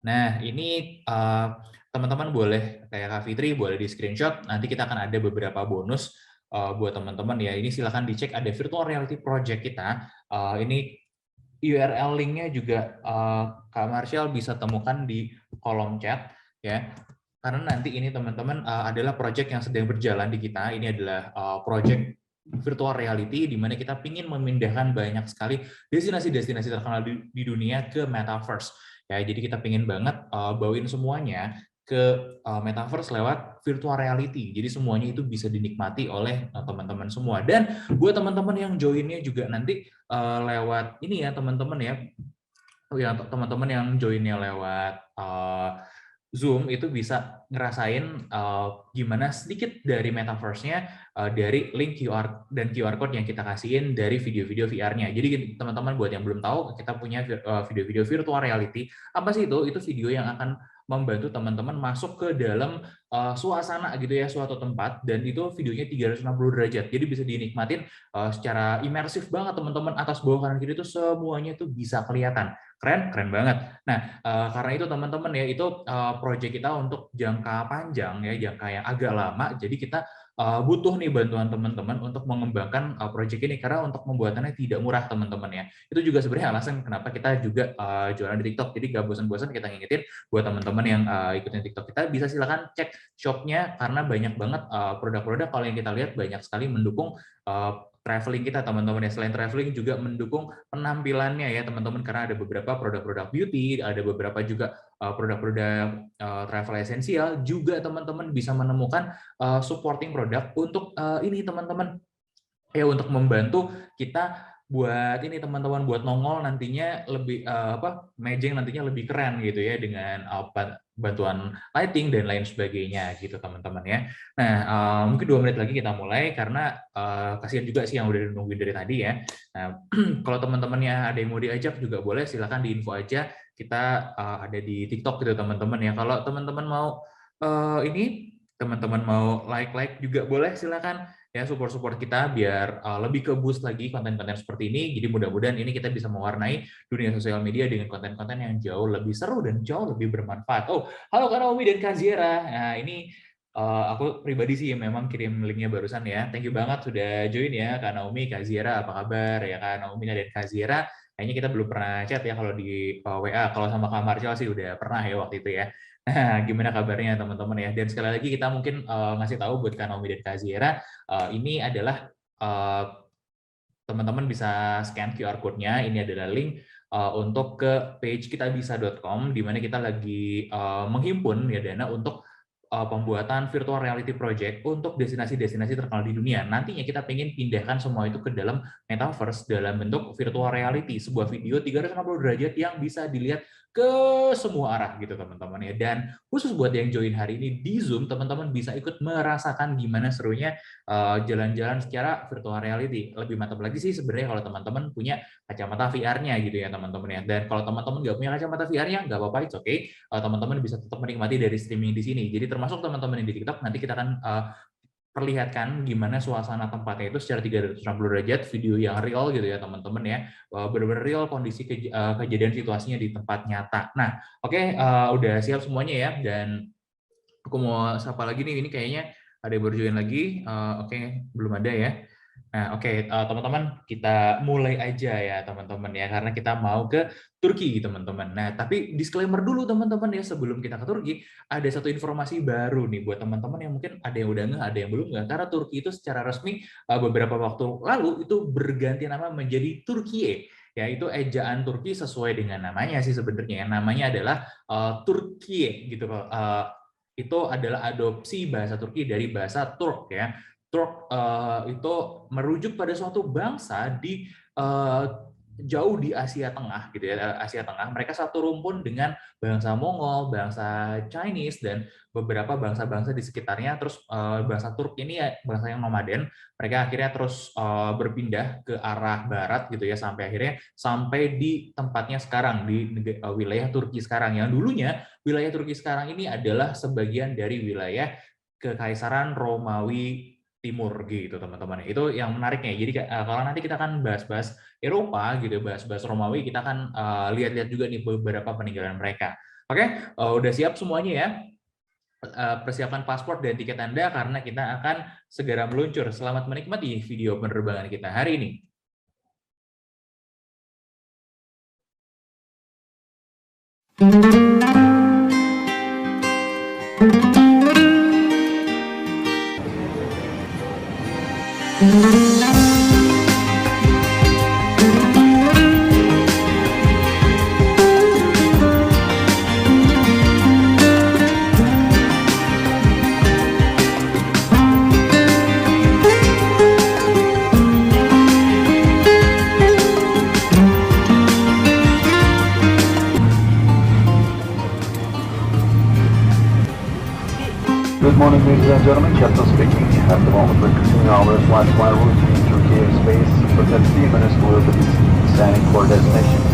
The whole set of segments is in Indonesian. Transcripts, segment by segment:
Nah, ini teman-teman boleh kayak Kak Fitri boleh di screenshot. Nanti kita akan ada beberapa bonus buat teman-teman ya. Ini silahkan dicek ada virtual reality project kita. Ini URL linknya juga Kak Marshall bisa temukan di kolom chat ya. Karena nanti ini teman-teman adalah project yang sedang berjalan di kita. Ini adalah project virtual reality di mana kita ingin memindahkan banyak sekali destinasi-destinasi terkenal di dunia ke metaverse. Ya, jadi kita pengen banget bawain semuanya ke metaverse lewat virtual reality. Jadi semuanya itu bisa dinikmati oleh teman-teman semua. Dan buat teman-teman yang joinnya juga nanti lewat ini ya teman-teman ya. Ya, teman-teman yang joinnya lewat Zoom itu bisa ngerasain gimana sedikit dari metaverse-nya dari link QR dan QR code yang kita kasihin dari video-video VR-nya. Jadi teman-teman buat yang belum tahu, kita punya video-video virtual reality. Apa sih itu? Itu video yang akan membantu teman-teman masuk ke dalam suasana gitu ya, suatu tempat, dan itu videonya 360 derajat. Jadi bisa dinikmatin secara imersif banget teman-teman, atas bawah kanan kiri itu semuanya itu bisa kelihatan. Keren, keren banget. Nah, karena itu teman-teman ya, itu proyek kita untuk jangka panjang ya, jangka yang agak lama. Jadi kita butuh nih bantuan teman-teman untuk mengembangkan proyek ini, karena untuk pembuatannya tidak murah teman-teman ya. Itu juga sebenarnya alasan kenapa kita juga jualan di TikTok. Jadi gak bosan-bosan kita ngingetin buat teman-teman yang ikutin TikTok kita, bisa silakan cek shopnya, karena banyak banget produk-produk kalau yang kita lihat banyak sekali mendukung traveling kita teman-teman ya. Selain traveling juga mendukung penampilannya ya teman-teman, karena ada beberapa produk-produk beauty, ada beberapa juga produk-produk travel esensial, juga teman-teman bisa menemukan supporting produk untuk ini teman-teman ya, untuk membantu kita buat ini teman-teman, buat nongol nantinya lebih mejeng nantinya lebih keren gitu ya, dengan bantuan lighting dan lain sebagainya gitu teman-teman ya. Nah, mungkin 2 menit lagi kita mulai, karena kasihan juga sih yang udah nungguin dari tadi ya. Nah, kalau teman-temannya ada yang mau diajak juga boleh, silahkan di info aja. Kita ada di TikTok gitu teman-teman ya. Kalau teman-teman mau ini, teman-teman mau like juga boleh, silakan ya, support kita biar lebih ke boost lagi konten-konten seperti ini. Jadi mudah-mudahan ini kita bisa mewarnai dunia sosial media dengan konten-konten yang jauh lebih seru dan jauh lebih bermanfaat. Oh, halo Kak Naomi dan Kak Ziera. Nah, ini aku pribadi sih memang kirim linknya barusan ya. Thank you banget sudah join ya Kak Naomi, Kak Ziera, apa kabar ya Kak Naomi dan Kak Ziera. Kayaknya kita belum pernah chat ya kalau di WA. Kalau sama Kak Marcel sih udah pernah ya waktu itu ya. Nah, gimana kabarnya teman-teman ya? Dan sekali lagi kita mungkin ngasih tahu buat Kak Naomi dan Kak Ziera, ini adalah teman-teman bisa scan QR code-nya. Ini adalah link untuk ke page kitabisa.com, di mana kita lagi menghimpun ya dana untuk pembuatan virtual reality project untuk destinasi-destinasi terkenal di dunia. Nantinya kita pengen pindahkan semua itu ke dalam metaverse dalam bentuk virtual reality, sebuah video 360 derajat yang bisa dilihat ke semua arah gitu teman-teman ya. Dan khusus buat yang join hari ini di Zoom, teman-teman bisa ikut merasakan gimana serunya jalan-jalan secara virtual reality. Lebih mantap lagi sih sebenarnya kalau teman-teman punya kacamata VR-nya gitu ya teman-teman ya. Dan kalau teman-teman nggak punya kacamata VR-nya, nggak apa-apa, it's okay. Teman-teman bisa tetap menikmati dari streaming di sini. Jadi termasuk teman-teman yang di TikTok, nanti kita akan perlihatkan gimana suasana tempatnya itu secara 360 derajat, video yang real gitu ya teman-teman ya, benar-benar real kondisi kejadian situasinya di tempat nyata. Nah, oke, udah siap semuanya ya, dan aku mau sapa lagi nih, ini kayaknya ada yang baru join lagi. Oke, belum ada ya. Nah, oke, teman-teman, kita mulai aja ya teman-teman ya, karena kita mau ke Turki teman-teman. Nah, tapi disclaimer dulu teman-teman ya, sebelum kita ke Turki, ada satu informasi baru nih buat teman-teman yang mungkin ada yang udah nggak, ada yang belum nggak. Karena Turki itu secara resmi beberapa waktu lalu itu berganti nama menjadi Turkiye. Ya, itu ejaan Turki sesuai dengan namanya sih sebenarnya. Namanya adalah Turkiye gitu. Itu adalah adopsi bahasa Turki dari bahasa Turk ya. Turk itu merujuk pada suatu bangsa di jauh di Asia Tengah gitu ya, Asia Tengah. Mereka satu rumpun dengan bangsa Mongol, bangsa Chinese, dan beberapa bangsa-bangsa di sekitarnya. Terus bangsa Turk ini ya bangsa yang nomaden. Mereka akhirnya terus berpindah ke arah barat gitu ya, sampai akhirnya sampai di tempatnya sekarang di wilayah Turki sekarang, yang dulunya wilayah Turki sekarang ini adalah sebagian dari wilayah Kekaisaran Romawi Timur gitu teman-teman. Itu yang menariknya. Jadi kalau nanti kita akan bahas-bahas Eropa gitu, bahas-bahas Romawi, kita akan lihat-lihat juga nih beberapa peninggalan mereka. Oke, udah siap semuanya ya? Persiapkan paspor dan tiket Anda karena kita akan segera meluncur. Selamat menikmati video penerbangan kita hari ini. Good morning, ladies and gentlemen. Kessel speaking. At the moment, we're continuing our flight route to Turkey airspace. Within 3 minutes, we'll be standing for destination.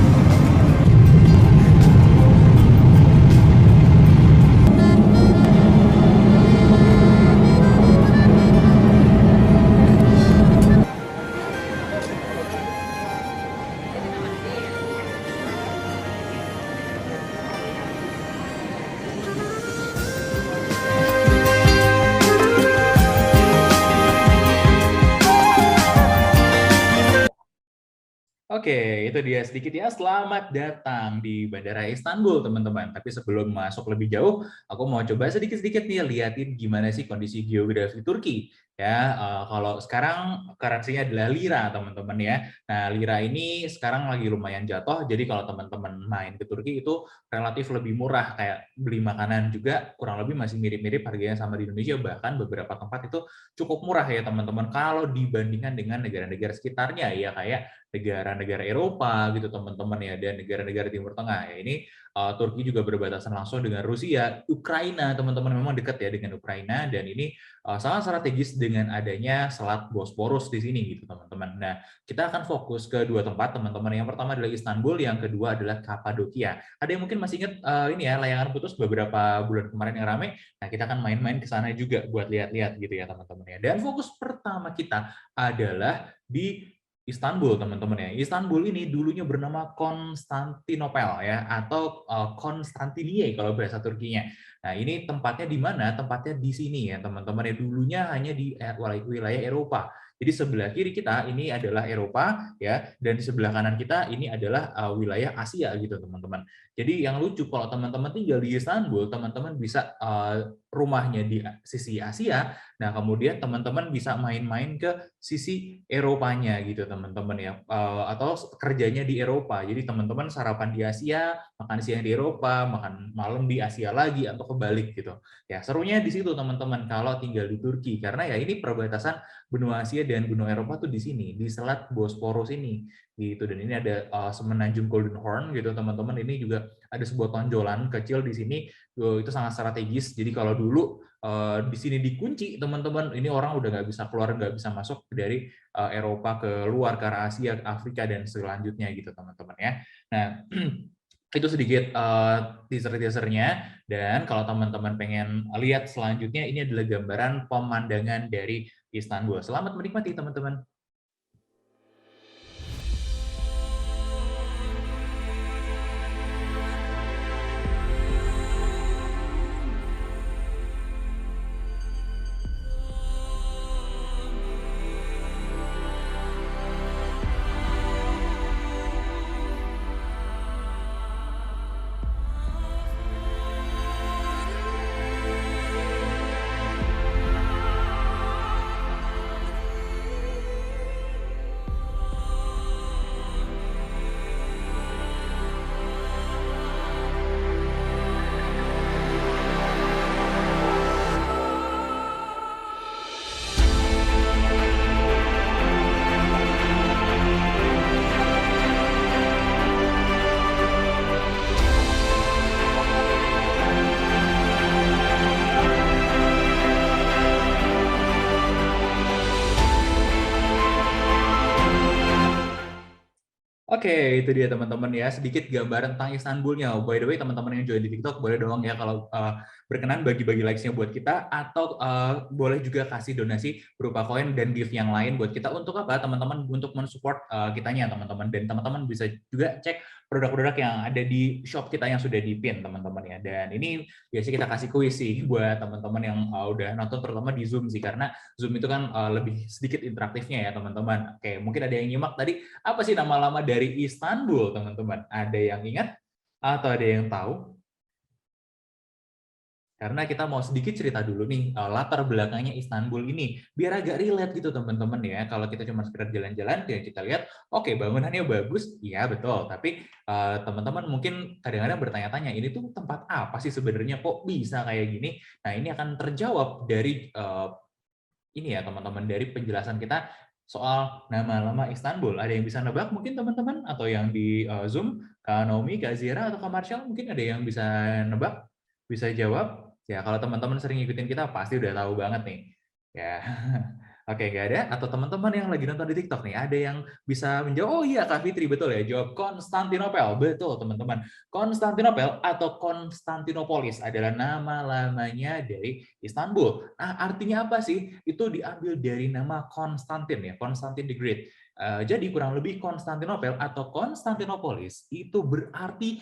Oke, itu dia sedikit ya. Selamat datang di Bandara Istanbul, teman-teman. Tapi sebelum masuk lebih jauh, aku mau coba sedikit-sedikit nih liatin gimana sih kondisi geografi Turki. Ya, kalau sekarang currency-nya adalah lira, teman-teman ya. Nah, lira ini sekarang lagi lumayan jatuh. Jadi kalau teman-teman main ke Turki itu relatif lebih murah. Kayak beli makanan juga kurang lebih masih mirip-mirip harganya sama di Indonesia. Bahkan beberapa tempat itu cukup murah ya, teman-teman. Kalau dibandingkan dengan negara-negara sekitarnya ya, kayak negara-negara Eropa gitu teman-teman ya, dan negara-negara Timur Tengah ya. Ini Turki juga berbatasan langsung dengan Rusia, Ukraina teman-teman, memang dekat ya dengan Ukraina, dan ini sangat strategis dengan adanya Selat Bosporus di sini gitu teman-teman. Nah, kita akan fokus ke dua tempat teman-teman. Yang pertama adalah Istanbul, yang kedua adalah Kapadokia. Ada yang mungkin masih ingat ini ya, layangan putus beberapa bulan kemarin yang ramai. Nah, kita akan main-main ke sana juga buat lihat-lihat gitu ya teman-teman ya. Dan fokus pertama kita adalah di Istanbul, teman-teman ya. Istanbul ini dulunya bernama Konstantinopel ya, atau Konstantinie kalau bahasa Turkinya. Nah, ini tempatnya di mana? Tempatnya di sini ya, teman-teman ya. Dulunya hanya di wilayah Eropa. Jadi sebelah kiri kita ini adalah Eropa ya, dan di sebelah kanan kita ini adalah wilayah Asia gitu, teman-teman. Jadi yang lucu kalau teman-teman tinggal di Istanbul, teman-teman bisa rumahnya di sisi Asia. Nah, kemudian teman-teman bisa main-main ke sisi Eropanya gitu teman-teman ya, atau kerjanya di Eropa. Jadi teman-teman sarapan di Asia, makan siang di Eropa, makan malam di Asia lagi, atau kebalik gitu. Ya, serunya di situ teman-teman kalau tinggal di Turki, karena ya ini perbatasan benua Asia dan benua Eropa tuh di sini, di Selat Bosporus ini gitu. Dan ini ada semenanjung Golden Horn gitu teman-teman. Ini juga ada sebuah tonjolan kecil di sini, itu sangat strategis. Jadi kalau dulu di sini dikunci teman-teman, ini orang udah nggak bisa keluar, nggak bisa masuk dari Eropa ke luar, ke arah Asia, Afrika, dan selanjutnya gitu teman-teman ya. Nah, itu sedikit teaser-teasernya. Dan kalau teman-teman pengen lihat selanjutnya, ini adalah gambaran pemandangan dari Istanbul. Selamat menikmati teman-teman. Oke, itu dia teman-teman ya, sedikit gambaran tentang Istanbulnya. By the way, teman-teman yang join di TikTok boleh dong ya kalau berkenan bagi-bagi likes-nya buat kita, atau boleh juga kasih donasi berupa koin dan gift yang lain buat kita. Untuk apa? Teman-teman, untuk mensupport kitanya teman-teman. Dan teman-teman bisa juga cek produk-produk yang ada di shop kita yang sudah di-pin, teman-teman ya. Dan ini biasanya kita kasih kuis sih buat teman-teman yang udah nonton, terutama di Zoom sih, karena Zoom itu kan lebih sedikit interaktifnya ya, teman-teman. Oke, mungkin ada yang nyimak tadi, apa sih nama lama dari Istanbul, teman-teman? Ada yang ingat? Atau ada yang tahu? Karena kita mau sedikit cerita dulu nih, latar belakangnya Istanbul ini, biar agak relate gitu teman-teman ya. Kalau kita cuma sekedar jalan-jalan, ya kita lihat, oke bangunannya bagus, iya betul. Tapi teman-teman mungkin kadang-kadang bertanya-tanya, ini tuh tempat apa sih sebenarnya, kok bisa kayak gini? Nah ini akan terjawab dari ini ya teman-teman, dari penjelasan kita soal nama-nama Istanbul. Ada yang bisa nebak mungkin teman-teman? Atau yang di Zoom, Kak Naomi, Kak Zira, atau Kak Marshall, mungkin ada yang bisa nebak? Bisa jawab? Ya, kalau teman-teman sering ngikutin kita, pasti udah tahu banget nih. Ya, oke, nggak ada? Atau teman-teman yang lagi nonton di TikTok nih, ada yang bisa menjawab, oh iya Kak Fitri, betul ya, jawab Konstantinopel. Betul, teman-teman. Konstantinopel atau Konstantinopolis adalah nama lamanya dari Istanbul. Nah, artinya apa sih? Itu diambil dari nama Konstantin ya, Konstantin the Great. Jadi kurang lebih Konstantinopel atau Konstantinopolis itu berarti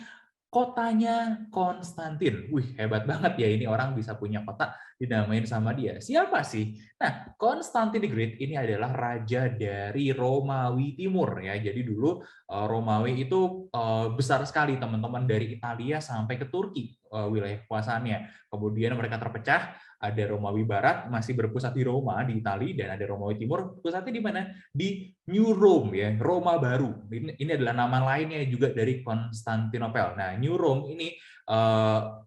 kotanya Konstantin. Wih, hebat banget ya ini orang bisa punya kota dinamain sama dia. Siapa sih? Nah, Konstantin the Great ini adalah raja dari Romawi Timur ya. Jadi dulu Romawi itu besar sekali teman-teman, dari Italia sampai ke Turki wilayah kekuasaannya. Kemudian mereka terpecah, ada Romawi Barat masih berpusat di Roma di Italia, dan ada Romawi Timur pusatnya di mana? Di New Rome ya, Roma baru. Ini adalah nama lainnya juga dari Konstantinopel. Nah, New Rome ini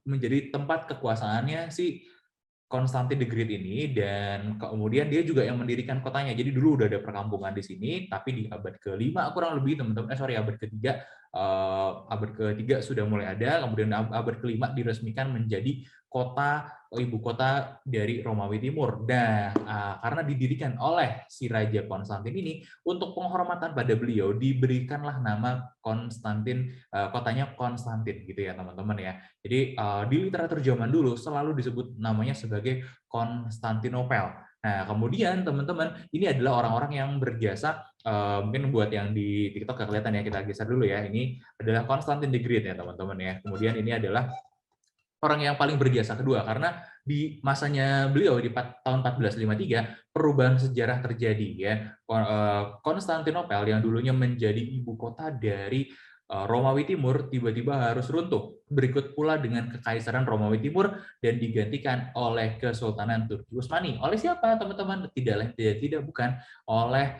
menjadi tempat kekuasaannya si Konstantin the Great ini, dan kemudian dia juga yang mendirikan kotanya. Jadi dulu udah ada perkampungan di sini, tapi di abad ke-5 kurang lebih teman-teman, abad ke-3 sudah mulai ada, kemudian abad ke-5 diresmikan menjadi ibu kota dari Romawi Timur. Nah, karena didirikan oleh si Raja Konstantin ini, untuk penghormatan pada beliau diberikanlah nama Konstantin, kotanya Konstantin gitu ya teman-teman ya. Jadi di literatur zaman dulu selalu disebut namanya sebagai Konstantinopel. Nah, kemudian teman-teman, ini adalah orang-orang yang berjasa, mungkin buat yang di TikTok nggak kelihatan ya, kita geser dulu ya. Ini adalah Konstantin the Great ya teman-teman ya. Kemudian ini adalah orang yang paling berjasa kedua, karena di masanya beliau di tahun 1453 perubahan sejarah terjadi ya. Konstantinopel yang dulunya menjadi ibu kota dari Romawi Timur tiba-tiba harus runtuh. Berikut pula dengan Kekaisaran Romawi Timur dan digantikan oleh Kesultanan Turki Utsmani. Oleh siapa teman-teman? Tidak bukan oleh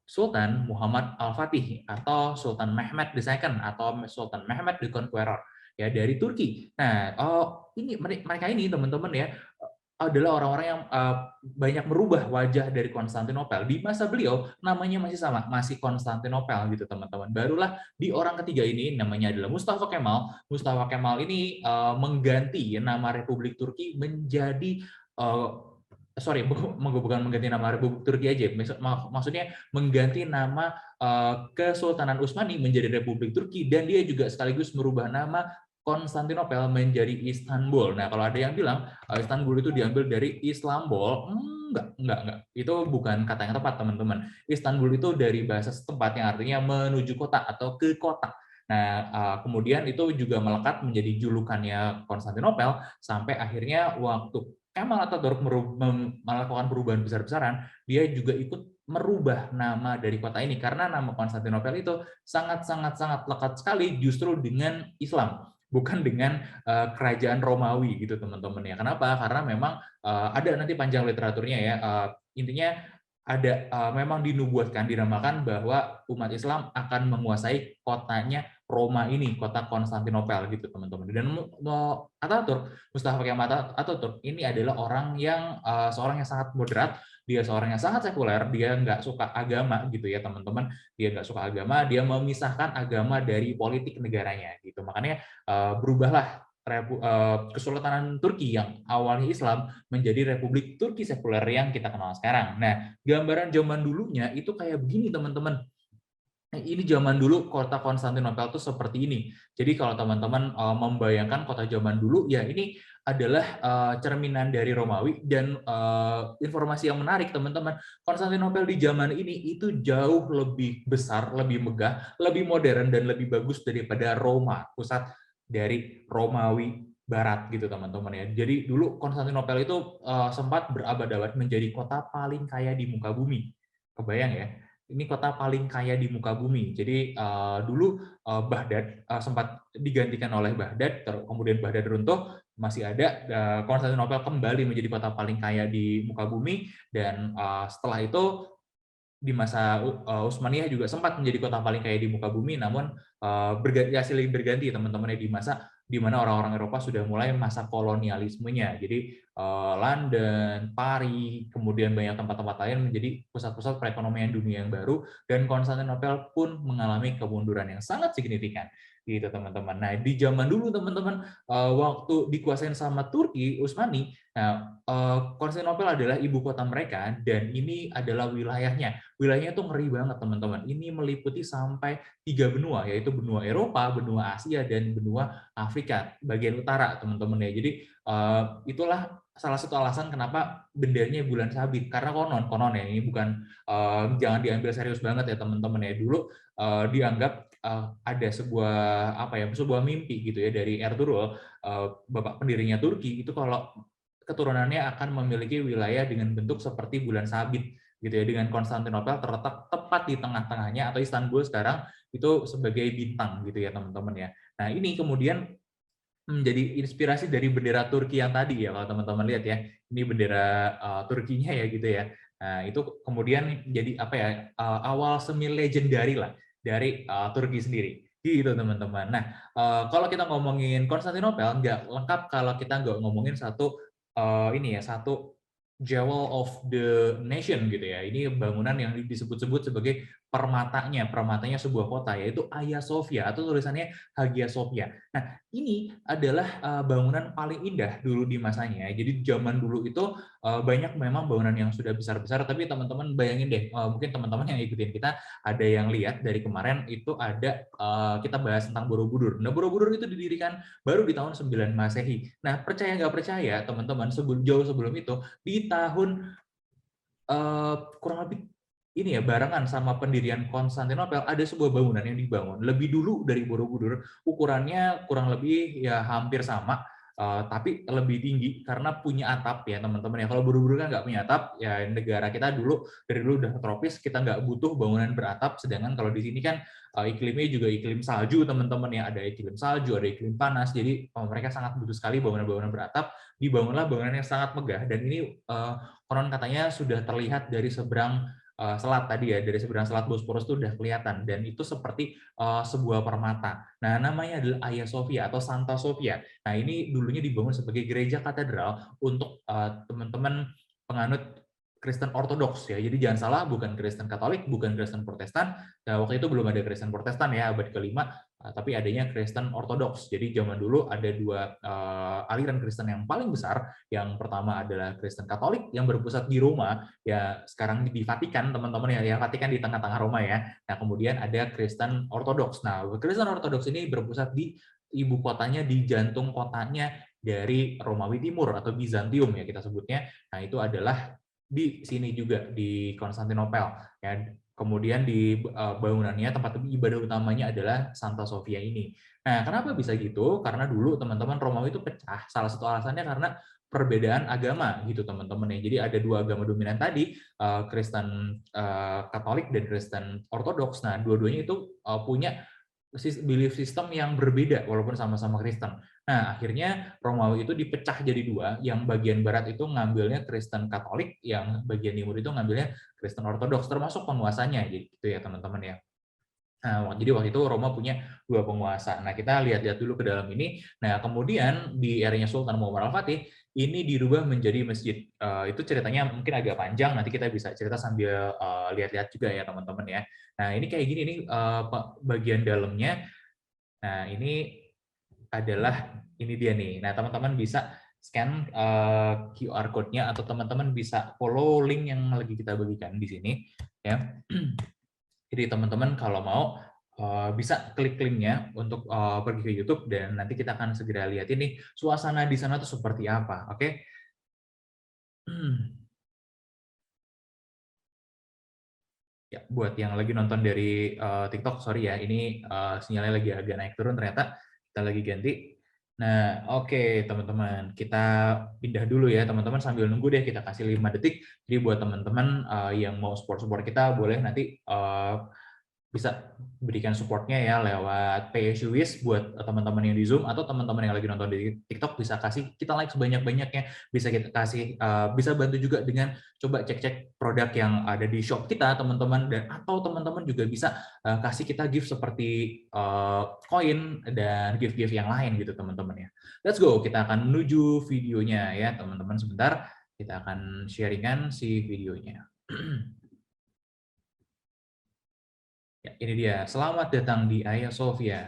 Sultan Muhammad Al-Fatih atau Sultan Mehmed II atau Sultan Mehmed the Conqueror ya, dari Turki. Nah, ini mereka ini teman-teman ya adalah orang-orang yang banyak merubah wajah dari Konstantinopel. Di masa beliau namanya masih sama, masih Konstantinopel gitu teman-teman. Barulah di orang ketiga ini namanya adalah Mustafa Kemal. Mustafa Kemal ini mengganti nama Republik Turki menjadi bukan mengganti nama Republik Turki aja, maksudnya mengganti nama Kesultanan Utsmani menjadi Republik Turki, dan dia juga sekaligus merubah nama Konstantinopel menjadi Istanbul. Nah, kalau ada yang bilang Istanbul itu diambil dari Islambol, enggak. Itu bukan kata yang tepat, teman-teman. Istanbul itu dari bahasa setempat yang artinya menuju kota atau ke kota. Nah, kemudian itu juga melekat menjadi julukannya Konstantinopel sampai akhirnya waktu Kemal Atatürk melakukan perubahan besar-besaran, dia juga ikut merubah nama dari kota ini, karena nama Konstantinopel itu sangat lekat sekali justru dengan Islam, bukan dengan kerajaan Romawi gitu teman-teman ya. Kenapa? Karena memang ada nanti panjang literaturnya ya. Intinya ada memang dinubuatkan, dinamakan bahwa umat Islam akan menguasai kotanya Roma ini, kota Konstantinopel gitu teman-teman. Dan Mustafa Kemal Atatürk ini adalah orang yang seorang yang sangat moderat, dia seorang yang sangat sekuler, dia nggak suka agama gitu ya teman-teman. Dia nggak suka agama, dia memisahkan agama dari politik negaranya gitu. Makanya berubahlah Kesultanan Turki yang awalnya Islam menjadi Republik Turki sekuler yang kita kenal sekarang. Nah, gambaran zaman dulunya itu kayak begini teman-teman. Ini zaman dulu kota Konstantinopel tuh seperti ini. Jadi kalau teman-teman membayangkan kota zaman dulu, ya ini adalah cerminan dari Romawi. Dan informasi yang menarik teman-teman, Konstantinopel di zaman ini itu jauh lebih besar, lebih megah, lebih modern dan lebih bagus daripada Roma, pusat dari Romawi Barat gitu teman-teman ya. Jadi dulu Konstantinopel itu sempat berabad-abad menjadi kota paling kaya di muka bumi. Kebayang ya? Ini kota paling kaya di muka bumi. Jadi dulu Baghdad sempat digantikan oleh Baghdad, kemudian Baghdad runtuh, masih ada Konstantinopel kembali menjadi kota paling kaya di muka bumi, dan setelah itu di masa Utsmaniyah juga sempat menjadi kota paling kaya di muka bumi, namun silih berganti teman-teman di masa di mana orang-orang Eropa sudah mulai masa kolonialismenya. Jadi London, Paris, kemudian banyak tempat-tempat lain menjadi pusat-pusat perekonomian dunia yang baru, dan Konstantinopel pun mengalami kemunduran yang sangat signifikan gitu teman-teman. Nah di zaman dulu teman-teman, waktu dikuasain sama Turki Utsmani, nah Konstantinopel adalah ibu kota mereka, dan ini adalah wilayahnya. Wilayahnya tuh ngeri banget teman-teman. Ini meliputi sampai 3 benua, yaitu benua Eropa, benua Asia, dan benua Afrika bagian utara teman-teman ya. Jadi itulah salah satu alasan kenapa benderanya bulan sabit, karena konon ya, ini bukan jangan diambil serius banget ya teman-teman ya. Dulu dianggap ada sebuah mimpi gitu ya dari Ertuğrul, bapak pendirinya Turki, itu kalau keturunannya akan memiliki wilayah dengan bentuk seperti bulan sabit gitu ya, dengan Konstantinopel terletak tepat di tengah-tengahnya, atau Istanbul sekarang itu sebagai bintang gitu ya teman-teman ya. Nah ini kemudian menjadi inspirasi dari bendera Turki yang tadi ya, kalau teman-teman lihat ya, ini bendera Turkinya ya gitu ya. Nah itu kemudian jadi awal semi legendary lah dari Turki sendiri gitu teman-teman. Nah kalau kita ngomongin Konstantinopel nggak lengkap kalau kita nggak ngomongin satu jewel of the nation gitu ya. Ini bangunan yang disebut-sebut sebagai permatanya sebuah kota, yaitu Hagia Sophia, atau tulisannya Hagia Sophia. Nah, ini adalah bangunan paling indah dulu di masanya. Jadi zaman dulu itu banyak memang bangunan yang sudah besar-besar, tapi teman-teman bayangin deh, mungkin teman-teman yang ikutin kita ada yang lihat dari kemarin itu ada kita bahas tentang Borobudur. Nah, Borobudur itu didirikan baru di tahun 9 Masehi. Nah, percaya nggak percaya, teman-teman, jauh sebelum itu, di tahun kurang lebih ini ya, barengan sama pendirian Konstantinopel, ada sebuah bangunan yang dibangun lebih dulu dari Borobudur, ukurannya kurang lebih ya hampir sama, tapi lebih tinggi karena punya atap ya teman-teman ya. Kalau Borobudur kan nggak punya atap, ya negara kita dari dulu udah tropis, kita nggak butuh bangunan beratap, sedangkan kalau di sini kan iklimnya juga iklim salju teman-teman ya, ada iklim salju, ada iklim panas, jadi mereka sangat butuh sekali bangunan-bangunan beratap. Dibangunlah bangunan yang sangat megah, dan ini konon katanya sudah terlihat dari seberang selat tadi ya, dari seberang selat Bosporus itu udah kelihatan, dan itu seperti sebuah permata. Nah, namanya adalah Hagia Sophia atau Santa Sophia. Nah, ini dulunya dibangun sebagai gereja katedral untuk teman-teman penganut Kristen Ortodoks ya. Jadi jangan salah, bukan Kristen Katolik, bukan Kristen Protestan. Nah, waktu itu belum ada Kristen Protestan ya, abad kelima, tapi adanya Kristen Ortodoks. Jadi zaman dulu ada dua aliran Kristen yang paling besar. Yang pertama adalah Kristen Katolik yang berpusat di Roma, ya sekarang di Vatikan teman-teman ya, Vatikan di tengah-tengah Roma ya. Nah kemudian ada Kristen Ortodoks. Nah Kristen Ortodoks ini berpusat di ibu kotanya, di jantung kotanya dari Romawi Timur atau Bizantium ya kita sebutnya. Nah itu adalah di sini juga di Konstantinopel ya. Kemudian di bangunannya, tempat ibadah utamanya adalah Santa Sofia ini. Nah, kenapa bisa gitu? Karena dulu teman-teman Romawi itu pecah. Salah satu alasannya karena perbedaan agama gitu teman-teman ya. Jadi ada dua agama dominan tadi, Kristen Katolik dan Kristen Ortodoks. Nah, dua-duanya itu punya belief system yang berbeda walaupun sama-sama Kristen. Nah, akhirnya Romawi itu dipecah jadi dua, yang bagian barat itu ngambilnya Kristen Katolik, yang bagian timur itu ngambilnya Kristen Ortodoks, termasuk penguasanya gitu ya teman-teman ya. Nah, jadi waktu itu Roma punya dua penguasa. Nah, kita lihat-lihat dulu ke dalam ini. Nah, kemudian di eranya Sultan Muhammad Al-Fatih, ini dirubah menjadi masjid. Itu ceritanya mungkin agak panjang, nanti kita bisa cerita sambil lihat-lihat juga ya teman-teman ya. Nah, ini kayak gini nih bagian dalamnya. Nah, ini ini dia nih. Nah, teman-teman bisa scan QR code-nya, atau teman-teman bisa follow link yang lagi kita bagikan di sini ya. Jadi teman-teman kalau mau bisa klik linknya untuk pergi ke YouTube dan nanti kita akan segera lihat ini suasana di sana tuh seperti apa, oke? Ya, buat yang lagi nonton dari TikTok, sorry ya, ini sinyalnya lagi agak naik turun ternyata, kita lagi ganti. Nah, oke teman-teman, kita pindah dulu ya teman-teman sambil nunggu deh, kita kasih 5 detik. Jadi buat teman-teman yang mau support kita, boleh nanti bisa berikan supportnya ya lewat pay as you wish buat teman-teman yang di Zoom atau teman-teman yang lagi nonton di TikTok bisa kasih kita like sebanyak-banyaknya, bisa kita kasih bisa bantu juga dengan coba cek-cek produk yang ada di shop kita teman-teman, dan atau teman-teman juga bisa kasih kita gift seperti koin dan gift-gift yang lain gitu teman-teman ya. Let's go, kita akan menuju videonya ya teman-teman, sebentar kita akan sharingan si videonya. Ya, ini dia. Selamat datang di Hagia Sophia.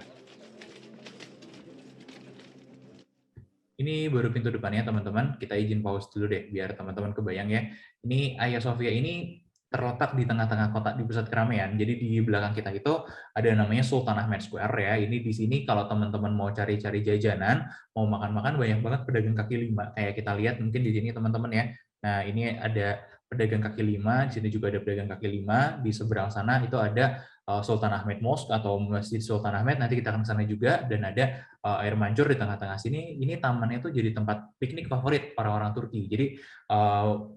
Ini baru pintu depannya, teman-teman. Kita izin pause dulu deh, biar teman-teman kebayang ya. Ini Hagia Sophia ini terletak di tengah-tengah kota di pusat keramaian. Jadi di belakang kita itu ada namanya Sultan Ahmed Square ya. Ini di sini kalau teman-teman mau cari-cari jajanan, mau makan-makan, banyak banget pedagang kaki lima. Kayak kita lihat mungkin di sini teman-teman ya. Nah, ini ada pedagang kaki lima, di sini juga ada pedagang kaki lima. Di seberang sana itu ada Sultan Ahmed Mosque atau Masjid Sultan Ahmed, nanti kita akan ke sana juga, dan ada air mancur di tengah-tengah sini. Ini tamannya itu jadi tempat piknik favorit orang-orang Turki. Jadi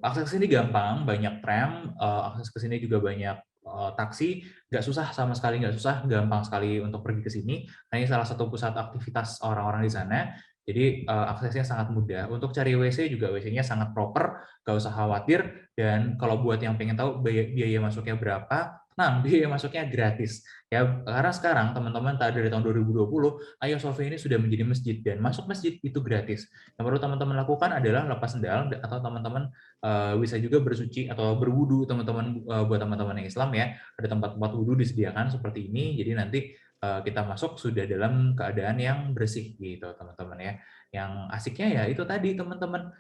akses ke sini gampang, banyak tram, akses ke sini juga banyak taksi, nggak susah sama sekali, nggak susah, gampang sekali untuk pergi ke sini. Nah, ini salah satu pusat aktivitas orang-orang di sana. Jadi aksesnya sangat mudah. Untuk cari WC juga WC-nya sangat proper, nggak usah khawatir. Dan kalau buat yang pengen tahu biaya masuknya berapa, nah biaya masuknya gratis. Ya, karena sekarang teman-teman dari tahun 2020 Hagia Sophia ini sudah menjadi masjid dan masuk masjid itu gratis. Yang perlu teman-teman lakukan adalah lepas sendal, atau teman-teman bisa juga bersuci atau berwudu teman-teman, buat teman-teman yang Islam ya, ada tempat-tempat wudu disediakan seperti ini. Jadi nanti kita masuk sudah dalam keadaan yang bersih gitu teman-teman ya. Yang asiknya ya itu tadi teman-teman,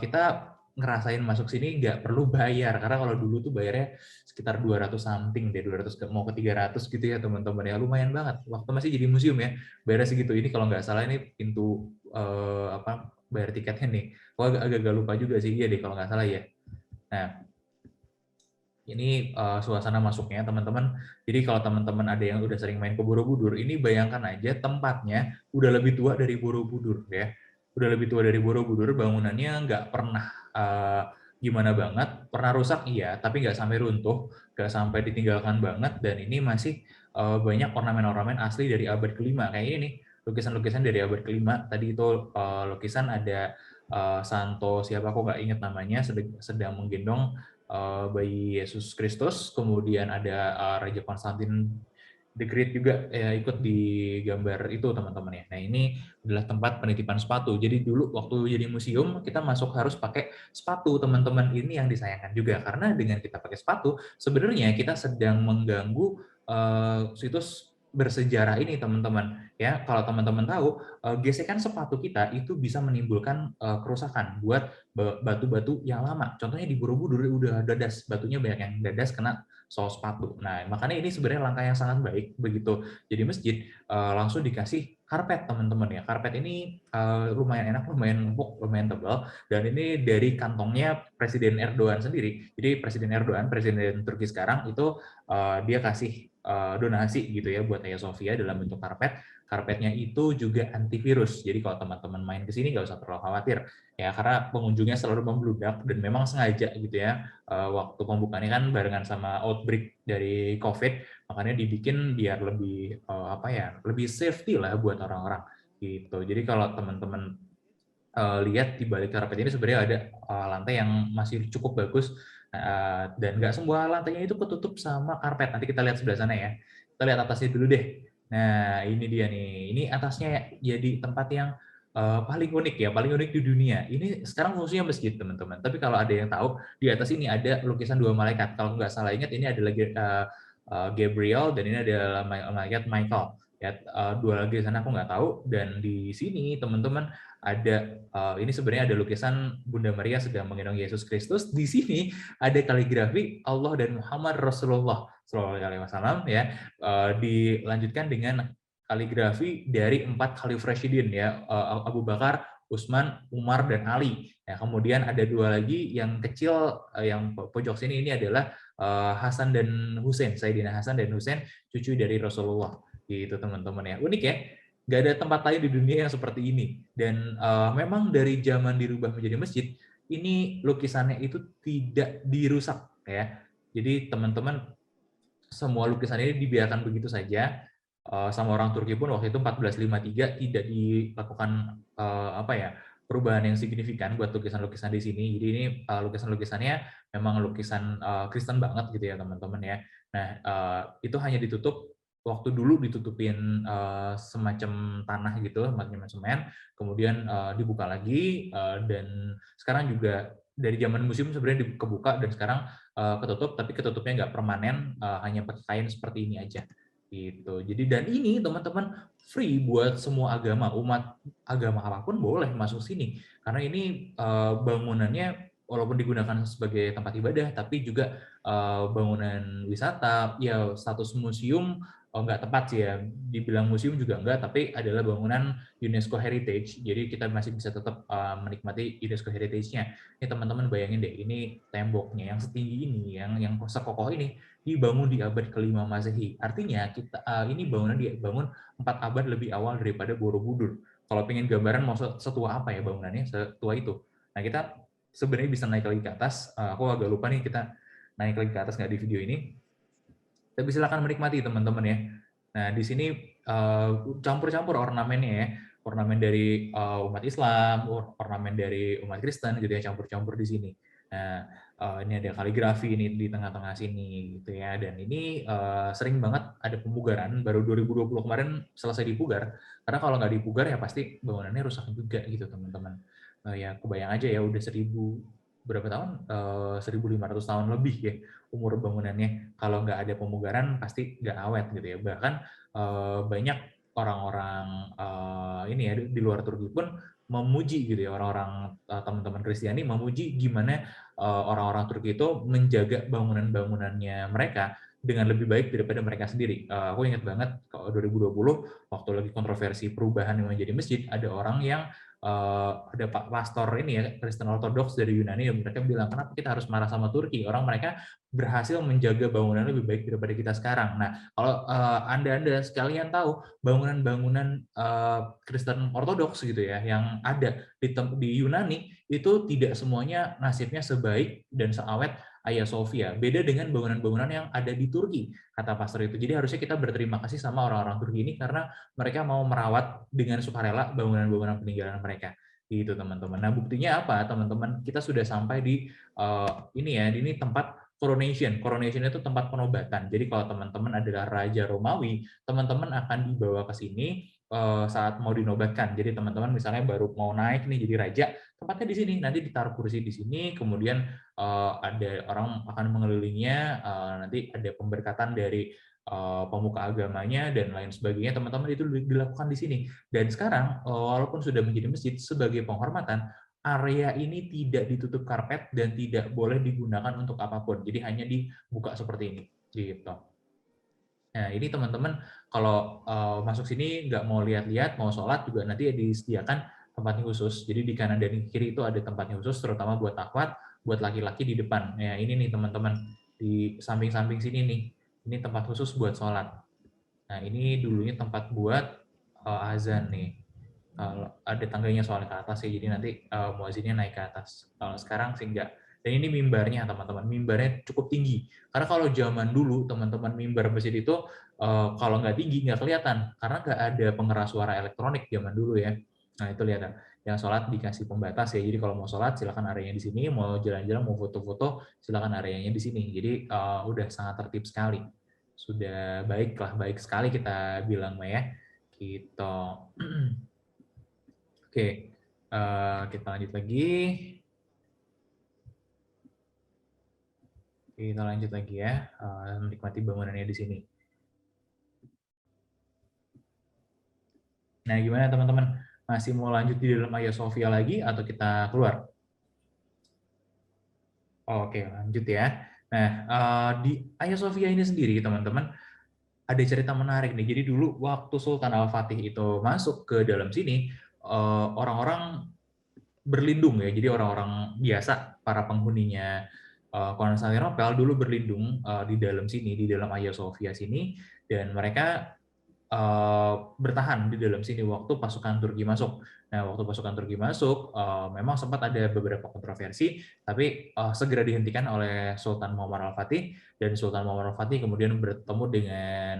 kita ngerasain masuk sini nggak perlu bayar, karena kalau dulu tuh bayarnya sekitar 200 something deh, 200 mau ke 300 gitu ya teman-teman ya, lumayan banget waktu masih jadi museum ya, bayarnya segitu. Ini kalau nggak salah ini pintu bayar tiketnya nih, agak lupa juga sih, iya deh kalau nggak salah ya. Nah, ini suasana masuknya teman-teman. Jadi kalau teman-teman ada yang udah sering main ke Borobudur, ini bayangkan aja tempatnya udah lebih tua dari Borobudur ya. Udah lebih tua dari Borobudur, bangunannya nggak pernah gimana banget, pernah rusak iya, tapi nggak sampai runtuh, nggak sampai ditinggalkan banget, dan ini masih banyak ornamen-ornamen asli dari abad ke-5. Kayak ini nih, lukisan-lukisan dari abad ke-5. Tadi itu lukisan ada Santo siapa, aku nggak ingat namanya, sedang menggendong bayi Yesus Kristus, kemudian ada Raja Konstantin The Great juga ikut di gambar itu teman-teman ya. Nah, ini adalah tempat penitipan sepatu. Jadi dulu waktu jadi museum kita masuk harus pakai sepatu teman-teman. Ini yang disayangkan juga, karena dengan kita pakai sepatu sebenarnya kita sedang mengganggu situs bersejarah ini teman-teman ya. Kalau teman-teman tahu, gesekan sepatu kita itu bisa menimbulkan kerusakan buat batu-batu yang lama. Contohnya di Borobudur udah dadas, batunya banyak yang dadas kena sol sepatu. Nah, makanya ini sebenarnya langkah yang sangat baik, begitu jadi masjid langsung dikasih karpet teman-teman ya. Karpet ini lumayan enak, lumayan empuk, lumayan tebal, dan ini dari kantongnya Presiden Erdogan sendiri. Jadi Presiden Erdogan, Presiden Turki sekarang itu dia kasih donasi gitu ya buat Hagia Sophia dalam bentuk karpet. Karpetnya itu juga antivirus. Jadi kalau teman-teman main ke sini nggak usah terlalu khawatir ya, karena pengunjungnya selalu membludak dan memang sengaja gitu ya. Waktu pembukaannya kan barengan sama outbreak dari COVID, makanya dibikin biar lebih lebih safety lah buat orang-orang gitu. Jadi kalau teman-teman lihat di balik karpet ini sebenarnya ada lantai yang masih cukup bagus, dan nggak semua lantainya itu ketutup sama karpet. Nanti kita lihat sebelah sana ya. Kita lihat atasnya dulu deh. Nah, ini dia nih. Ini atasnya jadi tempat yang paling unik ya, paling unik di dunia. Ini sekarang fungsinya masjid teman-teman. Tapi kalau ada yang tahu, di atas ini ada lukisan dua malaikat. Kalau nggak salah ingat, ini ada lagi Gabriel dan ini adalah malaikat Michael. Ya, dua lagi di sana aku nggak tahu. Dan di sini teman-teman ada ini sebenarnya ada lukisan Bunda Maria sedang menggendong Yesus Kristus. Di sini ada kaligrafi Allah dan Muhammad Rasulullah. Shallallahu Alaihi Wasallam ya, dilanjutkan dengan kaligrafi dari 4 Khalifah Rasyidin ya, Abu Bakar, Utsman, Umar, dan Ali. Ya, kemudian ada 2 lagi yang kecil, yang pojok sini ini adalah Hasan dan Husain, Sayyidina Hasan dan Husain, cucu dari Rasulullah. Gitu teman-teman ya. Unik ya. Nggak ada tempat lain di dunia yang seperti ini. Dan memang dari zaman dirubah menjadi masjid, ini lukisannya itu tidak dirusak ya. Jadi teman-teman, semua lukisan ini dibiarkan begitu saja. Sama orang Turki pun waktu itu 1453 tidak dilakukan perubahan yang signifikan buat lukisan-lukisan di sini. Jadi ini lukisan-lukisannya memang lukisan Kristen banget gitu ya teman-teman ya. Nah, itu hanya ditutup waktu dulu ditutupin semacam tanah gitu, semacam semen, kemudian dibuka lagi, dan sekarang juga dari zaman museum sebenarnya kebuka dan sekarang ketutup, tapi ketutupnya nggak permanen, hanya pakai kain seperti ini aja gitu. Jadi dan ini teman-teman free buat semua agama, umat agama apapun boleh masuk sini karena ini bangunannya walaupun digunakan sebagai tempat ibadah tapi juga bangunan wisata ya, status museum nggak tepat sih ya, dibilang museum juga enggak, tapi adalah bangunan UNESCO Heritage, jadi kita masih bisa tetap menikmati UNESCO Heritage-nya. Ini teman-teman bayangin deh, ini temboknya yang setinggi ini, yang sekokoh ini dibangun di abad ke-5 Masehi. Artinya kita ini bangunan dibangun 4 abad lebih awal daripada Borobudur. Kalau pengen gambaran mau setua apa ya bangunannya, setua itu. Nah, kita sebenarnya bisa naik lagi ke atas. Aku agak lupa nih, kita naik lagi ke atas nggak di video ini. Tapi silakan menikmati teman-teman ya. Nah, di sini campur-campur ornamennya ya. Ornamen dari umat Islam, ornamen dari umat Kristen gitu ya, campur-campur di sini. Nah, ini ada kaligrafi ini di tengah-tengah sini gitu ya. Dan ini sering banget ada pemugaran, baru 2020 kemarin selesai dipugar. Karena kalau nggak dipugar ya pasti bangunannya rusak juga gitu teman-teman. Ya kebayang aja ya udah 1.500 tahun lebih ya umur bangunannya. Kalau nggak ada pemugaran pasti nggak awet gitu ya. Bahkan banyak orang-orang ini ya di luar Turki pun memuji gitu ya, orang-orang teman-teman Kristiani memuji gimana orang-orang Turki itu menjaga bangunan-bangunannya mereka dengan lebih baik daripada mereka sendiri. Aku ingat banget kalau 2020 waktu lagi kontroversi perubahan yang menjadi masjid, ada orang yang ada Pak Pastor ini ya, Kristen Ortodoks dari Yunani, yang mereka bilang kenapa kita harus marah sama Turki, orang mereka berhasil menjaga bangunan lebih baik daripada kita sekarang. Nah, kalau Anda sekalian tahu bangunan-bangunan Kristen Ortodoks gitu ya yang ada di Yunani itu tidak semuanya nasibnya sebaik dan seawet Hagia Sophia. Beda dengan bangunan-bangunan yang ada di Turki, kata pastor itu. Jadi harusnya kita berterima kasih sama orang-orang Turki ini karena mereka mau merawat dengan sukarela bangunan-bangunan peninggalan mereka. Gitu teman-teman. Nah, buktinya apa teman-teman? Kita sudah sampai di ini tempat coronation. Coronation itu tempat penobatan. Jadi kalau teman-teman adalah Raja Romawi, teman-teman akan dibawa ke sini saat mau dinobatkan. Jadi teman-teman misalnya baru mau naik nih jadi raja, tempatnya di sini. Nanti ditaruh kursi di sini, kemudian ada orang akan mengelilinginya, nanti ada pemberkatan dari pemuka agamanya dan lain sebagainya. Teman-teman itu dilakukan di sini. Dan sekarang walaupun sudah menjadi masjid, sebagai penghormatan area ini tidak ditutup karpet dan tidak boleh digunakan untuk apapun. Jadi hanya dibuka seperti ini. Gitu. Nah, ini teman-teman kalau masuk sini nggak mau lihat-lihat, mau sholat juga nanti disediakan tempatnya khusus. Jadi di kanan dan kiri itu ada tempatnya khusus, terutama buat akhwat, buat laki-laki di depan. Ya, ini nih teman-teman, di samping-samping sini nih. Ini tempat khusus buat sholat. Nah, ini dulunya tempat buat azan nih. Ada tangganya soalnya ke atas ya, jadi nanti muazinnya naik ke atas. Kalau sekarang sih enggak. Dan ini mimbarnya teman-teman, mimbarnya cukup tinggi. Karena kalau zaman dulu teman-teman mimbar masjid itu kalau nggak tinggi nggak kelihatan, karena nggak ada pengeras suara elektronik zaman dulu ya. Nah itu lihat yang sholat dikasih pembatas ya. Jadi kalau mau sholat silakan areanya di sini, mau jalan-jalan, mau foto-foto silakan areanya di sini. Jadi udah sangat tertib sekali. Sudah baiklah, baik sekali kita bilang ya. Gitu. Oke, kita lanjut lagi. Kita lanjut lagi ya, menikmati bangunannya di sini. Nah, gimana teman-teman? Masih mau lanjut di dalam Hagia Sophia lagi atau kita keluar? Oke, lanjut ya. Nah, di Hagia Sophia ini sendiri, teman-teman, ada cerita menarik nih. Jadi dulu waktu Sultan Al-Fatih itu masuk ke dalam sini, orang-orang berlindung ya. Jadi orang-orang biasa, para penghuninya Konstantinopel dulu berlindung di dalam sini, di dalam Hagia Sophia sini, dan mereka bertahan di dalam sini waktu pasukan Turki masuk. Nah, waktu pasukan Turki masuk, memang sempat ada beberapa kontroversi, tapi segera dihentikan oleh Sultan Muhammad Al-Fatih, dan Sultan Muhammad Al-Fatih kemudian bertemu dengan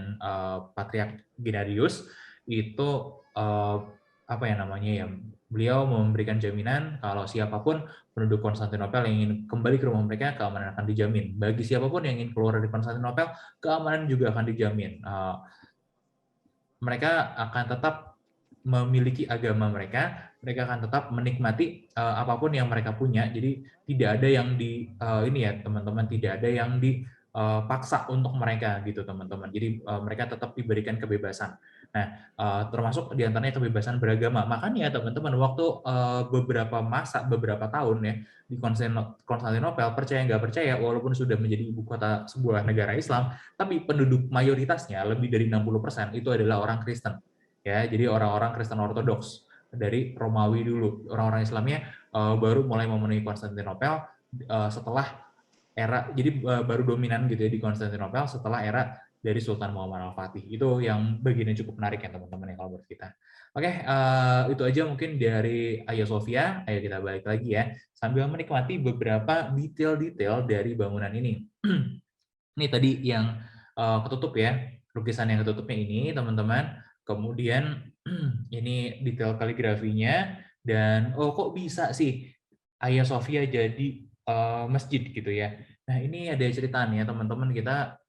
Patriark Gennadius. Itu apa ya namanya ya? Beliau memberikan jaminan kalau siapapun penduduk Konstantinopel yang ingin kembali ke rumah mereka, keamanan akan dijamin. Bagi siapapun yang ingin keluar dari Konstantinopel, keamanan juga akan dijamin. Mereka akan tetap memiliki agama mereka akan tetap menikmati apapun yang mereka punya. Jadi tidak ada yang ini ya teman-teman, tidak ada yang dipaksa untuk mereka gitu teman-teman. Jadi mereka tetap diberikan kebebasan. Nah, termasuk diantaranya kebebasan beragama. Makanya teman-teman, waktu beberapa tahun ya di Konstantinopel, percaya nggak percaya, walaupun sudah menjadi ibu kota sebuah negara Islam, tapi penduduk mayoritasnya lebih dari 60% itu adalah orang Kristen. Ya, jadi orang-orang Kristen Ortodoks dari Romawi dulu. Orang-orang Islamnya baru mulai memenuhi Konstantinopel setelah era, jadi baru dominan gitu ya di Konstantinopel setelah era dari Sultan Muhammad Al-Fatih. Itu yang bagian yang cukup menarik ya teman-teman ya kalau menurut kita. Oke, itu aja mungkin dari Hagia Sophia. Ayo kita balik lagi ya, sambil menikmati beberapa detail-detail dari bangunan ini. Ini tadi yang ketutup ya, lukisan yang ketutupnya ini teman-teman. Kemudian ini detail kaligrafinya, dan kok bisa sih Hagia Sophia jadi masjid gitu ya. Nah, ini ada ceritanya teman-teman. Kita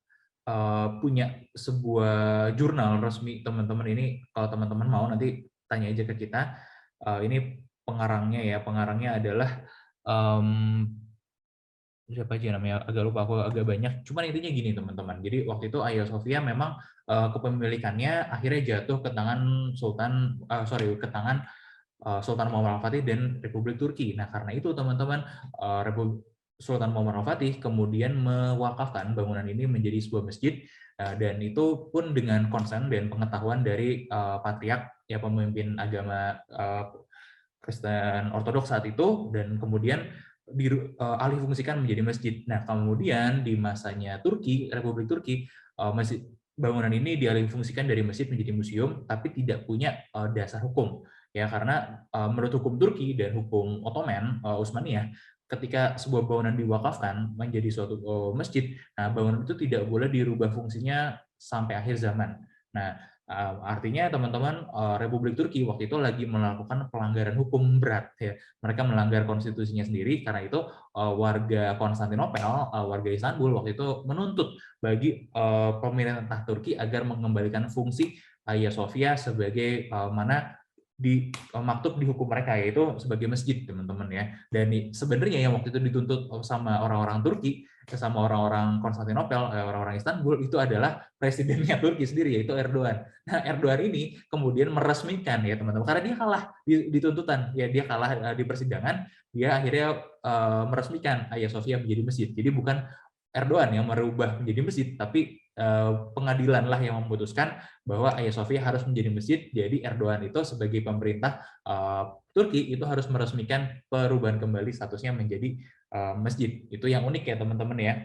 punya sebuah jurnal resmi teman-teman. Ini kalau teman-teman mau nanti tanya aja ke kita. Ini pengarangnya adalah siapa aja namanya, agak lupa, aku agak banyak. Cuman intinya gini teman-teman. Jadi waktu itu Hagia Sophia memang kepemilikannya akhirnya jatuh ke tangan Sultan Muhammad Al-Fatih dan Republik Turki. Nah, karena itu teman-teman, Sultan Muhammad Al-Fatih kemudian mewakafkan bangunan ini menjadi sebuah masjid, dan itu pun dengan konsen dan pengetahuan dari Patriark ya, pemimpin agama Kristen Ortodoks saat itu, dan kemudian alih fungsikan menjadi masjid. Nah, kemudian di masanya Turki, Republik Turki, bangunan ini dialih fungsikan dari masjid menjadi museum, tapi tidak punya dasar hukum. Ya, karena menurut hukum Turki dan hukum Ottoman, Utsmaniyah, ketika sebuah bangunan diwakafkan menjadi suatu masjid, nah bangunan itu tidak boleh dirubah fungsinya sampai akhir zaman. Nah, artinya teman-teman, Republik Turki waktu itu lagi melakukan pelanggaran hukum berat ya. Mereka melanggar konstitusinya sendiri. Karena itu warga Konstantinopel, warga Istanbul waktu itu menuntut bagi pemerintah Turki agar mengembalikan fungsi Hagia Sophia sebagai mana maktub di hukum mereka, yaitu sebagai masjid teman-teman ya. Dan sebenarnya yang waktu itu dituntut sama orang-orang Turki, sama orang-orang Konstantinopel, orang-orang Istanbul, itu adalah presidennya Turki sendiri, yaitu Erdogan. Nah, Erdogan ini kemudian meresmikan ya teman-teman, karena dia kalah di tuntutan, ya dia kalah di persidangan, dia akhirnya meresmikan Hagia Sophia menjadi masjid. Jadi bukan Erdogan yang merubah menjadi masjid, tapi pengadilan lah yang memutuskan bahwa Hagia Sophia harus menjadi masjid. Jadi Erdogan itu sebagai pemerintah Turki itu harus meresmikan perubahan kembali statusnya menjadi masjid. Itu yang unik ya teman-teman ya.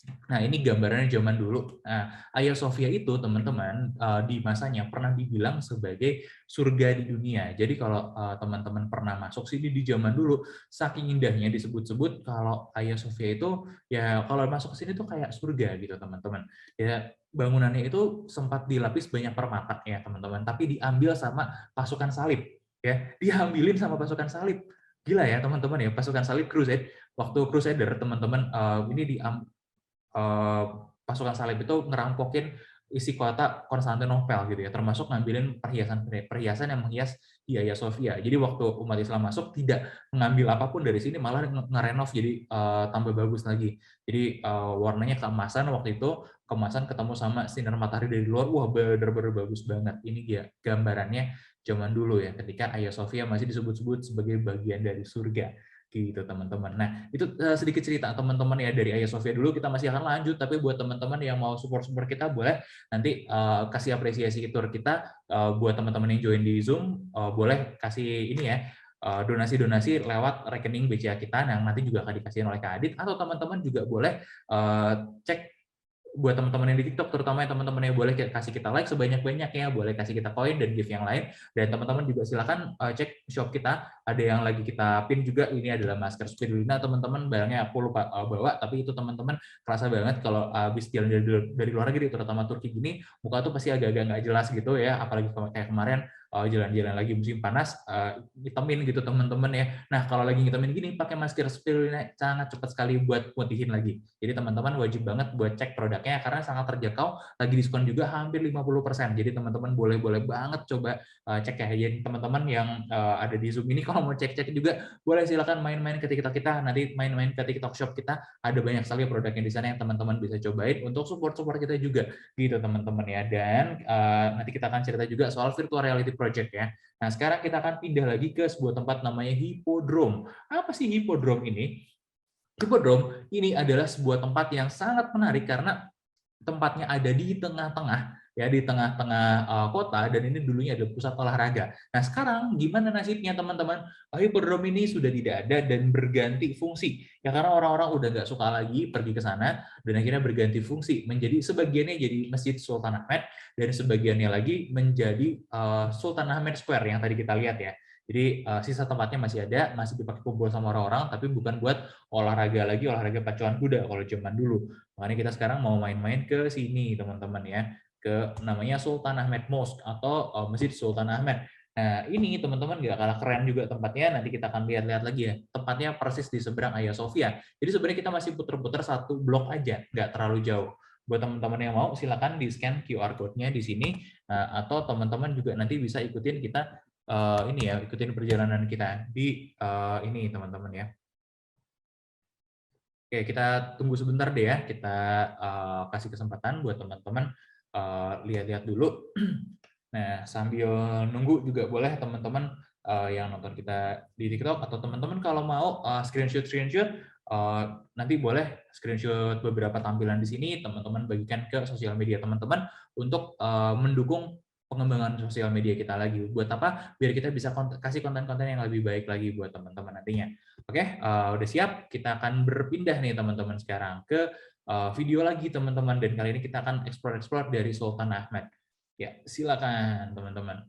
Nah, ini gambarannya zaman dulu. Nah, Hagia Sophia itu teman-teman di masanya pernah dibilang sebagai surga di dunia. Jadi kalau teman-teman pernah masuk sini di zaman dulu, saking indahnya disebut-sebut kalau Hagia Sophia itu ya kalau masuk ke sini tuh kayak surga gitu teman-teman. Ya, bangunannya itu sempat dilapis banyak permata ya teman-teman, tapi diambil sama pasukan salib ya. Diambilin sama pasukan salib. Gila ya teman-teman ya, pasukan salib Crusade. Waktu Crusader teman-teman, ini pasukan salib itu ngerampokin isi kota Konstantinopel gitu ya, termasuk ngambilin perhiasan yang menghias di Hagia Sophia. Jadi waktu umat Islam masuk tidak mengambil apapun dari sini, malah ngerenov jadi tambah bagus lagi. Jadi warnanya keemasan, waktu itu kemasan ketemu sama sinar matahari dari luar, wah bener-bener bagus banget. Ini dia gambarannya zaman dulu ya, ketika Hagia Sophia masih disebut-sebut sebagai bagian dari surga. gitu teman-teman. Nah, itu sedikit cerita teman-teman ya dari Hagia Sophia dulu, kita masih akan lanjut, tapi buat teman-teman yang mau support kita boleh nanti kasih apresiasi tour kita, buat teman-teman yang join di Zoom, boleh kasih ini ya, donasi-donasi lewat rekening BCA kita yang nanti juga akan dikasih oleh Kak Adit, atau teman-teman juga boleh cek buat teman-teman yang di TikTok, terutama yang teman-teman yang boleh kasih kita like sebanyak-banyaknya, boleh kasih kita koin dan gift yang lain. Dan teman-teman juga silakan cek shop kita, ada yang lagi kita pin juga, ini adalah masker spirulina teman-teman, barangnya aku lupa bawa, tapi itu teman-teman kerasa banget kalau habis jalan dari luar negeri, terutama Turki gini, muka tuh pasti agak-agak nggak jelas gitu ya, apalagi kayak kemarin jalan-jalan lagi musim panas, ngitemin gitu teman-teman ya. Nah, kalau lagi ngitemin gini, pakai masker spirulina sangat cepat sekali buat putihin lagi. Jadi teman-teman wajib banget buat cek produknya karena sangat terjangkau, lagi diskon juga hampir 50%. Jadi teman-teman boleh banget coba cek ya. Jadi teman-teman yang ada di Zoom ini kalau mau cek-cek juga boleh silakan main-main ke TikTok kita, nanti main-main ke TikTok shop kita, ada banyak sekali produknya di sana yang teman-teman bisa cobain untuk support kita juga gitu teman-teman ya. Dan nanti kita akan cerita juga soal virtual reality project ya. Nah, sekarang kita akan pindah lagi ke sebuah tempat namanya Hippodrome. Apa sih Hippodrome ini? Hippodrome ini adalah sebuah tempat yang sangat menarik karena tempatnya ada di tengah-tengah ya, di tengah-tengah kota, dan ini dulunya adalah pusat olahraga. Nah, sekarang gimana nasibnya teman-teman? Hippodrome ini sudah tidak ada dan berganti fungsi. Ya karena orang-orang udah nggak suka lagi pergi ke sana dan akhirnya berganti fungsi menjadi sebagiannya jadi Masjid Sultan Ahmed dan sebagiannya lagi menjadi Sultan Ahmed Square yang tadi kita lihat ya. Jadi sisa tempatnya masih ada, masih dipakai kumpul sama orang-orang, tapi bukan buat olahraga lagi, olahraga pacuan kuda kalau zaman dulu. Makanya kita sekarang mau main-main ke sini teman-teman ya, ke namanya Sultan Ahmed Mosque atau Masjid Sultan Ahmed. Nah, ini teman-teman nggak kalah keren juga tempatnya, nanti kita akan lihat-lihat lagi ya. Tempatnya persis di seberang Hagia Sophia. Jadi sebenarnya kita masih puter-puter satu blok aja, nggak terlalu jauh. Buat teman-teman yang mau, silakan di-scan QR code-nya di sini, atau teman-teman juga nanti bisa ikutin kita, ini ya, ikutin perjalanan kita di ini teman-teman ya. Oke, kita tunggu sebentar deh ya, kita kasih kesempatan buat teman-teman lihat-lihat dulu. Nah, sambil nunggu juga boleh teman-teman yang nonton kita di TikTok, atau teman-teman kalau mau screenshot, nanti boleh screenshot beberapa tampilan di sini, teman-teman bagikan ke sosial media teman-teman untuk mendukung pengembangan sosial media kita lagi. Buat apa? Biar kita bisa kasih konten-konten yang lebih baik lagi buat teman-teman nantinya. Oke, udah siap? Kita akan berpindah nih teman-teman sekarang ke video lagi teman-teman, dan kali ini kita akan explore dari Sultan Ahmed. Ya, silakan teman-teman.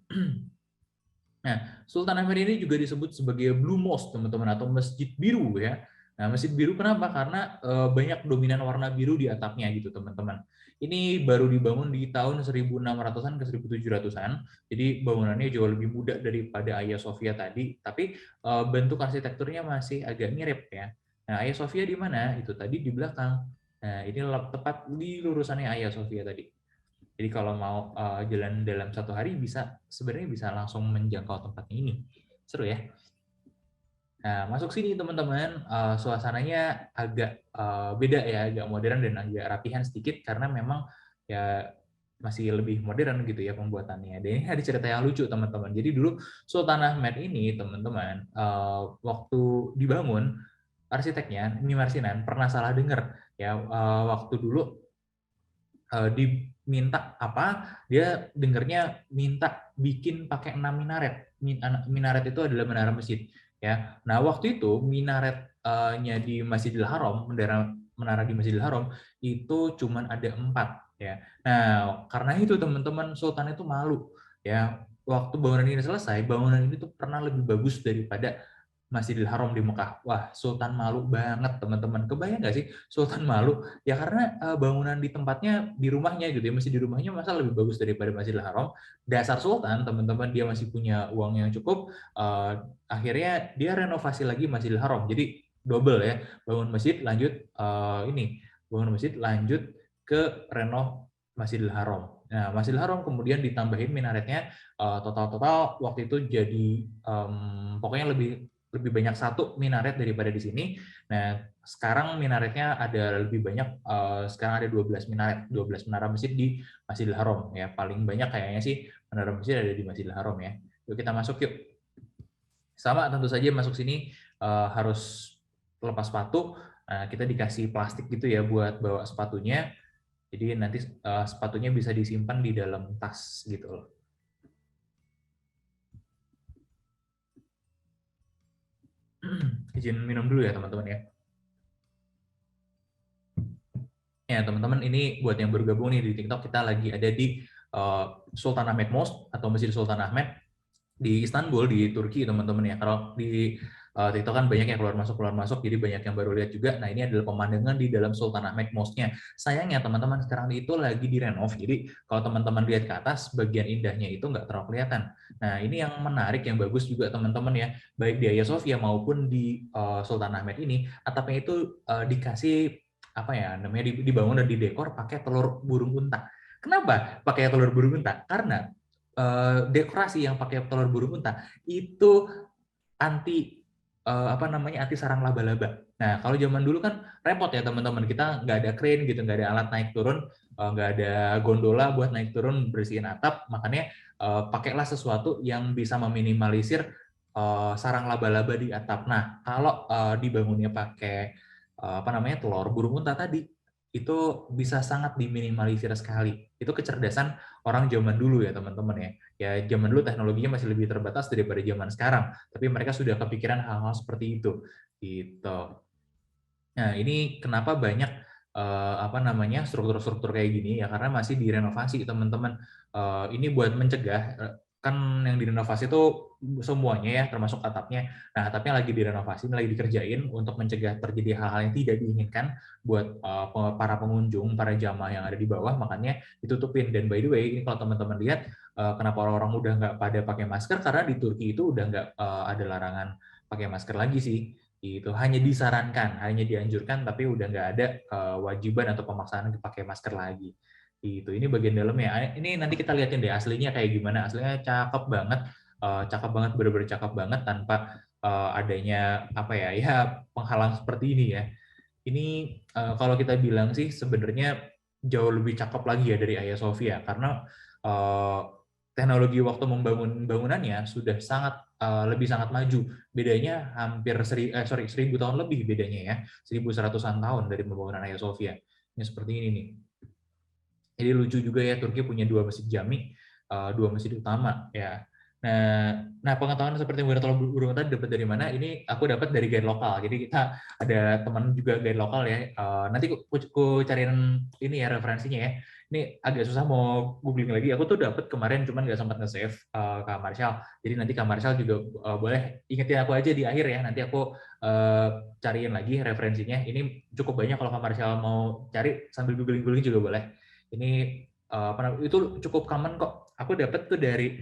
Nah, Sultan Ahmed ini juga disebut sebagai Blue Mosque teman-teman, atau Masjid Biru ya. Nah, Masjid Biru kenapa? Karena banyak dominan warna biru di atapnya gitu teman-teman. Ini baru dibangun di tahun 1600-an ke 1700-an. Jadi bangunannya jauh lebih muda daripada Hagia Sophia tadi, tapi bentuk arsitekturnya masih agak mirip ya. Nah, Hagia Sophia di mana? Itu tadi di belakang. Nah, ini tepat di lurusannya Hagia Sophia tadi. Jadi kalau mau jalan dalam satu hari sebenarnya bisa langsung menjangkau tempatnya ini. Seru ya. Nah, masuk sini teman-teman, suasananya agak beda ya, agak modern dan agak rapihan sedikit karena memang ya masih lebih modern gitu ya pembuatannya. Dan ini ada cerita yang lucu teman-teman. Jadi dulu Sultan Ahmed ini teman-teman waktu dibangun, arsiteknya Mimar Sinan pernah salah dengar ya, waktu dulu diminta apa, dia dengernya minta bikin pakai 6 minaret. Minaret itu adalah menara masjid ya. Nah, waktu itu minaretnya di Masjidil Haram, menara di Masjidil Haram itu cuman ada 4 ya. Nah, karena itu teman-teman, Sultan itu malu ya. Waktu bangunan ini selesai, bangunan ini tuh pernah lebih bagus daripada Masjidil Haram di Mekah. Wah, Sultan malu banget teman-teman. Kebayang nggak sih Sultan malu? Ya karena bangunan di tempatnya, di rumahnya gitu ya, masih di rumahnya masa lebih bagus daripada Masjidil Haram. Dasar Sultan, teman-teman, dia masih punya uang yang cukup. Akhirnya dia renovasi lagi Masjidil Haram. Jadi double ya, bangun masjid lanjut bangun masjid lanjut ke renov Masjidil Haram. Nah, Masjidil Haram kemudian ditambahin minaretnya, total-total waktu itu jadi pokoknya lebih banyak 1 minaret daripada di sini. Nah, sekarang minaretnya ada lebih banyak, sekarang ada 12 minaret, 12 menara masjid di Masjidil Haram ya. Paling banyak kayaknya sih menara masjid ada di Masjidil Haram ya. Yuk kita masuk yuk. Sama tentu saja masuk sini harus lepas sepatu, nah kita dikasih plastik gitu ya buat bawa sepatunya. Jadi nanti sepatunya bisa disimpan di dalam tas gitu loh. Izin minum dulu ya teman-teman ya. Ya teman-teman, ini buat yang baru gabung nih di TikTok, kita lagi ada di Sultan Ahmed Mosque atau Masjid Sultan Ahmed di Istanbul, di Turki teman-teman ya. Kalau di TikTok kan banyak yang keluar masuk, jadi banyak yang baru lihat juga. Nah ini adalah pemandangan di dalam Sultan Ahmed Mosque-nya. Sayangnya teman-teman sekarang itu lagi direnov, jadi kalau teman-teman lihat ke atas, bagian indahnya itu nggak terlalu kelihatan. Nah ini yang menarik, yang bagus juga teman-teman ya, baik di Hagia Sophia maupun di Sultan Ahmed ini, atapnya itu dikasih apa ya namanya, dibangun dan didekor pakai telur burung unta. Kenapa pakai telur burung unta? Karena dekorasi yang pakai telur burung unta itu anti apa namanya, anti sarang laba-laba. Nah kalau zaman dulu kan repot ya teman-teman, kita nggak ada crane gitu, nggak ada alat naik turun, nggak ada gondola buat naik turun bersihin atap, makanya pakailah sesuatu yang bisa meminimalisir sarang laba-laba di atap. Nah kalau dibangunnya pakai apa namanya, telur burung unta tadi, itu bisa sangat diminimalisir sekali. Itu kecerdasan orang zaman dulu ya teman-teman ya. Ya zaman dulu teknologinya masih lebih terbatas daripada zaman sekarang, tapi mereka sudah kepikiran hal-hal seperti itu gitu. Nah ini kenapa banyak apa namanya, struktur-struktur kayak gini ya, karena masih direnovasi teman-teman. Ini buat mencegah, kan yang direnovasi itu semuanya ya, termasuk atapnya. Nah atapnya lagi direnovasi, lagi dikerjain untuk mencegah terjadi hal-hal yang tidak diinginkan buat para pengunjung, para jamaah yang ada di bawah, makanya ditutupin. Dan by the way, ini kalau teman-teman lihat kenapa orang-orang udah nggak pada pakai masker, karena di Turki itu udah nggak ada larangan pakai masker lagi sih. Itu hanya disarankan, hanya dianjurkan, tapi udah nggak ada kewajiban atau pemaksaan pakai masker lagi. Itu ini bagian dalamnya. Ini nanti kita lihatin deh aslinya kayak gimana. Aslinya cakep banget, bener-bener cakep banget tanpa adanya apa ya, ya penghalang seperti ini ya. Ini kalau kita bilang sih sebenarnya jauh lebih cakep lagi ya dari Hagia Sophia, karena teknologi waktu membangun bangunannya sudah lebih sangat maju. Bedanya hampir 1000 tahun lebih bedanya ya, 1100-an tahun dari pembangunan Hagia Sophia. Ini seperti ini nih. Jadi lucu juga ya, Turki punya 2 masjid jami, 2 masjid utama ya. Nah pengetahuan seperti telur burung tadi dapat dari mana? Ini aku dapat dari guide lokal. Jadi kita ada teman juga guide lokal ya. Nanti aku cariin ini ya referensinya ya. Ini agak susah mau googling lagi. Aku tuh dapat kemarin, cuman nggak sempat nge-save Kak Marshall. Jadi nanti Kak Marshall juga boleh ingetin aku aja di akhir ya. Nanti aku cariin lagi referensinya. Ini cukup banyak, kalau Kak Marshall mau cari sambil googling juga boleh. Ini itu cukup common kok. Aku dapat tuh dari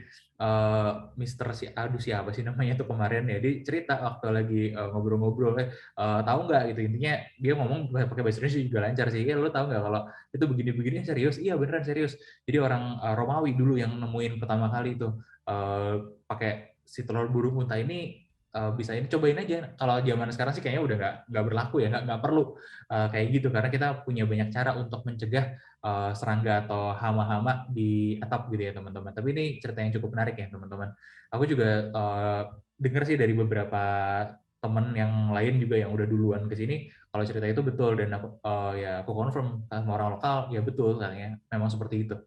Mister siapa sih namanya tuh kemarin ya, dia cerita waktu lagi ngobrol-ngobrol, tahu nggak gitu, intinya dia ngomong pakai bahasa Indonesia juga lancar sih, ya lo tahu nggak kalau itu begini-begini. Serius? Iya beneran serius. Jadi orang Romawi dulu yang nemuin pertama kali itu pakai si telur burung unta ini. Bisa ini cobain aja. Kalau zaman sekarang sih kayaknya udah nggak berlaku ya, nggak perlu kayak gitu, karena kita punya banyak cara untuk mencegah serangga atau hama-hama di atap gitu ya teman-teman. Tapi ini cerita yang cukup menarik ya teman-teman. Aku juga dengar sih dari beberapa teman yang lain juga yang udah duluan ke sini, kalau cerita itu betul, dan aku confirm sama orang lokal ya betul, katanya memang seperti itu.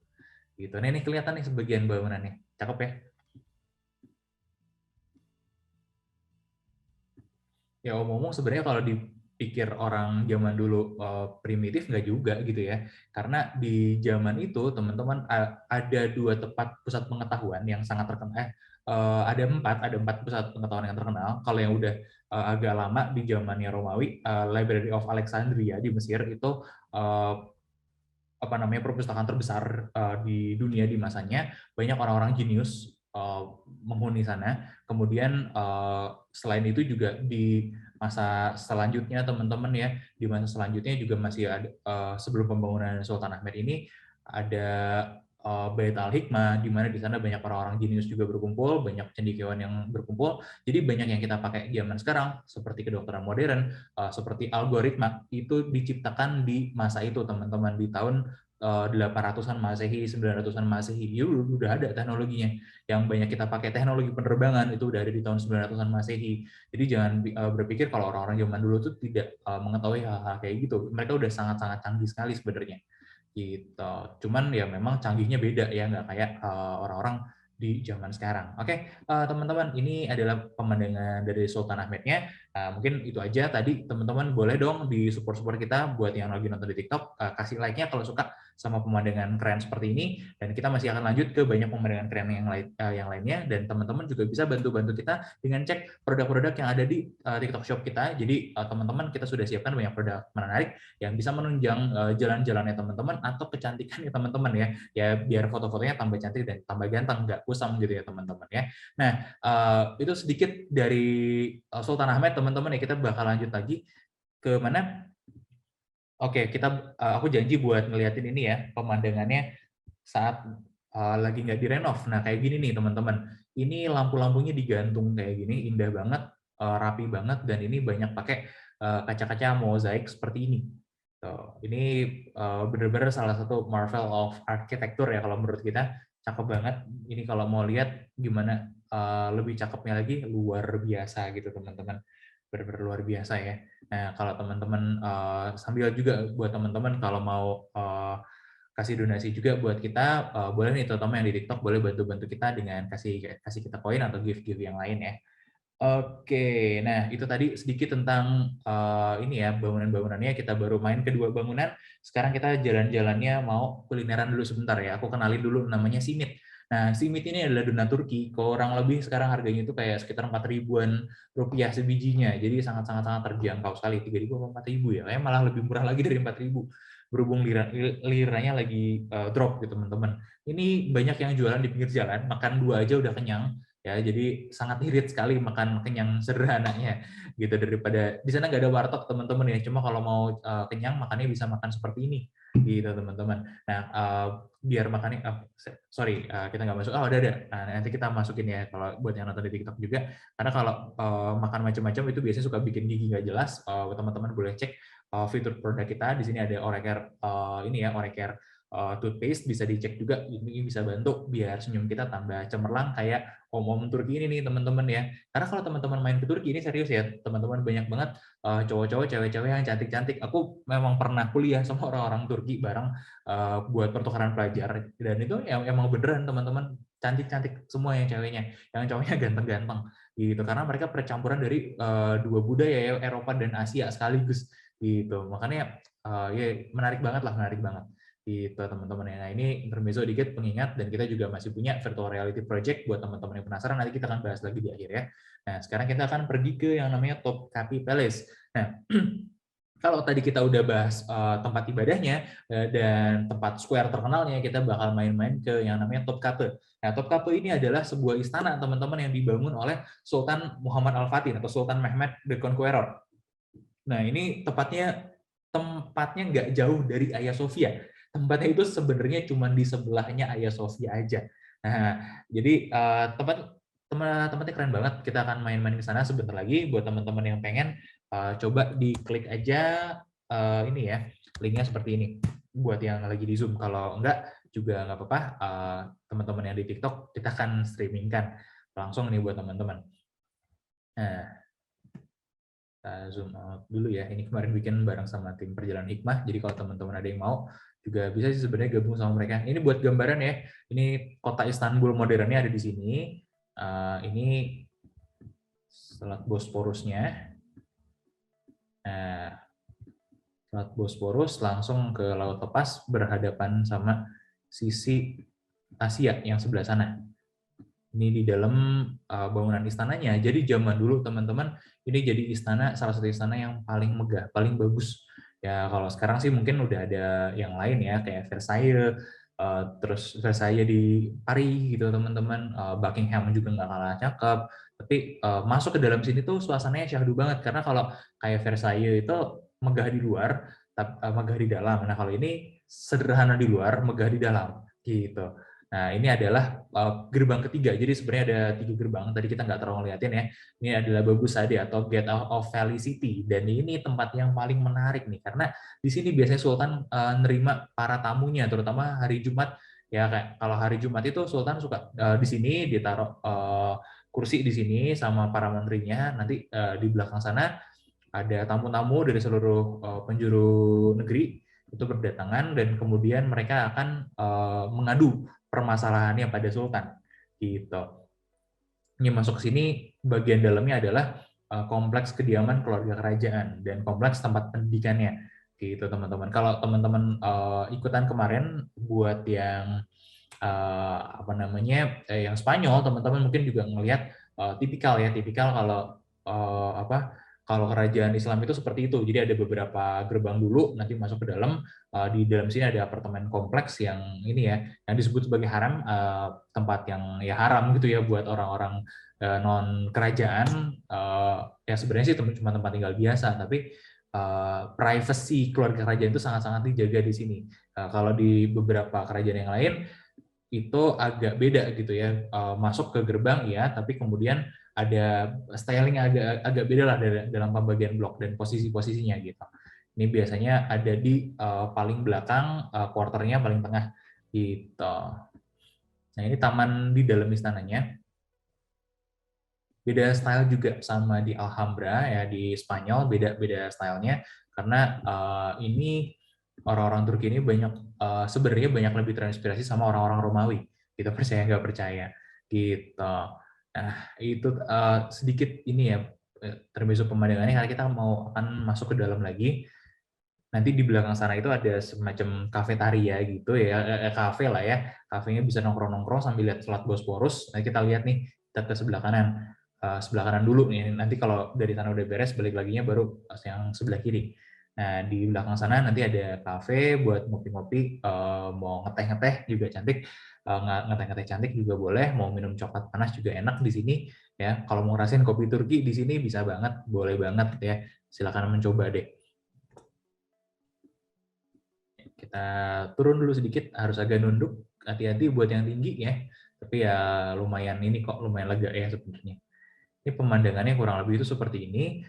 Gitu. Nah ini kelihatan nih sebagian bangunannya, cakep ya. Ya omong-omong sebenarnya kalau dipikir orang zaman dulu primitif, nggak juga gitu ya, karena di zaman itu teman-teman ada 2 tempat pusat pengetahuan yang sangat terkenal. Ada 4 pusat pengetahuan yang terkenal. Kalau yang udah agak lama di zamannya Romawi, Library of Alexandria di Mesir itu apa namanya, perpustakaan terbesar di dunia di masanya. Banyak orang-orang jenius menghuni sana. Kemudian selain itu juga di masa selanjutnya teman-teman ya, di masa selanjutnya juga masih ada, sebelum pembangunan Sultan Ahmed ini, ada Bait Al-Hikmah, di mana di sana banyak orang-orang jenius juga berkumpul, banyak cendekiawan yang berkumpul. Jadi banyak yang kita pakai zaman sekarang seperti kedokteran modern, seperti algoritma, itu diciptakan di masa itu teman-teman, di tahun 800-an Masehi, 900-an Masehi, itu udah ada teknologinya. Yang banyak kita pakai teknologi penerbangan itu udah ada di tahun 900-an Masehi. Jadi jangan berpikir kalau orang-orang zaman dulu tuh tidak mengetahui hal-hal kayak gitu. Mereka udah sangat-sangat canggih sekali sebenarnya. Gitu. Cuman ya memang canggihnya beda ya, nggak kayak orang-orang di zaman sekarang. Oke, teman-teman, ini adalah pemandangan dari Sultan Ahmednya. Mungkin itu aja tadi, teman-teman boleh dong di support kita buat yang lagi nonton di TikTok, kasih like-nya kalau suka sama pemandangan keren seperti ini, dan kita masih akan lanjut ke banyak pemandangan keren yang lainnya, dan teman-teman juga bisa bantu-bantu kita dengan cek produk-produk yang ada di TikTok Shop kita. Jadi teman-teman, kita sudah siapkan banyak produk menarik yang bisa menunjang jalan-jalannya teman-teman atau kecantikannya teman-teman ya biar foto-fotonya tambah cantik dan tambah ganteng, nggak kusam gitu ya teman-teman ya. Nah, itu sedikit dari Sultan Ahmed teman-teman ya. Kita bakal lanjut lagi ke mana? Oke, aku janji buat ngeliatin ini ya pemandangannya saat lagi nggak direnov. Nah, kayak gini nih teman-teman. Ini lampu-lampunya digantung kayak gini, indah banget, rapi banget, dan ini banyak pakai kaca-kaca mozaik seperti ini. Ini benar-benar salah satu marvel of architecture ya kalau menurut kita, cakep banget. Ini kalau mau lihat gimana lebih cakepnya lagi, luar biasa gitu teman-teman, benar-benar luar biasa ya. Nah, kalau teman-teman sambil juga buat teman-teman kalau mau kasih donasi juga buat kita, boleh nih terutama yang di TikTok boleh bantu-bantu kita dengan kasih kita koin atau give yang lain ya. Oke, nah itu tadi sedikit tentang ini ya bangunan-bangunannya. Kita baru main kedua bangunan. Sekarang kita jalan-jalannya mau kulineran dulu sebentar ya. Aku kenalin dulu, namanya Simit. Nah, Simit ini adalah donat Turki. Kurang lebih sekarang harganya itu kayak sekitar 4.000-an rupiah sebijinya. Jadi sangat-sangat terjangkau sekali. 3.000 atau 4.000 ya. Kayak malah lebih murah lagi dari 4.000. Berhubung liranya lagi drop gitu teman-teman. Ini banyak yang jualan di pinggir jalan. Makan 2 aja udah kenyang. Ya, jadi sangat irit sekali makan kenyang sederhananya gitu, daripada di sana nggak ada warteg teman-teman ya. Cuma kalau mau kenyang makannya bisa makan seperti ini gitu teman-teman. Nah, biar makannya kita nggak masuk. Oh, ada. Nah, nanti kita masukin ya kalau buat yang nonton di TikTok juga, karena kalau makan macam-macam itu biasanya suka bikin gigi nggak jelas. Teman-teman boleh cek fitur produk kita. Di sini ada Orecare Orecare toothpaste, bisa dicek juga. Ini bisa bantu biar senyum kita tambah cemerlang kayak om-om Turki ini nih teman-teman ya. Karena kalau teman-teman main ke Turki ini serius ya teman-teman, banyak banget cowok-cowok, cewek-cewek yang cantik-cantik. Aku memang pernah kuliah sama orang-orang Turki bareng buat pertukaran pelajar, dan itu emang beneran teman-teman, cantik-cantik semua yang ceweknya, yang cowoknya ganteng-ganteng gitu. Karena mereka percampuran dari dua budaya ya, Eropa dan Asia sekaligus gitu. Makanya ya menarik banget gitu teman-teman ya. Nah, ini intermezzo dikit pengingat, dan kita juga masih punya virtual reality project buat teman-teman yang penasaran, nanti kita akan bahas lagi di akhir ya. Nah, sekarang kita akan pergi ke yang namanya Topkapi Palace. Nah, kalau tadi kita udah bahas tempat ibadahnya dan tempat square terkenalnya, kita bakal main-main ke yang namanya Topkapi. Nah, Topkapi ini adalah sebuah istana teman-teman yang dibangun oleh Sultan Muhammad Al-Fatih atau Sultan Mehmed the Conqueror. Nah, ini tempatnya nggak jauh dari Hagia Sophia. Tempatnya itu sebenarnya cuma di sebelahnya Hagia Sophia aja. Nah, jadi tempatnya keren banget. Kita akan main-main ke sana sebentar lagi. Buat teman-teman yang pengen, coba diklik aja ini ya, linknya seperti ini. Buat yang lagi di Zoom, kalau enggak juga nggak apa-apa. Teman-teman yang di TikTok kita akan streamingkan langsung nih buat teman-teman. Nah, zoom out dulu ya. Ini kemarin bikin bareng sama tim Perjalanan Hikmah. Jadi kalau teman-teman ada yang mau, juga bisa sih sebenarnya gabung sama mereka. Ini buat gambaran ya. Ini kota Istanbul modernnya ada di sini. Ini Selat Bosporusnya. Nah, Selat Bosporus langsung ke Laut Lepas, berhadapan sama sisi Asia yang sebelah sana. Ini di dalam bangunan istananya. Jadi zaman dulu teman-teman, ini jadi salah satu istana yang paling megah, paling bagus. Ya kalau sekarang sih mungkin udah ada yang lain ya, kayak Versailles, terus Versailles di Paris gitu teman-teman. Buckingham juga nggak kalah cakep. Tapi masuk ke dalam sini tuh suasananya syahdu banget, karena kalau kayak Versailles itu megah di luar, megah di dalam. Nah kalau ini sederhana di luar, megah di dalam gitu. Nah, ini adalah gerbang ketiga. Jadi sebenarnya ada 3 gerbang. Tadi kita nggak terlalu ngeliatin ya. Ini adalah Babusade atau Gate of Valley City. Dan ini tempat yang paling menarik nih, karena di sini biasanya Sultan nerima para tamunya, terutama hari Jumat. Ya, kayak kalau hari Jumat itu Sultan suka di sini ditaruh kursi di sini sama para menterinya. Nanti di belakang sana ada tamu-tamu dari seluruh penjuru negeri itu berdatangan, dan kemudian mereka akan mengadu permasalahannya pada Sultan gitu. Ini masuk ke sini, bagian dalamnya adalah kompleks kediaman keluarga kerajaan dan kompleks tempat pendidikannya gitu teman-teman. Kalau teman-teman ikutan kemarin buat yang apa namanya yang Spanyol, teman-teman mungkin juga ngelihat tipikal kalau kalau kerajaan Islam itu seperti itu. Jadi ada beberapa gerbang dulu, nanti masuk ke dalam. Di dalam sini ada apartemen kompleks yang ini ya, yang disebut sebagai haram, tempat yang ya haram gitu ya buat orang-orang non kerajaan. Ya sebenarnya sih cuma tempat tinggal biasa, tapi privacy keluarga kerajaan itu sangat-sangat dijaga di sini. Kalau di beberapa kerajaan yang lain itu agak beda gitu ya, masuk ke gerbang ya, tapi kemudian ada styling agak beda lah dalam pembagian blok dan posisi-posisinya gitu. Ini biasanya ada di paling belakang, quarternya paling tengah gitu. Nah, ini taman di dalam istananya. Beda style juga sama di Alhambra ya, di Spanyol beda stylenya, karena ini orang-orang Turki ini banyak sebenarnya banyak lebih terinspirasi sama orang-orang Romawi. Kita percaya nggak percaya gitu. Nah, itu sedikit ini ya termasuk pemandangannya, karena kita mau akan masuk ke dalam lagi. Nanti di belakang sana itu ada semacam kafetaria gitu ya, kafe lah ya. Kafenya bisa nongkrong-nongkrong sambil lihat Selat Bosporus. Nah, kita lihat nih, kita ke sebelah kanan. Sebelah kanan dulu nih. Nanti kalau dari sana udah beres, balik laginya baru yang sebelah kiri. Nah, di belakang sana nanti ada kafe buat ngopi-ngopi, mau ngeteh-ngeteh juga cantik. Ngeteh-ngeteh cantik juga boleh, mau minum coklat panas juga enak di sini ya. Kalau mau ngerasain kopi Turki di sini bisa banget, boleh banget ya. Silakan mencoba deh. Kita turun dulu sedikit, harus agak nunduk, hati-hati buat yang tinggi ya. Tapi ya lumayan ini kok, lumayan lega ya sebenarnya. Ini pemandangannya kurang lebih itu seperti ini.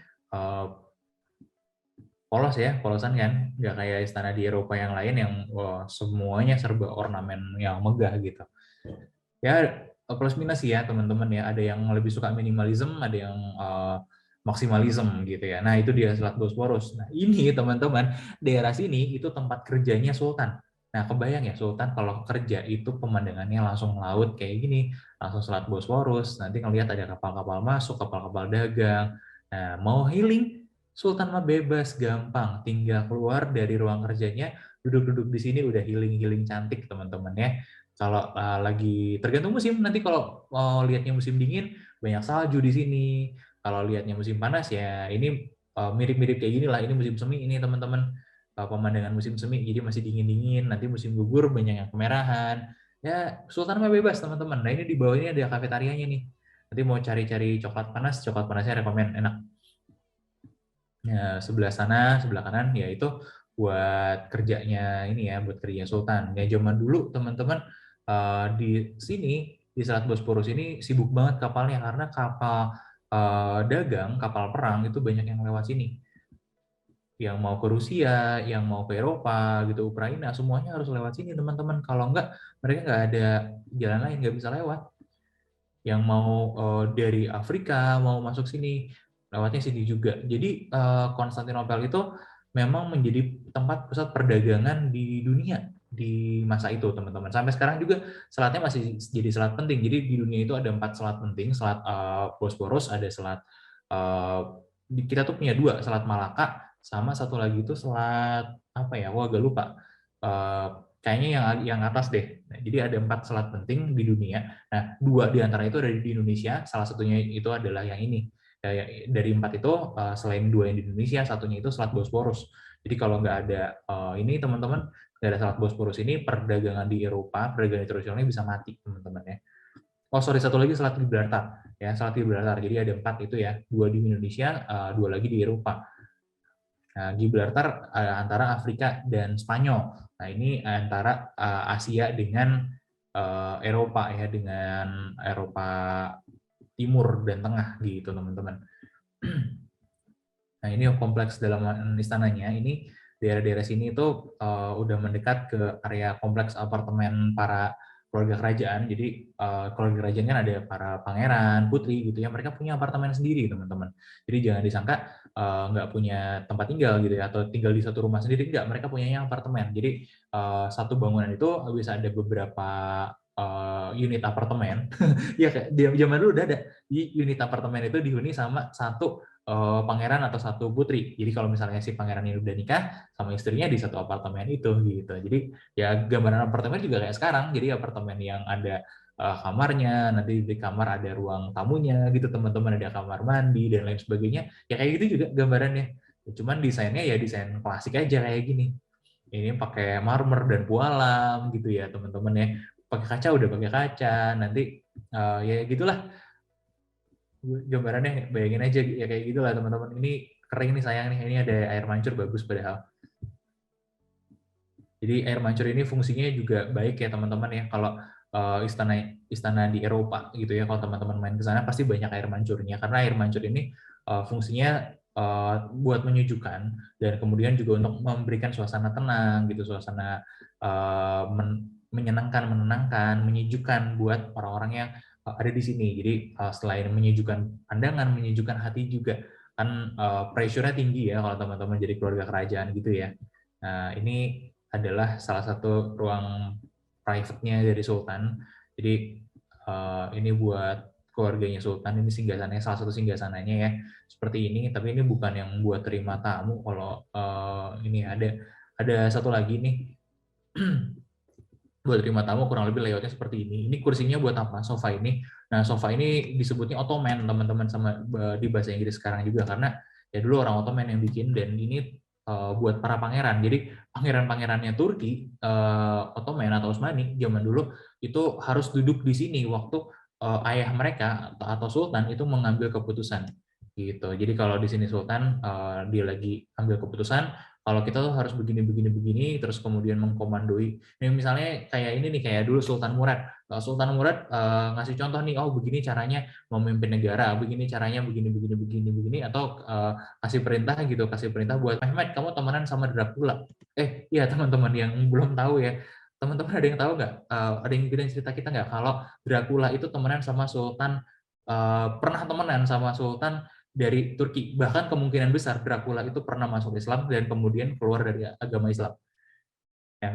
Polos ya, polosan kan, nggak kayak istana di Eropa yang lain yang semuanya serba ornamen yang megah gitu. Ya plus minus ya teman-teman ya, ada yang lebih suka minimalism, ada yang maksimalism gitu ya. Nah itu dia Selat Bosporus. Nah ini teman-teman, daerah sini itu tempat kerjanya Sultan. Nah kebayang ya Sultan kalau kerja itu pemandangannya langsung laut kayak gini, langsung Selat Bosporus. Nanti ngelihat ada kapal-kapal masuk, kapal-kapal dagang. Nah mau healing, Sultan mah bebas, gampang, tinggal keluar dari ruang kerjanya, duduk-duduk di sini udah healing-healing cantik teman-teman ya. Kalau lagi tergantung musim, nanti kalau mau lihatnya musim dingin banyak salju di sini. Kalau lihatnya musim panas ya ini mirip-mirip kayak gini lah. Ini musim semi ini teman-teman, pemandangan musim semi, jadi masih dingin-dingin. Nanti musim gugur banyak yang kemerahan. Ya Sultan mah bebas teman-teman. Nah ini di bawah ini ada kafetarianya nih. Nanti mau cari-cari coklat panasnya rekomen, enak. Ya, sebelah sana, sebelah kanan, ya itu buat kerjanya ini ya, buat kerjanya Sultan. Ya zaman dulu teman-teman di sini di Selat Bosporus ini sibuk banget kapalnya, karena kapal dagang, kapal perang itu banyak yang lewat sini. Yang mau ke Rusia, yang mau ke Eropa, gitu, Ukraina, semuanya harus lewat sini teman-teman. Kalau enggak, mereka nggak ada jalan lain, nggak bisa lewat. Yang mau dari Afrika mau masuk sini lewatnya sini juga. Jadi Konstantinopel itu memang menjadi tempat pusat perdagangan di dunia di masa itu teman-teman. Sampai sekarang juga selatnya masih jadi selat penting. Jadi di dunia itu ada 4 selat penting, selat Bosporus, ada selat kita tuh punya 2, selat Malaka sama satu lagi itu selat apa ya? Wah agak lupa. Kayaknya yang atas deh. Nah, jadi ada 4 selat penting di dunia. Nah, 2 di antara itu ada di Indonesia. Salah satunya itu adalah yang ini. Dari 4 itu, selain 2 yang di Indonesia, satunya itu Selat Bosporus. Jadi kalau nggak ada ini teman-teman, nggak ada Selat Bosporus ini, perdagangan di Eropa, perdagangan internasionalnya bisa mati teman-teman ya. Oh sorry, satu lagi Selat Gibraltar. Ya, Selat Gibraltar. Jadi ada 4 itu ya, 2 di Indonesia, 2 lagi di Eropa. Nah, Gibraltar antara Afrika dan Spanyol. Nah, ini antara Asia dengan Eropa ya, dengan Eropa Timur dan Tengah gitu teman-teman. Nah ini kompleks dalam istananya, ini daerah-daerah sini itu udah mendekat ke area kompleks apartemen para keluarga kerajaan. Jadi keluarga kerajaan kan ada para pangeran, putri gitu ya, mereka punya apartemen sendiri teman-teman. Jadi jangan disangka nggak punya tempat tinggal gitu ya, atau tinggal di satu rumah sendiri, enggak, mereka punyanya apartemen. Jadi satu bangunan itu bisa ada beberapa unit apartemen. Ya kayak di zaman dulu udah ada, unit apartemen itu dihuni sama satu pangeran atau satu putri. Jadi kalau misalnya si pangeran ini udah nikah sama istrinya di satu apartemen itu gitu. Jadi ya gambaran apartemen juga kayak sekarang. Jadi apartemen yang ada kamarnya, nanti di kamar ada ruang tamunya gitu teman-teman, ada kamar mandi dan lain sebagainya. Ya kayak gitu juga gambarannya. Cuman desainnya ya desain klasik aja kayak gini. Ini pakai marmer dan pualam gitu ya teman-teman ya. Pakai kaca udah pakai kaca. Nanti ya gitulah gambarannya, bayangin aja ya kayak gitulah teman-teman. Ini kering nih sayang nih, ini ada air mancur bagus padahal. Jadi air mancur ini fungsinya juga baik ya teman-teman ya. Kalau istana di Eropa gitu ya, kalau teman-teman main ke sana pasti banyak air mancurnya, karena air mancur ini fungsinya buat menyejukkan dan kemudian juga untuk memberikan suasana tenang gitu, suasana menenangkan, menyejukkan buat orang-orang yang ada di sini. Jadi selain menyejukkan pandangan, menyejukkan hati juga. Kan pressure-nya tinggi ya kalau teman-teman jadi keluarga kerajaan gitu ya. Nah, ini adalah salah satu ruang private-nya dari Sultan. Jadi ini buat keluarganya Sultan, ini singgasananya, salah satu singgasananya ya, seperti ini. Tapi ini bukan yang buat terima tamu. Kalau ini ada satu lagi nih buat terima tamu, kurang lebih layoutnya seperti ini. Ini kursinya buat apa? Sofa ini. Nah, sofa ini disebutnya Ottoman, teman-teman, sama di bahasa Inggris sekarang juga, karena ya dulu orang Ottoman yang bikin, dan ini buat para pangeran. Jadi pangeran-pangerannya Turki, Ottoman atau Utsmani zaman dulu itu harus duduk di sini waktu ayah mereka atau sultan itu mengambil keputusan gitu. Jadi kalau di sini sultan dia lagi ambil keputusan, kalau kita tuh harus begini, terus kemudian mengkomandoi. Nih misalnya kayak ini nih, kayak dulu Sultan Murad. Sultan Murad ngasih contoh nih, oh begini caranya memimpin negara, begini caranya begini, atau kasih perintah buat Mehmet, kamu temenan sama Dracula. Iya teman-teman yang belum tahu ya, teman-teman ada yang tahu nggak? Ada yang bilang cerita kita nggak kalau Dracula itu temenan sama Sultan, pernah temenan sama Sultan dari Turki. Bahkan kemungkinan besar Dracula itu pernah masuk Islam dan kemudian keluar dari agama Islam. Ya,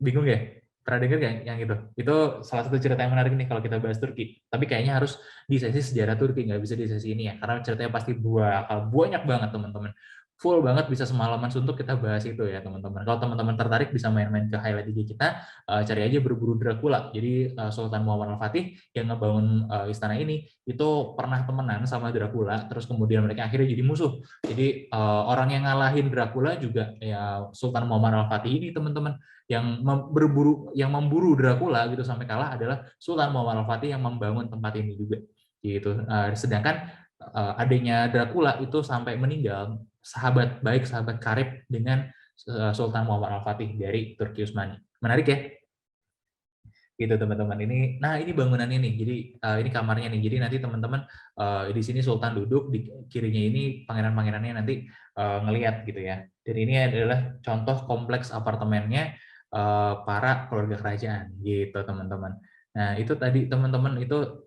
bingung ya? Pernah dengar nggak yang itu? Itu salah satu cerita yang menarik nih kalau kita bahas Turki. Tapi kayaknya harus di sesi sejarah Turki, nggak bisa di sesi ini ya, karena ceritanya pasti banyak banget teman-teman. Full banget, bisa semalaman suntuk kita bahas itu ya teman-teman. Kalau teman-teman tertarik bisa main-main ke highlight IG kita, cari aja Berburu Dracula. Jadi Sultan Muhammad Al-Fatih yang ngebangun istana ini itu pernah temenan sama Dracula, terus kemudian mereka akhirnya jadi musuh. Jadi orang yang ngalahin Dracula juga ya Sultan Muhammad Al-Fatih ini teman-teman. Yang memburu Dracula gitu sampai kalah adalah Sultan Muhammad Al-Fatih yang membangun tempat ini juga gitu. Sedangkan adanya Dracula itu sampai meninggal, sahabat karib dengan Sultan Muhammad Al-Fatih dari Turki Utsmani. Menarik ya? Gitu teman-teman. Ini bangunannya nih. Jadi ini kamarnya nih. Jadi nanti teman-teman di sini Sultan duduk, di kirinya ini pangeran-pangerannya nanti ngelihat gitu ya. Dan ini adalah contoh kompleks apartemennya para keluarga kerajaan gitu teman-teman. Nah itu tadi teman-teman itu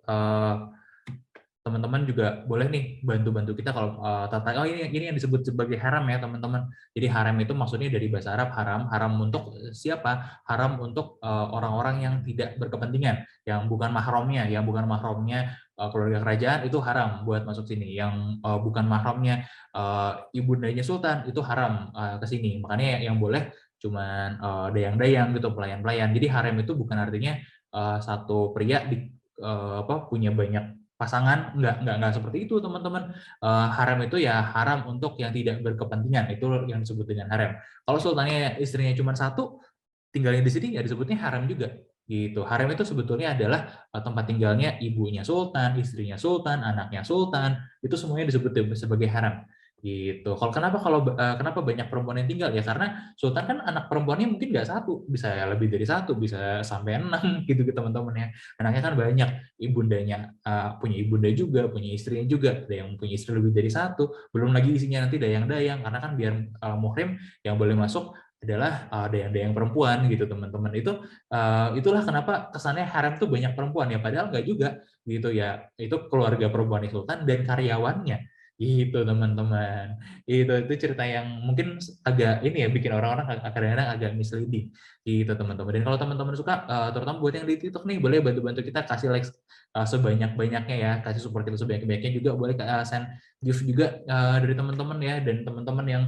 teman-teman juga boleh nih bantu-bantu kita kalau tertarik. Oh ini yang disebut sebagai haram ya teman-teman. Jadi haram itu maksudnya dari bahasa Arab haram untuk siapa? Haram untuk orang-orang yang tidak berkepentingan, yang bukan mahramnya, keluarga kerajaan itu haram buat masuk sini. Yang bukan mahramnya ibundanya sultan itu haram ke sini. Makanya yang boleh cuman dayang-dayang gitu, pelayan-pelayan. Jadi haram itu bukan artinya satu pria punya banyak pasangan, nggak seperti itu teman-teman. Haram itu ya haram untuk yang tidak berkepentingan, itu yang disebut dengan haram. Kalau sultannya istrinya cuma satu, tinggalnya di sini ya disebutnya haram juga gitu. Haram itu sebetulnya adalah tempat tinggalnya ibunya sultan, istrinya sultan, anaknya sultan, itu semuanya disebut sebagai haram Gitu. Kenapa banyak perempuan yang tinggal ya karena Sultan kan anak perempuannya mungkin nggak satu, bisa lebih dari satu, bisa sampai 6 gitu teman-teman ya. Anaknya kan banyak, ibundanya punya ibunda juga, punya istrinya juga, ada yang punya istri lebih dari satu, belum lagi isinya nanti dayang-dayang karena kan biar muhrim yang boleh masuk adalah dayang-dayang perempuan gitu teman-teman. Itulah kenapa kesannya harem tuh banyak perempuan ya padahal nggak juga gitu ya. Itu keluarga perempuan Sultan dan karyawannya gitu teman-teman. Itu cerita yang mungkin agak ini ya bikin orang-orang kadang-kadang agak misleading gitu teman-teman. Dan kalau teman-teman suka terutama buat yang di TikTok nih boleh bantu-bantu kita kasih like sebanyak-banyaknya ya, kasih support kita sebanyak-banyaknya juga, boleh send gift juga dari teman-teman ya, dan teman-teman yang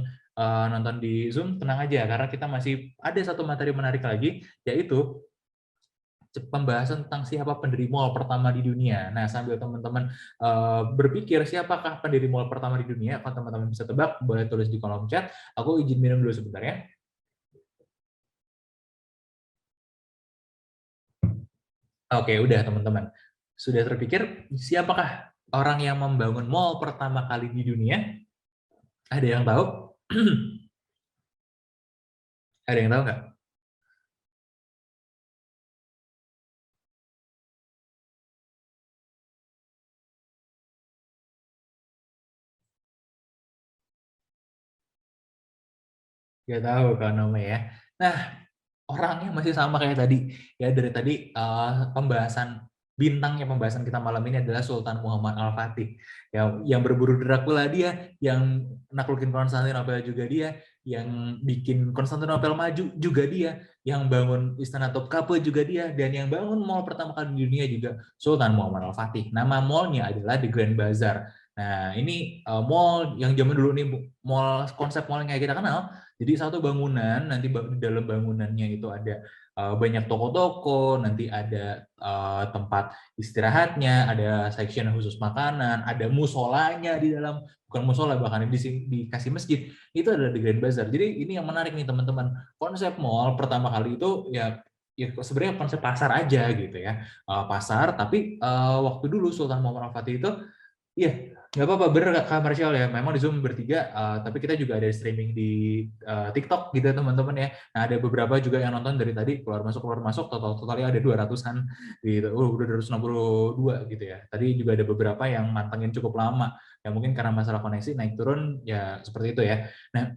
nonton di Zoom tenang aja karena kita masih ada satu materi menarik lagi yaitu pembahasan tentang siapa pendiri mall pertama di dunia. Nah, sambil teman-teman berpikir siapakah pendiri mall pertama di dunia, kalau teman-teman bisa tebak, boleh tulis di kolom chat. Aku izin minum dulu sebentar ya. Oke, udah teman-teman. Sudah terpikir siapakah orang yang membangun mall pertama kali di dunia? Ada yang tahu? Ada yang tahu nggak? Nggak tahu kalau namanya ya. Nah, orangnya masih sama kayak tadi. Ya dari tadi pembahasan kita malam ini adalah Sultan Muhammad Al-Fatih. Ya, yang berburu Dracula dia, yang naklukin Konstantinopel juga dia, yang bikin Konstantinopel maju juga dia, yang bangun Istana Topkapi juga dia, dan yang bangun mall pertama kali di dunia juga Sultan Muhammad Al-Fatih. Nama mallnya adalah The Grand Bazaar. Nah, ini mall yang zaman dulu nih, konsep mall yang kayak kita kenal. Jadi satu bangunan, nanti di dalam bangunannya itu ada banyak toko-toko, nanti ada tempat istirahatnya, ada section khusus makanan, ada musolanya di dalam, bukan musola bahkan dikasih masjid. Itu adalah The Grand Bazaar. Jadi ini yang menarik nih teman-teman. Konsep mall pertama kali itu ya sebenarnya konsep pasar aja gitu ya. Pasar, tapi waktu dulu Sultan Muhammad Al-Fatih itu iya, nggak apa-apa, bener Kak Martial ya. Memang di Zoom bertiga, tapi kita juga ada streaming di TikTok gitu ya teman-teman ya. Nah, ada beberapa juga yang nonton dari tadi, keluar masuk, totalnya ada 200-an gitu. Udah 262 gitu ya. Tadi juga ada beberapa yang mantengin cukup lama. Ya mungkin karena masalah koneksi naik turun, ya seperti itu ya. Nah,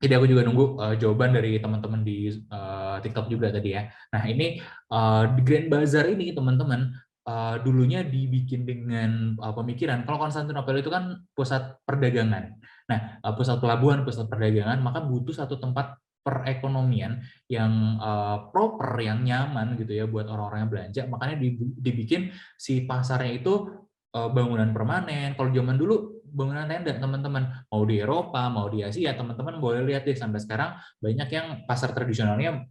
jadi aku juga nunggu jawaban dari teman-teman di TikTok juga tadi ya. Nah, ini di Grand Bazaar ini teman-teman dulunya dibikin dengan pemikiran kalau Konstantinopel itu kan pusat perdagangan. Nah, pusat pelabuhan, pusat perdagangan, maka butuh satu tempat perekonomian yang proper, yang nyaman gitu ya buat orang-orang yang belanja. Makanya dibikin si pasarnya itu bangunan permanen. Kalau zaman dulu bangunan tenda teman-teman, mau di Eropa, mau di Asia, teman-teman boleh lihat deh sampai sekarang banyak yang pasar tradisionalnya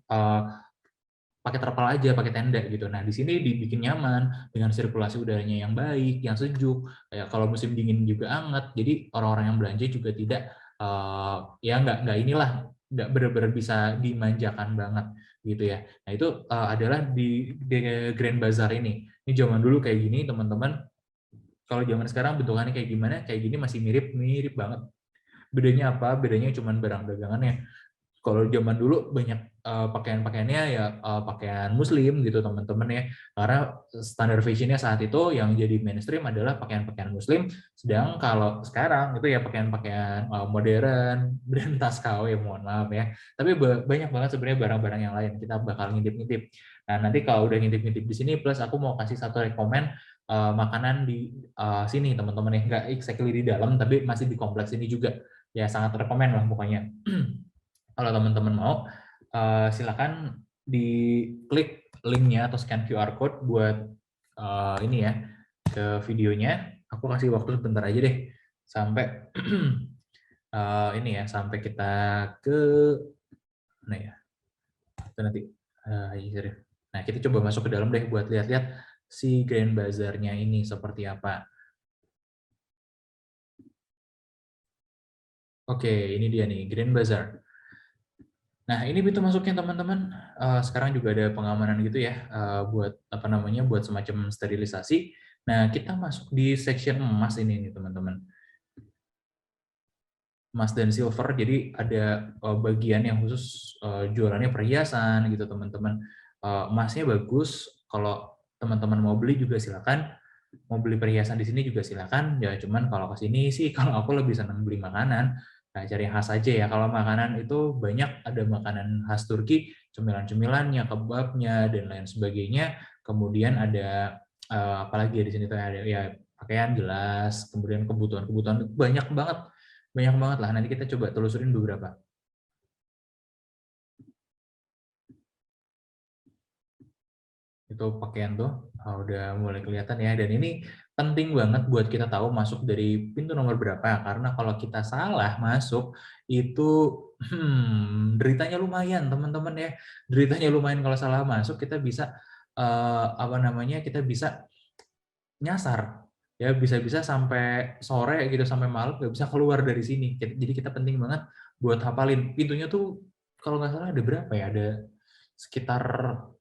pakai terpal aja, pakai tenda gitu. Nah, di sini dibikin nyaman dengan sirkulasi udaranya yang baik, yang sejuk. Ya, kalau musim dingin juga hangat. Jadi orang-orang yang belanja juga tidak ya nggak inilah nggak benar-benar bisa dimanjakan banget gitu ya. Nah, itu adalah di Grand Bazaar ini. Ini zaman dulu kayak gini teman-teman. Kalau zaman sekarang bentukannya kayak gimana? Kayak gini masih mirip banget. Bedanya apa? Bedanya cuma barang dagangannya. Kalau zaman dulu banyak pakaian-pakaiannya ya pakaian muslim gitu teman-teman ya. Karena standar fashionnya saat itu yang jadi mainstream adalah pakaian-pakaian muslim. Sedang kalau sekarang itu ya pakaian-pakaian modern dan tas KW, mohon maaf ya. Tapi banyak banget sebenarnya barang-barang yang lain. Kita bakal ngintip-ngintip. Nah, nanti kalau udah ngintip-ngintip di sini, plus aku mau kasih satu rekomen makanan di sini teman-teman ya. Nggak exactly di dalam, tapi masih di kompleks ini juga. Ya sangat rekomen lah pokoknya. Kalau teman-teman mau, silakan diklik linknya atau scan QR code buat ini ya ke videonya. Aku kasih waktu sebentar aja deh sampai ini ya sampai kita ke mana ya? Itu nanti. Nah, kita coba masuk ke dalam deh buat lihat-lihat si Grand Bazaar-nya ini seperti apa. Oke, ini dia nih Grand Bazaar. Nah, ini pintu masuknya teman-teman. Sekarang juga ada pengamanan gitu ya, buat apa namanya, buat semacam sterilisasi. Nah, kita masuk di section emas ini nih teman-teman. emas dan silver, jadi ada bagian yang khusus jualannya perhiasan gitu teman-teman. Emasnya bagus, kalau teman-teman mau beli juga silakan, mau beli perhiasan di sini juga silakan. Ya cuman kalau ke sini sih kalau aku lebih senang beli makanan. Nah, cari khas aja ya. Kalau makanan itu banyak, ada makanan khas Turki, cemilan-cemilannya, kebabnya dan lain sebagainya. Kemudian ada apalagi ya di sini tuh ada ya pakaian jelas, kemudian kebutuhan-kebutuhan banyak banget. Banyak banget lah. Nanti kita coba telusurin beberapa. Itu pakaian tuh udah mulai kelihatan ya, dan ini penting banget buat kita tahu masuk dari pintu nomor berapa, karena kalau kita salah masuk itu deritanya lumayan teman-teman ya, deritanya lumayan. Kalau salah masuk kita bisa apa namanya, kita bisa nyasar ya, bisa-bisa sampai sore gitu, sampai malam nggak bisa keluar dari sini. Jadi kita penting banget buat hafalin pintunya tuh. Kalau nggak salah ada berapa ya, ada sekitar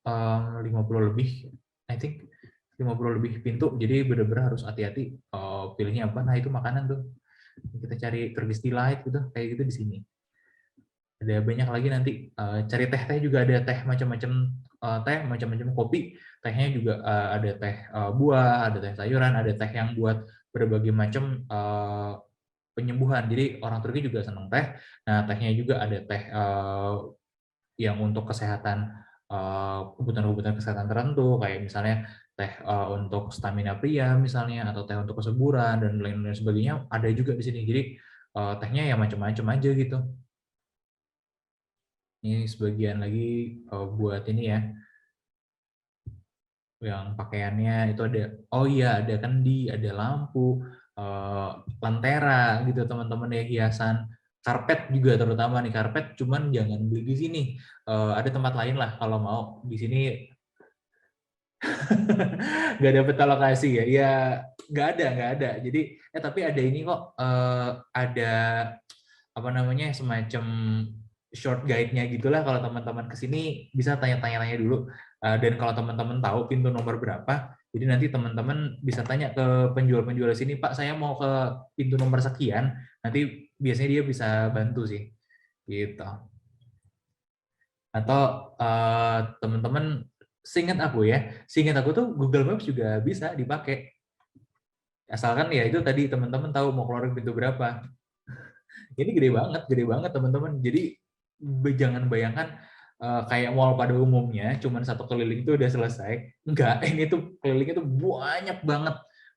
50 lebih, I think 50 lebih pintu, jadi benar-benar harus hati-hati pilihnya apa. Nah itu makanan tuh kita cari Turkish Delight gitu, kayak gitu di sini. Ada banyak lagi nanti, cari teh juga ada teh macam-macam, teh macam-macam, kopi, tehnya juga ada teh buah, ada teh sayuran, ada teh yang buat berbagai macam penyembuhan. Jadi orang Turki juga senang teh. Nah tehnya juga ada teh yang untuk kesehatan, kebutuhan-kebutuhan kesehatan tertentu, kayak misalnya teh untuk stamina pria misalnya, atau teh untuk kesuburan dan lain-lain sebagainya, ada juga di sini. Jadi tehnya ya macam-macam aja gitu. Ini sebagian lagi buat ini ya, yang pakaiannya itu ada, oh iya ada kendi, ada lampu, lantera gitu teman-teman ya, hiasan, karpet juga terutama nih, karpet cuman jangan beli di sini. Ada tempat lain lah kalau mau, di sini nggak dapet alokasi ya, ya nggak ada. Jadi tapi ada ini kok, ada apa namanya, semacam short guide-nya gitulah. Kalau teman-teman kesini bisa tanya-tanya dulu. Dan kalau teman-teman tahu pintu nomor berapa, jadi nanti teman-teman bisa tanya ke penjual-penjual sini, Pak saya mau ke pintu nomor sekian, nanti biasanya dia bisa bantu sih gitu. Atau teman-teman, seingat aku tuh Google Maps juga bisa dipakai, asalkan ya itu tadi teman-teman tahu mau keluar pintu berapa. Ini gede banget teman-teman. Jadi jangan bayangkan kayak mall pada umumnya cuman satu keliling itu udah selesai. Enggak, ini tuh kelilingnya tuh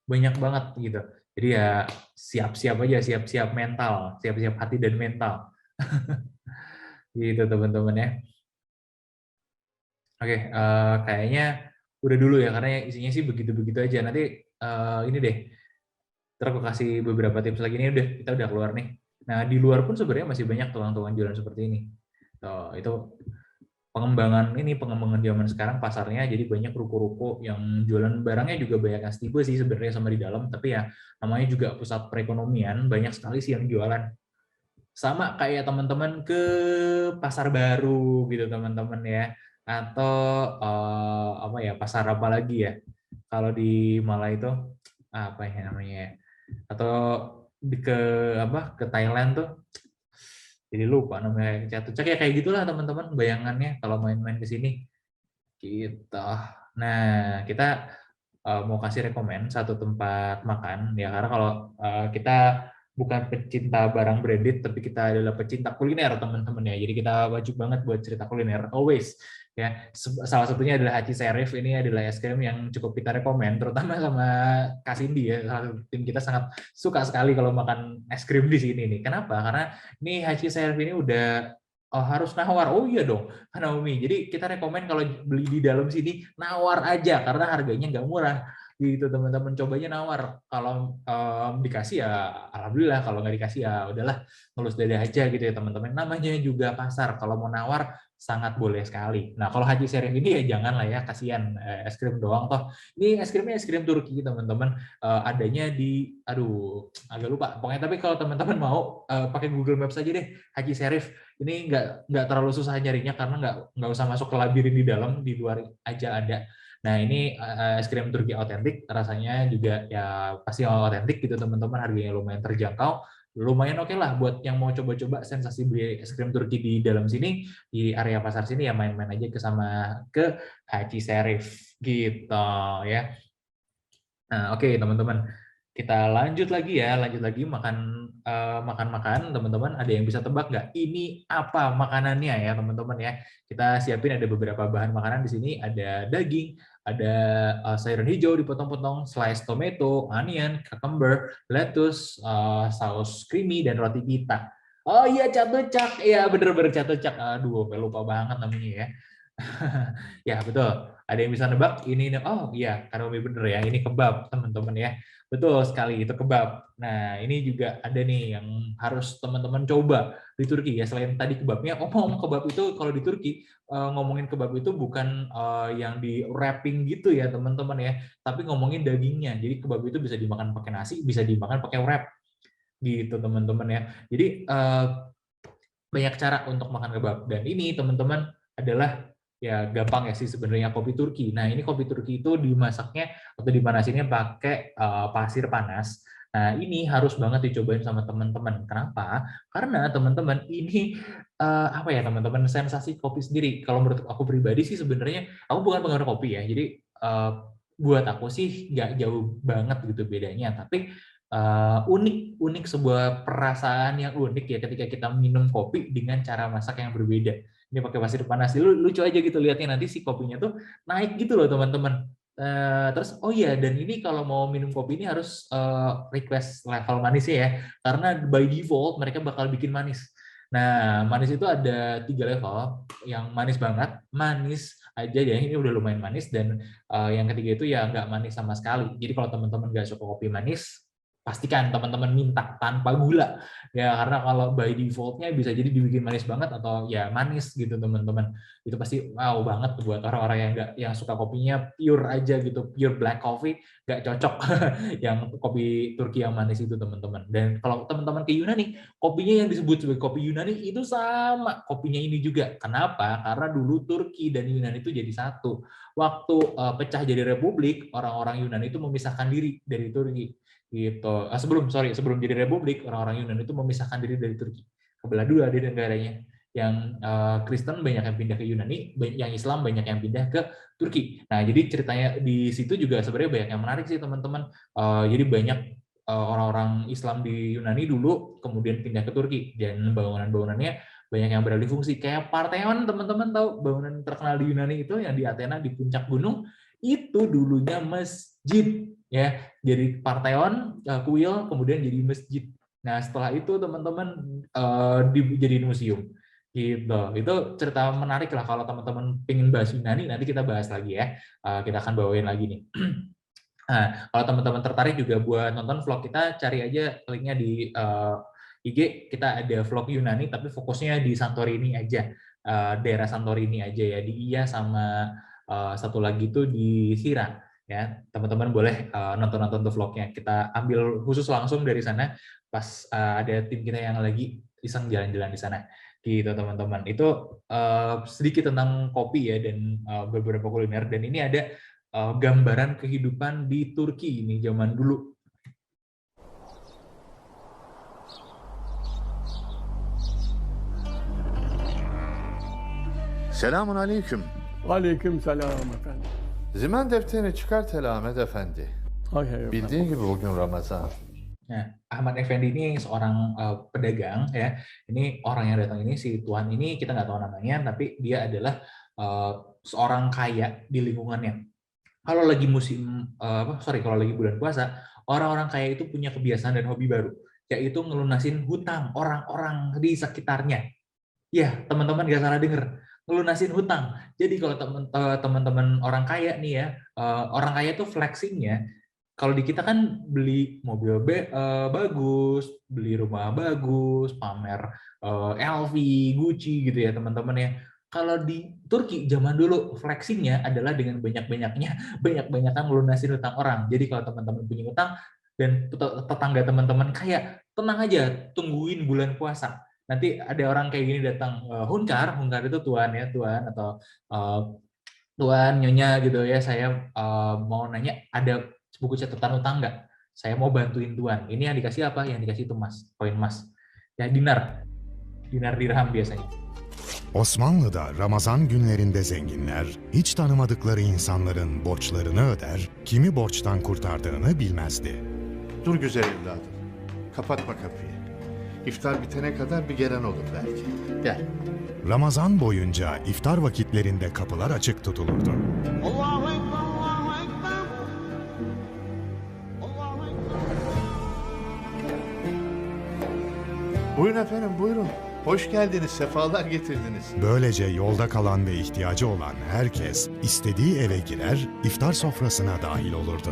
banyak banget gitu. Jadi ya siap-siap aja, siap-siap mental, siap-siap hati dan mental. Gitu teman-teman ya. Oke, kayaknya udah dulu ya, karena isinya sih begitu-begitu aja. Nanti ini deh, terus aku kasih beberapa tips lagi nih, kita udah keluar nih. Nah di luar pun sebenarnya masih banyak tukang-tukang jualan seperti ini. Itu pengembangan zaman sekarang pasarnya, jadi banyak ruko-ruko yang jualan barangnya juga banyak yang setipe sih sebenarnya sama di dalam, tapi ya namanya juga pusat perekonomian, banyak sekali sih yang jualan. Sama kayak teman-teman ke pasar baru gitu teman-teman ya, atau apa ya, pasar apa lagi ya kalau di Malai itu, apa ya namanya ya, atau ke apa, ke Thailand tuh, jadi lupa namanya, Chatuchak ya, kayak gitulah teman-teman bayangannya kalau main-main ke sini gitu. Nah kita mau kasih rekomen satu tempat makan ya, karena kalau kita bukan pecinta barang branded, tapi kita adalah pecinta kuliner teman-teman ya, jadi kita wajib banget buat cerita kuliner always ya. Salah satunya adalah Haji Serif. Ini adalah es krim yang cukup kita rekomen, terutama sama Kak Cindy ya, tim kita sangat suka sekali kalau makan es krim di sini nih. Kenapa? Karena ini Haji Serif ini udah harus nawar. Oh iya dong, Naomi. Jadi kita rekomen kalau beli di dalam sini nawar aja, karena harganya nggak murah gitu teman-teman. Cobanya nawar, kalau dikasih ya alhamdulillah, kalau nggak dikasih ya udahlah, ngelus dada aja gitu ya teman-teman. Namanya juga pasar, kalau mau nawar sangat boleh sekali. Nah kalau Haji Serif ini ya jangan lah ya, kasihan es krim doang toh. Ini es krimnya es krim Turki teman-teman. Adanya di, aduh agak lupa pokoknya, tapi kalau teman-teman mau pakai Google Maps aja deh, Haji Serif. Ini nggak terlalu susah nyarinya, karena nggak usah masuk ke labirin di dalam, di luar aja ada. Nah ini es krim Turki otentik, rasanya juga ya pasti otentik gitu teman-teman, harganya lumayan terjangkau. lumayan oke lah buat yang mau coba-coba sensasi beli es krim Turki di dalam sini, di area pasar sini ya main-main aja ke Haji Serif gitu ya. Nah, oke teman-teman, kita lanjut lagi ya, lanjut lagi makan-makan teman-teman. Ada yang bisa tebak nggak? Ini apa makanannya ya teman-teman ya? Kita siapin ada beberapa bahan makanan di sini. Ada daging, ada sayuran hijau dipotong-potong, slice tomato, onion, cucumber, lettuce, saus creamy dan roti pita. Oh iya catucak, iya bener-bener catucak. Aduh, lupa banget namanya ya. Ya betul. Ada yang bisa nebak ini? Oh iya, karena bener ya. Ini kebab teman-teman ya. Betul sekali itu kebab. Nah ini juga ada nih yang harus teman-teman coba di Turki ya. Selain tadi kebabnya, ngomong kebab itu kalau di Turki ngomongin kebab itu bukan yang di wrapping gitu ya teman-teman ya. Tapi ngomongin dagingnya. Jadi kebab itu bisa dimakan pakai nasi, bisa dimakan pakai wrap gitu teman-teman ya. Jadi banyak cara untuk makan kebab dan ini teman-teman adalah ya gampang ya sih sebenarnya kopi Turki. Nah ini kopi Turki itu dimasaknya atau dimanasinnya pakai pasir panas. Nah ini harus banget dicobain sama teman-teman. Kenapa? Karena teman-teman ini apa ya teman-teman sensasi kopi sendiri. Kalau menurut aku pribadi sih sebenarnya aku bukan penggemar kopi ya. Jadi buat aku sih nggak jauh banget gitu bedanya. Tapi unik sebuah perasaan yang unik ya ketika kita minum kopi dengan cara masak yang berbeda. Ini pakai pasir panas, lucu aja gitu lihatnya nanti si kopinya tuh naik gitu loh teman-teman. Terus oh iya dan ini kalau mau minum kopi ini harus request level manisnya ya, karena by default mereka bakal bikin manis. Nah manis itu ada 3 level, yang manis banget, manis aja ya ini udah lumayan manis dan yang ketiga itu ya nggak manis sama sekali. Jadi kalau teman-teman nggak suka kopi manis, pastikan teman-teman minta tanpa gula ya karena kalau by defaultnya bisa jadi dibikin manis banget atau ya manis gitu teman-teman itu pasti wow banget buat orang-orang yang suka kopinya pure aja gitu pure black coffee nggak cocok yang kopi Turki yang manis itu teman-teman. Dan kalau teman-teman ke Yunani kopinya yang disebut sebagai kopi Yunani itu sama kopinya ini juga. Kenapa? Karena dulu Turki dan Yunani itu jadi satu. Waktu pecah jadi republik orang-orang Yunani itu memisahkan diri dari Turki gitu. Sebelum jadi republik orang-orang Yunani itu memisahkan diri dari Turki, kebelah dua di negaranya. Yang Kristen banyak yang pindah ke Yunani, yang Islam banyak yang pindah ke Turki. Nah jadi ceritanya di situ juga sebenarnya banyak yang menarik sih teman-teman. Jadi banyak orang-orang Islam di Yunani dulu kemudian pindah ke Turki dan bangunan-bangunannya banyak yang beralih fungsi. Kayak Parthenon teman-teman tahu bangunan terkenal di Yunani itu yang di Athena di puncak gunung itu dulunya masjid ya. Jadi Parthenon, kuil, kemudian jadi masjid. Nah setelah itu teman-teman dijadiin museum. Gitu. Itu cerita menarik lah kalau teman-teman pengen bahas Yunani, nanti kita bahas lagi ya. Kita akan bawain lagi nih. Nah, kalau teman-teman tertarik juga buat nonton vlog kita, cari aja linknya di IG. Kita ada vlog Yunani, tapi fokusnya di Santorini aja. Daerah Santorini aja ya, di Iya sama satu lagi itu di Hira. Ya, teman-teman boleh nonton-nonton tuh vlognya. Kita ambil khusus langsung dari sana pas ada tim kita yang lagi iseng jalan-jalan di sana. Gitu teman-teman. Itu sedikit tentang kopi ya dan beberapa kuliner. Dan ini ada gambaran kehidupan di Turki ini zaman dulu. Selamun aleyküm. Aleyküm selam efendim. Zimen defterini çıkart hele Ahmet Efendi. Hay hay Bildiğin efendim. gibi bugün Ramazan. Nah, Ahmad Effendi ini seorang pedagang ya. Ini orang yang datang ini si tuan ini kita nggak tahu namanya, tapi dia adalah seorang kaya di lingkungannya. Kalau lagi kalau lagi bulan puasa, orang-orang kaya itu punya kebiasaan dan hobi baru, yaitu ngelunasin hutang orang-orang di sekitarnya. Ya, teman-teman nggak salah dengar, ngelunasin hutang. Jadi kalau teman-teman orang kaya nih ya, orang kaya itu flexingnya, kalau di kita kan beli mobil bagus, beli rumah bagus, pamer LV, Gucci gitu ya teman-teman ya. Kalau di Turki zaman dulu flexingnya adalah dengan banyak-banyakan ngelunasin hutang orang. Jadi kalau teman-teman punya hutang dan tetangga teman-teman kaya, tenang aja, tungguin bulan puasa. Nanti ada orang kayak gini datang, Hunkar itu tuan ya, tuan atau tuan, nyonya gitu ya, saya mau nanya ada buku catatan utang nggak? saya mau bantuin tuan. Ini yang dikasih apa? Yang dikasih itu mas, koin mas. Ya dinar dirham biasanya. Osmanlı'da Ramazan günlerinde zenginler, hiç tanımadıkları insanların borçlarını öder, kimi borçtan kurtardığını bilmezdi. Dur güzel evladım. Kapatma kapıyı. İftar bitene kadar bir gelen olur belki. Gel. Ramazan boyunca iftar vakitlerinde kapılar açık tutulurdu. Allahu Ekber, Allahu Ekber. Allahu Ekber. Buyurun efendim buyurun. Hoş geldiniz, sefalar getirdiniz. Böylece yolda kalan ve ihtiyacı olan herkes istediği eve girer, iftar sofrasına dahil olurdu.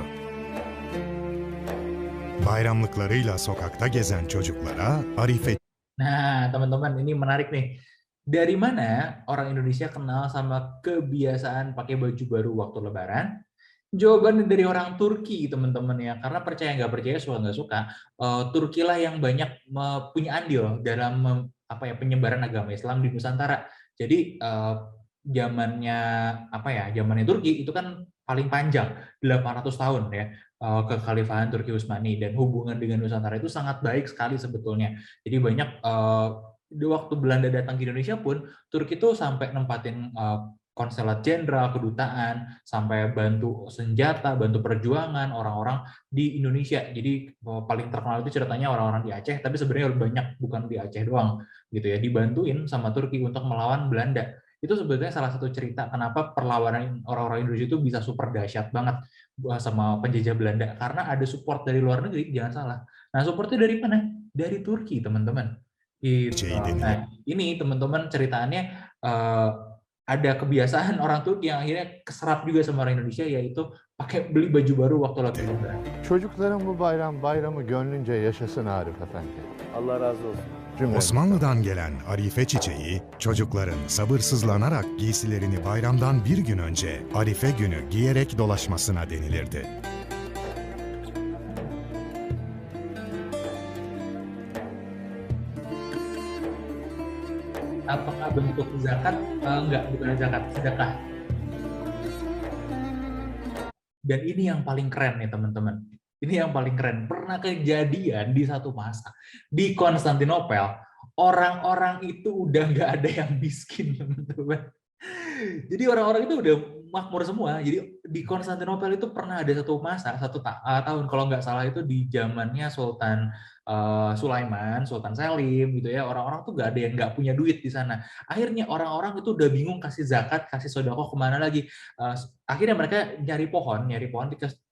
Bayramlıklarıyla sokakta gezen çocuklara Arife Nah, teman-teman, ini menarik nih. Dari mana orang Indonesia kenal sama kebiasaan pakai baju baru waktu Lebaran? Jawabannya dari orang Turki, teman-teman ya. Karena percaya nggak percaya, suka nggak suka, Turki lah yang banyak punya andil dalam penyebaran agama Islam di Nusantara. Jadi zamannya zamannya Turki itu kan paling panjang 800 tahun ya, kekhalifahan Turki Utsmani, dan hubungan dengan Nusantara itu sangat baik sekali sebetulnya. Jadi banyak di waktu Belanda datang ke Indonesia pun Turki itu sampai nempatin konselat jenderal, kedutaan, sampai bantu senjata, bantu perjuangan orang-orang di Indonesia. Jadi paling terkenal itu ceritanya orang-orang di Aceh, tapi sebenarnya banyak bukan di Aceh doang gitu ya, dibantuin sama Turki untuk melawan Belanda. Itu sebetulnya salah satu cerita kenapa perlawanan orang-orang Indonesia itu bisa super dahsyat banget sama penjajah Belanda, karena ada support dari luar negeri, jangan salah. Nah, supportnya dari mana? Dari Turki, teman-teman. Gitu. Nah, ini teman-teman ceritanya ada kebiasaan orang Turki yang akhirnya keserap juga sama orang Indonesia, yaitu pakai beli baju baru waktu lagi Lebaran. Çocukların bu bayramı gönlünce yaşasın Arif Efendi. Allah razı olsun. Cümle. Osmanlı'dan gelen Arife çiçeği, çocukların sabırsızlanarak giysilerini bayramdan bir gün önce Arife günü giyerek dolaşmasına denilirdi. Apakah bentuk zakat? Enggak, bukan zakat, sedekah. Dan ini yang paling keren nih teman-teman. Ini yang paling keren. Pernah kejadian di satu masa di Konstantinopel, orang-orang itu udah nggak ada yang miskin, teman-teman. Jadi orang-orang itu udah makmur semua. Jadi di Konstantinopel itu pernah ada satu masa, tahun kalau nggak salah itu di zamannya Sultan Sulaiman, Sultan Selim gitu ya. Orang-orang tuh nggak ada yang nggak punya duit di sana. Akhirnya orang-orang itu udah bingung kasih zakat, kasih sedekah kemana lagi. Akhirnya mereka nyari pohon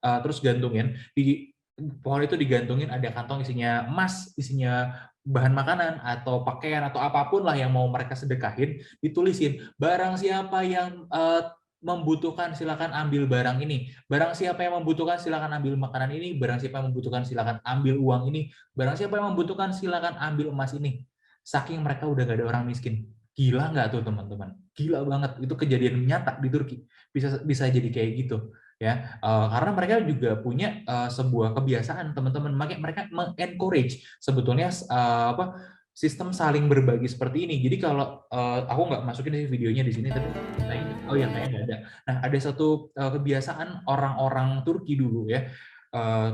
terus gantungin di pohon itu, digantungin ada kantong isinya emas, isinya bahan makanan atau pakaian atau apapun lah yang mau mereka sedekahin, ditulisin barang siapa yang membutuhkan silakan ambil barang ini, barang siapa yang membutuhkan silakan ambil makanan ini, barang siapa yang membutuhkan silakan ambil uang ini, barang siapa yang membutuhkan silakan ambil emas ini. Saking mereka udah gak ada orang miskin. Gila nggak tuh teman-teman? Gila banget, itu kejadian nyata di Turki. Bisa jadi kayak gitu ya, karena mereka juga punya sebuah kebiasaan, teman-teman. Makanya mereka mengencourage sebetulnya sistem saling berbagi seperti ini. Jadi kalau aku nggak masukin sih videonya di sini, tapi kayaknya nggak ada. Nah, ada satu kebiasaan orang-orang Turki dulu ya,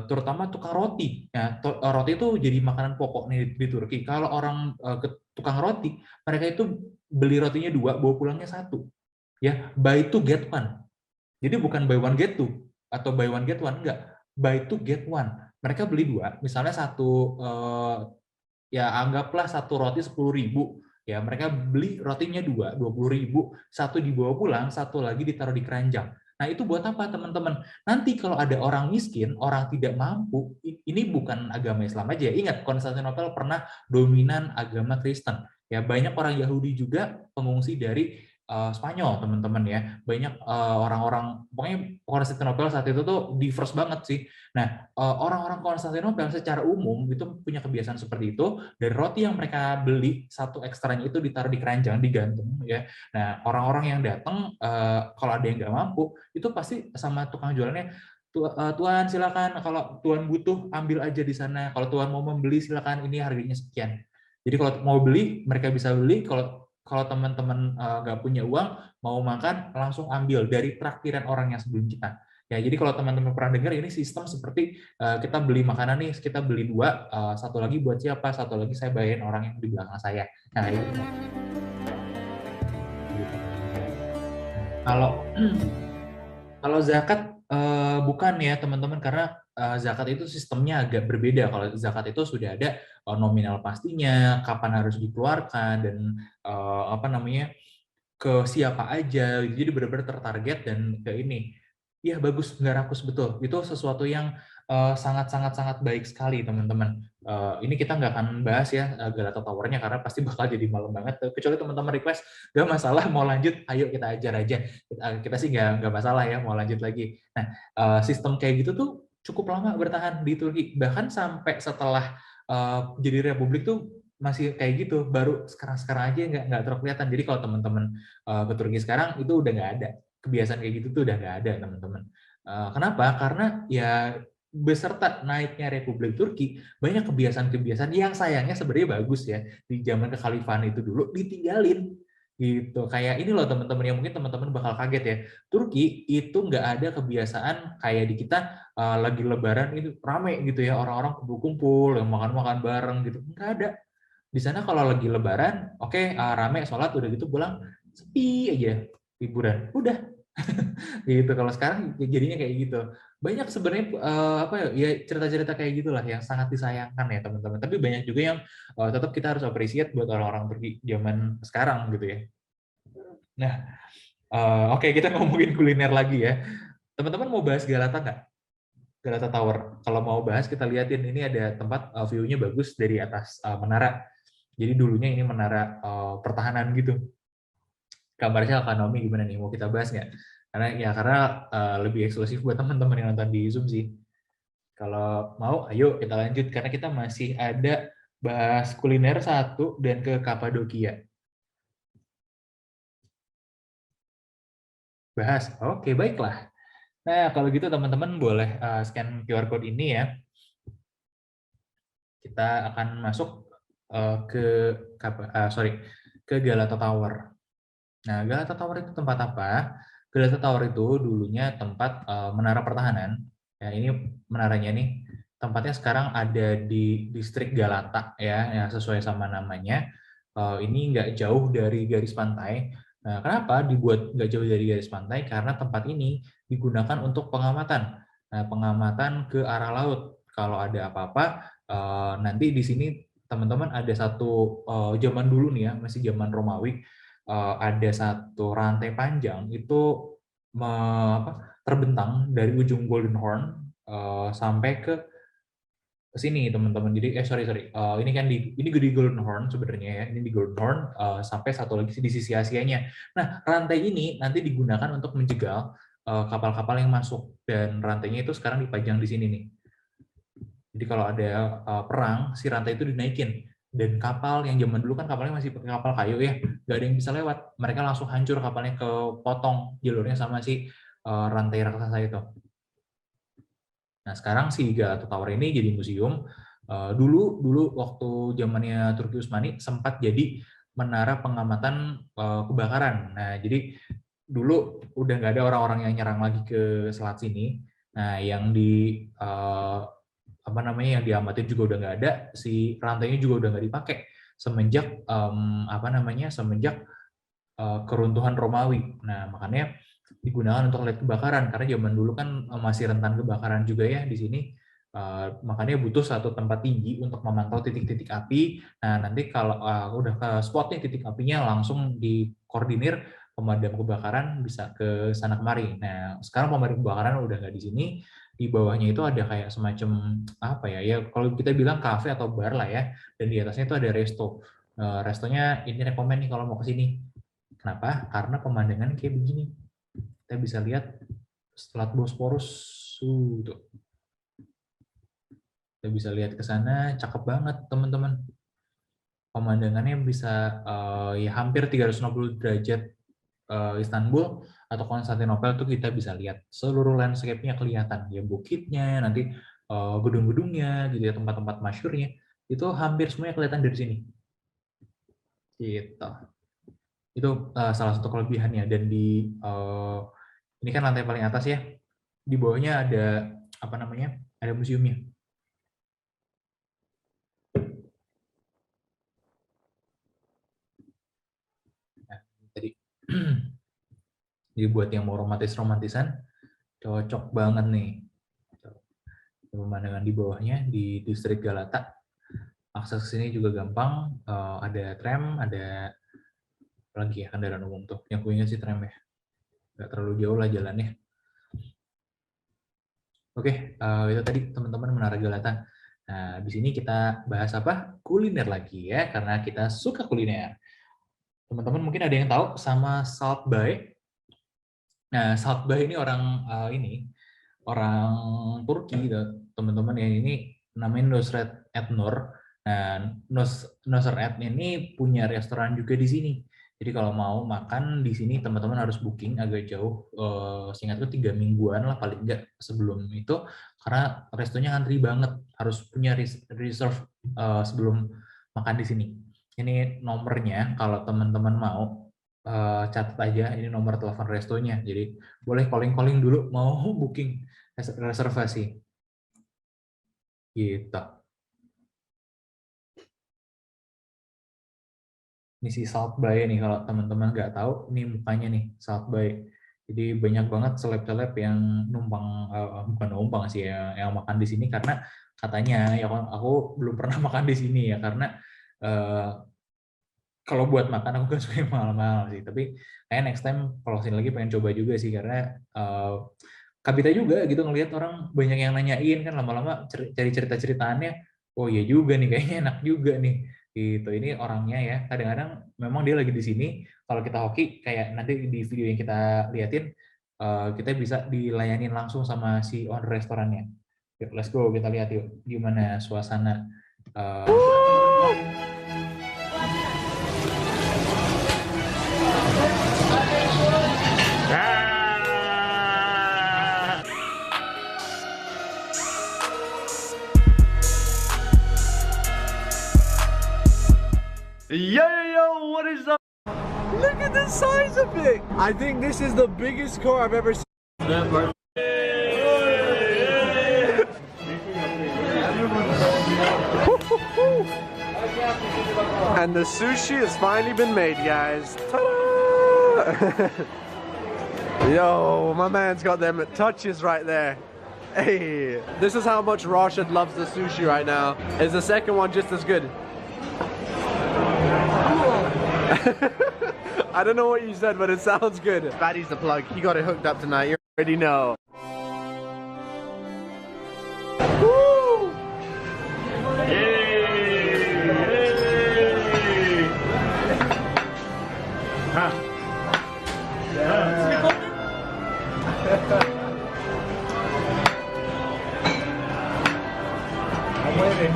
terutama tukang roti. Ya, roti itu jadi makanan pokok nih di Turki. Kalau orang tukang roti, mereka itu beli rotinya 2, bawa pulangnya 1. Ya, buy two get one. Jadi bukan buy one get two atau buy one get one, enggak. Buy two get one. Mereka beli 2, misalnya ya anggaplah satu roti 10.000. Ya, mereka beli rotinya 2, 20.000, 1 dibawa pulang, 1 lagi ditaruh di keranjang. Nah, itu buat apa, teman-teman? Nanti kalau ada orang miskin, orang tidak mampu, ini bukan agama Islam aja. Ingat, Konstantinopel pernah dominan agama Kristen. Ya, banyak orang Yahudi juga pengungsi dari Spanyol, teman-teman ya. Banyak orang-orang, pokoknya Konstantinopel saat itu tuh diverse banget sih. Nah, orang-orang Konstantinopel secara umum itu punya kebiasaan seperti itu. Dari roti yang mereka beli, 1 ekstranya itu ditaruh di keranjang, digantung ya. Nah, orang-orang yang datang, kalau ada yang nggak mampu, itu pasti sama tukang jualannya, Tuan silakan, kalau Tuan butuh ambil aja di sana. Kalau Tuan mau membeli silakan, ini harganya sekian. Jadi kalau mau beli, mereka bisa beli. Kalau teman-teman nggak punya uang, mau makan, langsung ambil dari traktiran orang yang sebelum kita. Ya, jadi kalau teman-teman pernah dengar ini sistem seperti kita beli makanan nih, kita beli 2, satu lagi buat siapa, satu lagi saya bayarin orang yang di belakang saya. Nah, itu kalau kalau zakat bukan ya teman-teman, karena zakat itu sistemnya agak berbeda. Kalau zakat itu sudah ada nominal pastinya, kapan harus dikeluarkan, dan apa namanya, ke siapa aja. Jadi benar-benar tertarget dan ke ini. Iya, bagus, nggak rakus, betul. Itu sesuatu yang sangat-sangat baik sekali, teman-teman. Ini kita nggak akan bahas ya Galata Tower-nya karena pasti bakal jadi malam banget. Kecuali teman-teman request, nggak masalah, mau lanjut, ayo kita ajar aja. Kita sih nggak masalah ya, mau lanjut lagi. Nah, sistem kayak gitu tuh cukup lama bertahan di Turki. Bahkan sampai setelah jadi republik tuh masih kayak gitu. Baru sekarang aja nggak terlalu kelihatan. Jadi kalau teman-teman ke Turki sekarang, itu udah nggak ada. Kebiasaan kayak gitu tuh udah nggak ada, teman-teman. Kenapa? Karena ya beserta naiknya Republik Turki, banyak kebiasaan-kebiasaan yang sayangnya sebenarnya bagus ya, di zaman kekhalifahan itu dulu ditinggalin gitu. Kayak ini loh teman-teman, yang mungkin teman-teman bakal kaget ya, Turki itu nggak ada kebiasaan kayak di kita lagi Lebaran itu rame gitu ya, orang-orang kumpul-kumpul, yang makan-makan bareng gitu, nggak ada. Di sana kalau lagi Lebaran, oke, rame sholat udah gitu pulang, sepi aja hiburan, udah. Gitu. Kalau sekarang jadinya kayak gitu. Banyak sebenarnya apa ya, cerita-cerita kayak gitulah yang sangat disayangkan ya teman-teman. Tapi banyak juga yang tetap kita harus appreciate buat orang-orang Turki zaman sekarang gitu ya. Nah, oke, kita ngomongin kuliner lagi ya. Teman-teman mau bahas Galata nggak? Galata Tower. Kalau mau bahas, kita liatin ini ada tempat view-nya bagus dari atas menara. Jadi dulunya ini menara pertahanan gitu. Kabarnya Alkanomi gimana nih? Mau kita bahas nggak? Karena lebih eksklusif buat teman-teman yang nonton di Zoom sih. Kalau mau, ayo kita lanjut karena kita masih ada bahas kuliner satu dan ke Kapadokia. Bahas. Oke, baiklah. Nah, kalau gitu teman-teman boleh scan QR code ini ya. Kita akan masuk ke Galata Tower. Nah, Galata Tower itu tempat apa? Galata Tower itu dulunya tempat menara pertahanan. Ya, ini menaranya nih. Tempatnya sekarang ada di distrik Galata ya sesuai sama namanya. Ini nggak jauh dari garis pantai. Nah, kenapa dibuat nggak jauh dari garis pantai? Karena tempat ini digunakan untuk pengamatan. Nah, pengamatan ke arah laut. Kalau ada apa-apa, nanti di sini teman-teman ada satu zaman dulu nih ya, masih zaman Romawi, ada satu rantai panjang itu terbentang dari ujung Golden Horn sampai ke sini teman-teman. Jadi sorry ini kan ini di Golden Horn sebenarnya ya, ini di Golden Horn sampai satu lagi di sisi Asianya. Nah, rantai ini nanti digunakan untuk menjegal kapal-kapal yang masuk, dan rantainya itu sekarang dipajang di sini nih. Jadi kalau ada perang, si rantai itu dinaikin. Dan kapal yang zaman dulu kan kapalnya masih pakai kapal kayu ya, nggak ada yang bisa lewat. Mereka langsung hancur, kapalnya kepotong jalurnya sama si rantai raksasa itu. Nah, sekarang si Galata Tower ini jadi museum. Dulu waktu zamannya Turki Utsmani sempat jadi menara pengamatan kebakaran. Nah, jadi dulu udah nggak ada orang-orang yang nyerang lagi ke selat sini. Nah, yang yang diamatin juga udah nggak ada, si rantainya juga udah nggak dipakai semenjak keruntuhan Romawi. Nah, makanya digunakan untuk lihat kebakaran karena zaman dulu kan masih rentan kebakaran juga ya di sini. Makanya butuh satu tempat tinggi untuk memantau titik-titik api. Nah, nanti kalau udah ke spotnya titik apinya, langsung dikoordinir pemadam kebakaran bisa ke sana kemari. Nah, sekarang pemadam kebakaran udah nggak di sini. Di bawahnya itu ada kayak semacam apa ya? Ya kalau kita bilang kafe atau bar lah ya. Dan di atasnya itu ada resto. Restonya ini rekomen nih kalau mau ke sini. Kenapa? Karena pemandangan kayak begini. Kita bisa lihat Selat Bosporus tuh. Kita bisa lihat ke sana, cakep banget teman-teman. Pemandangannya bisa ya hampir 360 derajat Istanbul atau Konstantinopel tuh kita bisa lihat seluruh landscape-nya kelihatan ya, bukitnya, nanti gedung-gedungnya gitu ya, tempat-tempat masyhurnya itu hampir semuanya kelihatan dari sini. Gitu. Itu salah satu kelebihannya. Dan di ini kan lantai paling atas ya. di bawahnya ada apa namanya? Ada museumnya. Nah, tadi. Jadi buat yang mau romantisan, cocok banget nih. Pemandangan di bawahnya di distrik Galata. Akses ke sini juga gampang. Ada tram, ada apa lagi ya kendaraan umum tuh. Yang ku ingat sih tram ya. Nggak terlalu jauh lah jalannya. Oke, itu tadi teman-teman Menara Galata. Nah, di sini kita bahas apa? Kuliner lagi ya, karena kita suka kuliner. Teman-teman mungkin ada yang tahu sama Salt Bae. Nah, Salt Bae ini orang Turki gitu, teman-teman ya. Ini namanya Nusret Etnur. Nah, Nusret ini punya restoran juga di sini. Jadi kalau mau makan di sini teman-teman harus booking agak jauh, seingatku 3 mingguan lah paling enggak sebelum itu, karena restonya ngantri banget, harus punya reserve sebelum makan di sini. Ini nomornya kalau teman-teman mau catat aja, ini nomor telepon restonya. Jadi boleh calling dulu mau booking reservasi. Gitu. Ini si Salt Bae nih, kalau teman-teman nggak tahu, ini mukanya nih Salt Bae. Jadi banyak banget seleb-seleb yang numpang, bukan numpang sih ya, yang makan di sini karena katanya ya aku belum pernah makan di sini ya, karena kalau buat makan aku kan suka yang mahal-mahal sih. Tapi kayak next time kalau sini lagi pengen coba juga sih, karena Kabita juga gitu ngelihat orang banyak yang nanyain kan, lama-lama cari cerita-ceritaannya, oh iya juga nih kayaknya enak juga nih. Gitu. Ini orangnya ya, kadang-kadang memang dia lagi di sini, kalau kita hoki kayak nanti di video yang kita liatin, kita bisa dilayanin langsung sama si owner restorannya. Yuk, let's go, kita lihat yuk gimana suasana. Yo, what is up? Look at the size of it! I think this is the biggest car I've ever seen. And the sushi has finally been made, guys. Ta-da! Yo, my man's got them touches right there. Hey, this is how much Rashid loves the sushi right now. Is the second one just as good? I don't know what you said, but it sounds good. Batty's the plug. He got it hooked up tonight. You already know. Woo! I'm waiting.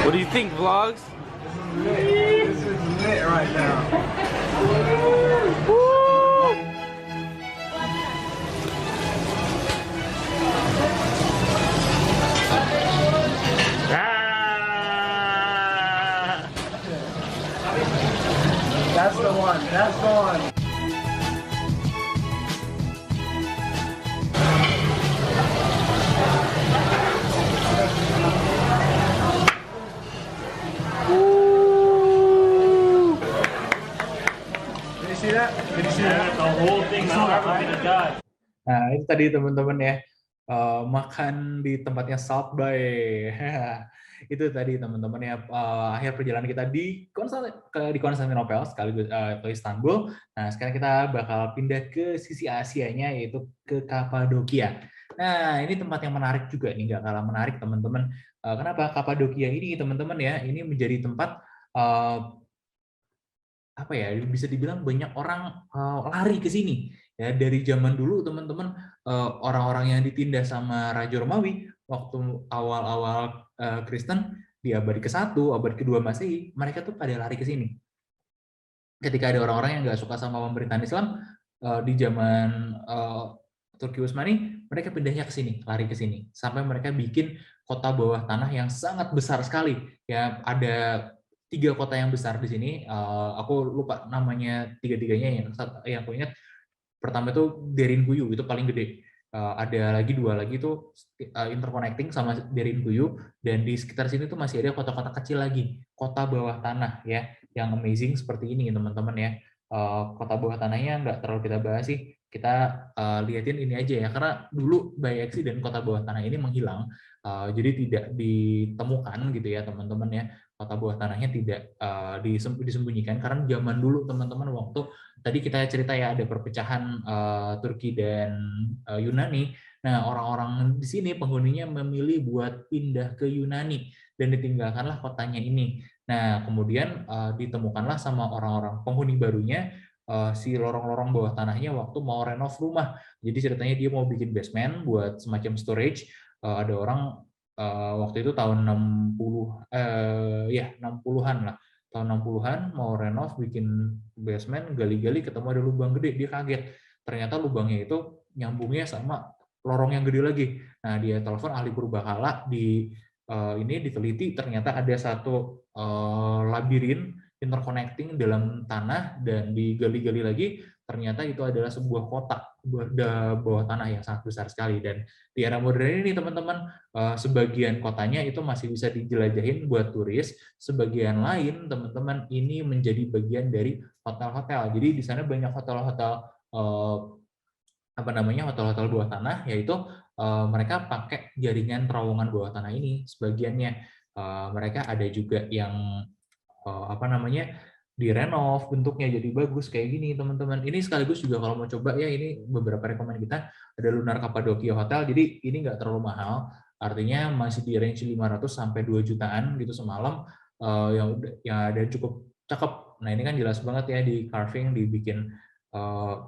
What do you think, vlogs? This is lit right now. Woo! That's the one. That's the one. Nah, itu tadi teman-teman ya, makan di tempatnya Salt Bae. Itu tadi teman-teman ya, akhir perjalanan kita di Konstantinopel sekaligus ke Istanbul. Nah, sekarang kita bakal pindah ke sisi Asianya, yaitu ke Kapadokia. Nah, ini tempat yang menarik juga nih, nggak kalah menarik teman-teman. Kenapa Kapadokia ini teman-teman ya, ini menjadi tempat apa ya, bisa dibilang banyak orang lari ke sini ya. Dari zaman dulu teman-teman, orang-orang yang ditindas sama Raja Romawi waktu awal-awal Kristen di abad ke-1, abad ke-2 Masehi, mereka tuh pada lari ke sini. Ketika ada orang-orang yang nggak suka sama pemerintahan Islam di zaman Turki Utsmani, mereka pindahnya ke sini, lari ke sini, sampai mereka bikin kota bawah tanah yang sangat besar sekali. Ya, ada 3 kota yang besar di sini. Aku lupa namanya tiga-tiganya. Yang aku ingat pertama itu Derinkuyu, itu paling gede. Ada lagi 2 lagi itu interconnecting sama Derinkuyu, dan di sekitar sini tuh masih ada kota-kota kecil lagi, kota bawah tanah ya, yang amazing seperti ini teman-teman ya. Kota bawah tanahnya nggak terlalu kita bahas sih, kita liatin ini aja ya, karena dulu by accident kota bawah tanah ini menghilang, jadi tidak ditemukan gitu ya teman-teman ya. Kota bawah tanahnya tidak disembunyikan, karena zaman dulu teman-teman, waktu tadi kita cerita ya ada perpecahan Turki dan Yunani. Nah, orang-orang di sini penghuninya memilih buat pindah ke Yunani dan ditinggalkanlah kotanya ini. Nah, kemudian ditemukanlah sama orang-orang penghuni barunya si lorong-lorong bawah tanahnya waktu mau renov rumah. Jadi ceritanya dia mau bikin basement buat semacam storage. Ada orang waktu itu tahun 60-an lah. Tahun 60-an mau renov, bikin basement, gali-gali ketemu ada lubang gede, dia kaget. Ternyata lubangnya itu nyambungnya sama lorong yang gede lagi. Nah, dia telepon ahli purbakala, ini diteliti, ternyata ada satu labirin interconnecting dalam tanah, dan digali-gali lagi, ternyata itu adalah sebuah kotak bawah tanah yang sangat besar sekali. Dan di era modern ini teman-teman, sebagian kotanya itu masih bisa dijelajahin buat turis, sebagian lain teman-teman ini menjadi bagian dari hotel-hotel. Jadi di sana banyak hotel-hotel hotel-hotel bawah tanah, yaitu mereka pakai jaringan terowongan bawah tanah ini sebagiannya. Mereka ada juga yang direnov bentuknya jadi bagus kayak gini teman-teman. Ini sekaligus juga kalau mau coba ya, ini beberapa rekomend kita, ada Lunar Cappadocia Hotel. Jadi ini nggak terlalu mahal, artinya masih di range 500 sampai 2 jutaan gitu semalam, yang ada cukup cakep. Nah, ini kan jelas banget ya, di carving, dibikin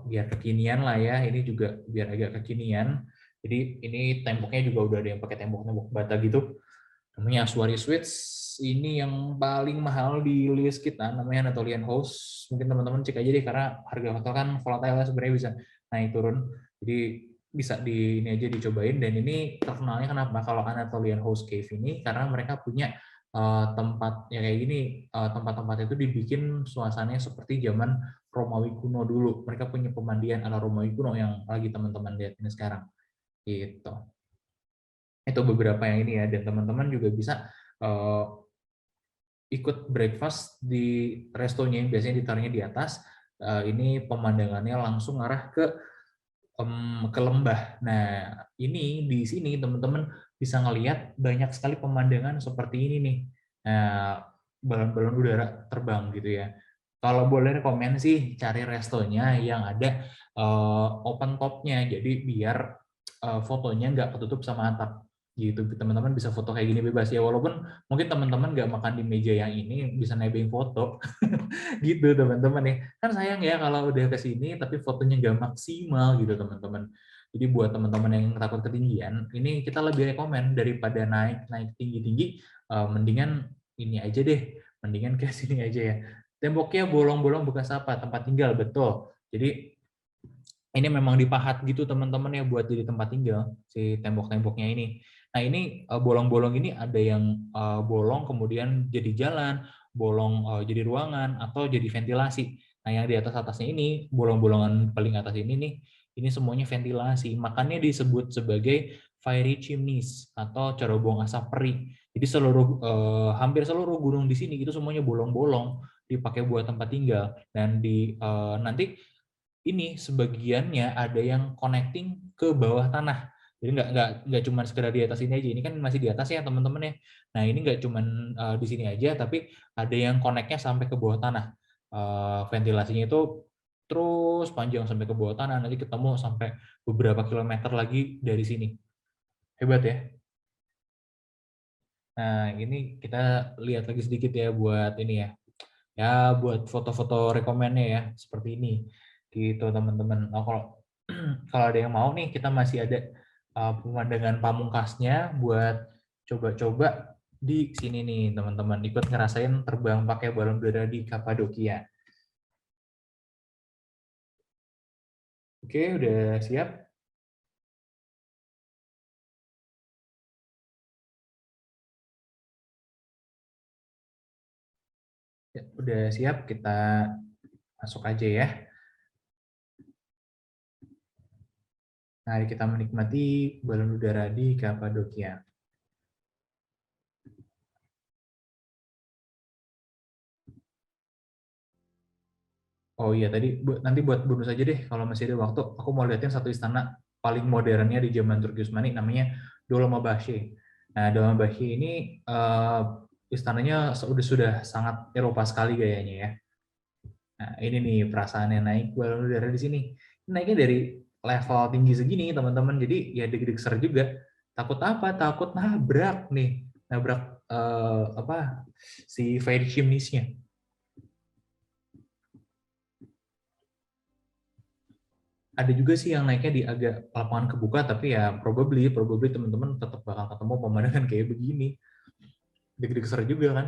biar kekinian lah ya. Ini juga biar agak kekinian. Jadi ini temboknya juga udah ada yang pakai tembok-tembok bata gitu. Namanya Aswari Suites. Ini yang paling mahal di list kita, namanya Anatolian House. Mungkin teman-teman cek aja deh, karena harga hotel kan volatile sebenarnya, bisa naik turun. Jadi bisa ini aja dicobain. Dan ini terkenalnya kenapa? Kalau Anatolian House Cave ini, karena mereka punya tempat ya kayak gini, tempat-tempat itu dibikin suasananya seperti zaman Romawi kuno dulu. Mereka punya pemandian ala Romawi kuno yang lagi teman-teman lihat ini sekarang. Gitu. Itu beberapa yang ini ya, dan teman-teman juga bisa ikut breakfast di restonya yang biasanya ditaruhnya di atas. Ini pemandangannya langsung arah ke lembah. Nah, ini di sini teman-teman bisa ngelihat banyak sekali pemandangan seperti ini nih. Nah, balon-balon udara terbang gitu ya. Kalau boleh rekomend sih cari restonya yang ada open top-nya, jadi biar fotonya nggak ketutup sama atap gitu. Teman-teman bisa foto kayak gini bebas ya, walaupun mungkin teman-teman nggak makan di meja yang ini, bisa nebeng foto gitu teman-teman ya. Kan sayang ya kalau udah ke sini tapi fotonya nggak maksimal gitu teman-teman. Jadi buat teman-teman yang takut ketinggian, ini kita lebih rekomend daripada naik tinggi-tinggi, mendingan ini aja deh, mendingan ke sini aja ya. Temboknya bolong-bolong bekas apa? Tempat tinggal, betul. Jadi ini memang dipahat gitu teman-teman ya, buat jadi tempat tinggal si tembok-temboknya ini. Nah, ini bolong-bolong ini ada yang bolong kemudian jadi jalan, bolong jadi ruangan, atau jadi ventilasi. Nah, yang di atas-atasnya ini, bolong-bolongan paling atas ini nih, ini semuanya ventilasi. Makanya disebut sebagai fiery chimneys atau cerobong asap peri. Jadi hampir seluruh gunung di sini itu semuanya bolong-bolong, dipakai buat tempat tinggal. Dan nanti ini sebagiannya ada yang connecting ke bawah tanah. Jadi nggak cuma sekedar di atas ini aja. Ini kan masih di atas ya teman-teman ya. Nah, ini nggak cuma di sini aja, tapi ada yang connect-nya sampai ke bawah tanah. Ventilasinya itu terus panjang sampai ke bawah tanah, nanti ketemu sampai beberapa kilometer lagi dari sini. Hebat ya. Nah, ini kita lihat lagi sedikit ya buat ini ya. Ya, buat foto-foto rekomennya ya, seperti ini. Gitu teman-teman. Oh, kalau ada yang mau nih, kita masih ada pemandangan pamungkasnya buat coba-coba di sini nih teman-teman, ikut ngerasain terbang pakai balon udara di Cappadocia. Oke, udah siap? udah siap, kita masuk aja ya. Mari kita menikmati balon udara di Kapadokia. Oh iya, tadi nanti buat bonus aja deh, kalau masih ada waktu, aku mau liatin satu istana paling modernnya di zaman Turki Utsmani, namanya Dolmabahçe. Nah, Dolmabahçe ini istananya sudah sangat Eropa sekali gayanya ya. Nah, ini nih perasaannya naik balon udara di sini. Naiknya dari level tinggi segini, teman-teman. Jadi ya deg-deg ser juga. Takut apa? Takut nabrak nih. Nabrak si fire chimneys-nya. Ada juga sih yang naiknya di agak lapangan kebuka, tapi ya probably teman-teman tetap bakal ketemu pemandangan kayak begini. Deg-deg ser juga kan.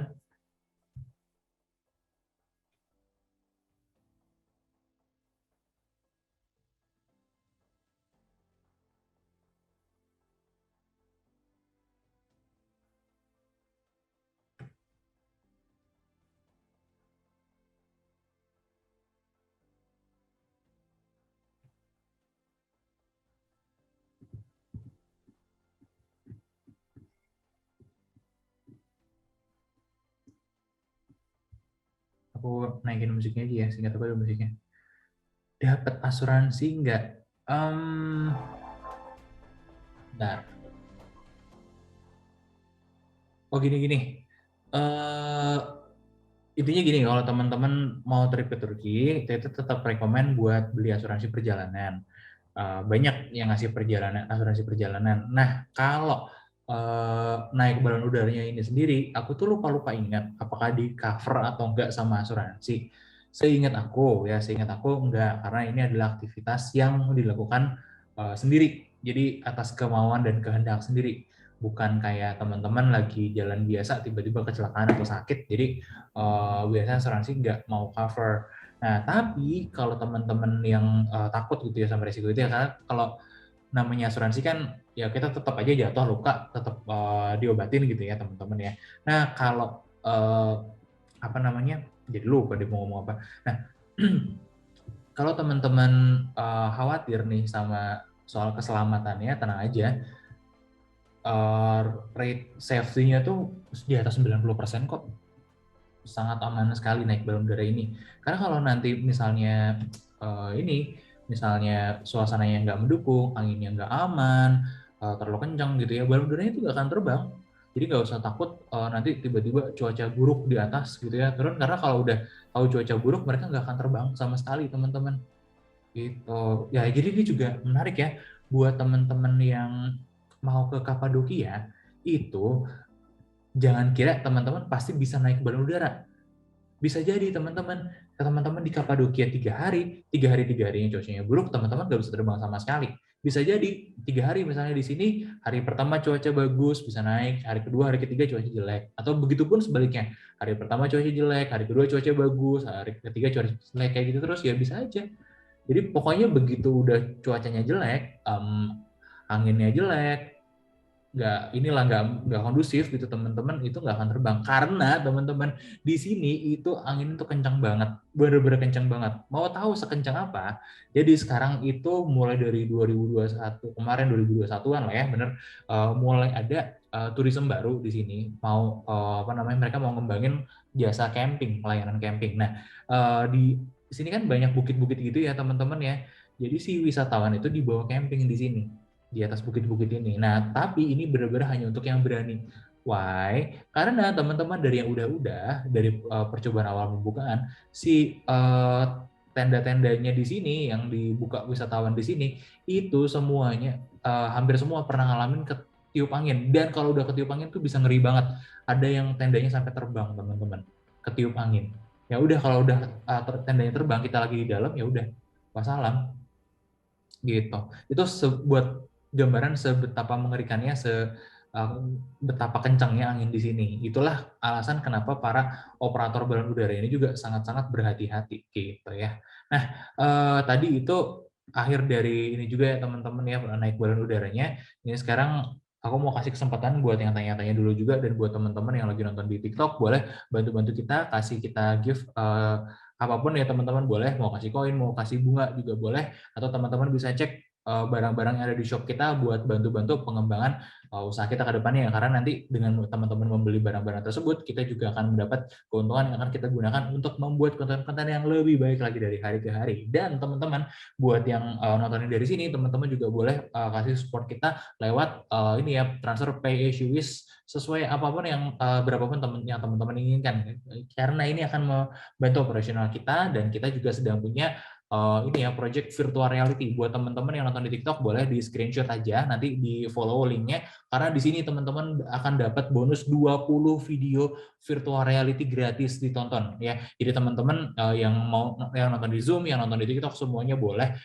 Aku naikin musiknya aja ya, singkat aku ada musiknya. Dapat asuransi nggak? Bentar. Oh gini. Intinya gini, kalau teman-teman mau trip ke Turki, kita tetap rekomen buat beli asuransi perjalanan. Banyak yang ngasih asuransi perjalanan. Nah, kalau naik balon udaranya ini sendiri, aku tuh lupa ingat apakah di cover atau enggak sama asuransi. Seingat aku enggak, karena ini adalah aktivitas yang dilakukan sendiri. Jadi atas kemauan dan kehendak sendiri. Bukan kayak teman-teman lagi jalan biasa tiba-tiba kecelakaan atau sakit, jadi biasanya asuransi nggak mau cover. Nah, tapi kalau teman-teman yang takut gitu ya sama resiko itu ya, karena kalau namanya asuransi kan ya kita tetap aja jatuh luka tetap diobatin gitu ya teman-teman ya. Nah, kalau jadi lupa dia mau ngomong apa. Nah, kalau teman-teman khawatir nih sama soal keselamatannya, tenang aja. Rate safety-nya tuh di atas 90% kok. Sangat aman sekali naik balon udara ini. Karena kalau nanti misalnya misalnya suasananya nggak mendukung, anginnya nggak aman, terlalu kencang gitu ya, balon udaranya itu nggak akan terbang. Jadi nggak usah takut nanti tiba-tiba cuaca buruk di atas gitu ya. Terus karena kalau udah tahu cuaca buruk, mereka nggak akan terbang sama sekali teman-teman. Gitu. Ya, jadi ini juga menarik ya buat teman-teman yang mau ke Kapadokia itu jangan kira teman-teman pasti bisa naik balon udara. Bisa jadi teman-teman di Kapadokia 3 hari 3 harinya cuacanya buruk, teman-teman nggak bisa terbang sama sekali. Bisa jadi 3 hari misalnya di sini, hari pertama cuaca bagus, bisa naik, hari kedua, hari ketiga cuaca jelek. Atau begitupun sebaliknya, hari pertama cuaca jelek, hari kedua cuaca bagus, hari ketiga cuaca jelek, kayak gitu terus ya bisa aja. Jadi pokoknya begitu udah cuacanya jelek, anginnya jelek, nggak kondusif gitu teman-teman, itu nggak akan terbang karena teman-teman di sini itu angin itu kencang banget, bener-bener kencang banget. Mau tahu sekencang apa? Jadi sekarang itu mulai dari 2021 kemarin 2021-an lah ya, bener, mulai ada turisme baru di sini, mau mereka mau ngembangin jasa camping, layanan camping. Nah, di sini kan banyak bukit-bukit gitu ya teman-teman ya. Jadi si wisatawan itu dibawa camping di sini, di atas bukit-bukit ini. Nah, tapi ini benar-benar hanya untuk yang berani. Why? Karena teman-teman dari yang udah dari percobaan awal pembukaan, si tenda-tendanya di sini yang dibuka wisatawan di sini itu semuanya hampir semua pernah ngalamin ketiup angin, dan kalau udah ketiup angin tuh bisa ngeri banget. Ada yang tendanya sampai terbang teman-teman, ketiup angin. Ya udah kalau udah tendanya terbang, kita lagi di dalam, ya udah wassalam gitu. Itu buat gambaran sebetapa mengerikannya, betapa kencangnya angin di sini. Itulah alasan kenapa para operator balon udara ini juga sangat-sangat berhati-hati gitu ya. Nah, tadi itu akhir dari ini juga ya teman-teman ya, naik balon udaranya. Ini sekarang aku mau kasih kesempatan buat yang tanya-tanya dulu juga, dan buat teman-teman yang lagi nonton di TikTok boleh bantu-bantu kita, kasih kita gift apapun ya teman-teman, boleh mau kasih koin, mau kasih bunga juga boleh, atau teman-teman bisa cek barang-barang yang ada di shop kita buat bantu-bantu pengembangan usaha kita ke depannya, karena nanti dengan teman-teman membeli barang-barang tersebut kita juga akan mendapat keuntungan yang akan kita gunakan untuk membuat konten-konten yang lebih baik lagi dari hari ke hari. Dan teman-teman buat yang nontonin dari sini, teman-teman juga boleh kasih support kita lewat ini ya, transfer pay as you wish, sesuai apapun yang berapapun yang teman-teman inginkan, karena ini akan membantu operasional kita, dan kita juga sedang punya ini ya, project virtual reality. Buat teman-teman yang nonton di TikTok boleh di screenshot aja, nanti di follow linknya, karena di sini teman-teman akan dapat bonus 20 video virtual reality gratis ditonton ya. Jadi teman-teman yang nonton di Zoom, yang nonton di TikTok, semuanya boleh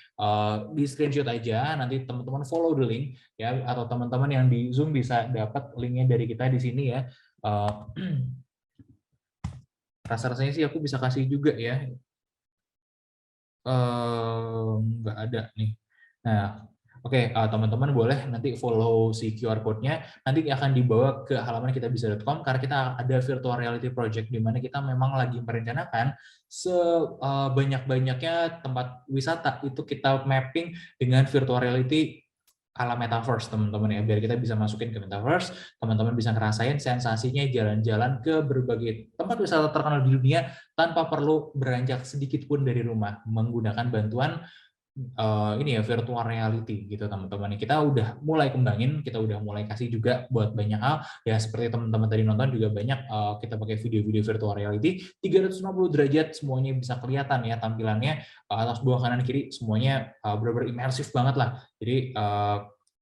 di screenshot aja, nanti teman-teman follow the link ya, atau teman-teman yang di Zoom bisa dapat linknya dari kita di sini ya. Rasa-rasanya sih aku bisa kasih juga ya. Nggak ada nih. Nah, oke, teman-teman boleh nanti follow si QR code-nya, nanti akan dibawa ke halaman kitabisa.com, karena kita ada virtual reality project di mana kita memang lagi merencanakan sebanyak-banyaknya tempat wisata itu kita mapping dengan virtual reality ala metaverse, teman-teman ya, biar kita bisa masukin ke metaverse, teman-teman bisa ngerasain sensasinya jalan-jalan ke berbagai tempat wisata terkenal di dunia tanpa perlu beranjak sedikit pun dari rumah, menggunakan bantuan ini ya, virtual reality gitu teman-teman. Kita udah mulai kembangin, kita udah mulai kasih juga buat banyak hal ya, seperti teman-teman tadi nonton juga banyak kita pakai video-video virtual reality 360 derajat, semuanya bisa kelihatan ya tampilannya, atas bawah kanan kiri semuanya benar-benar imersif banget lah. Jadi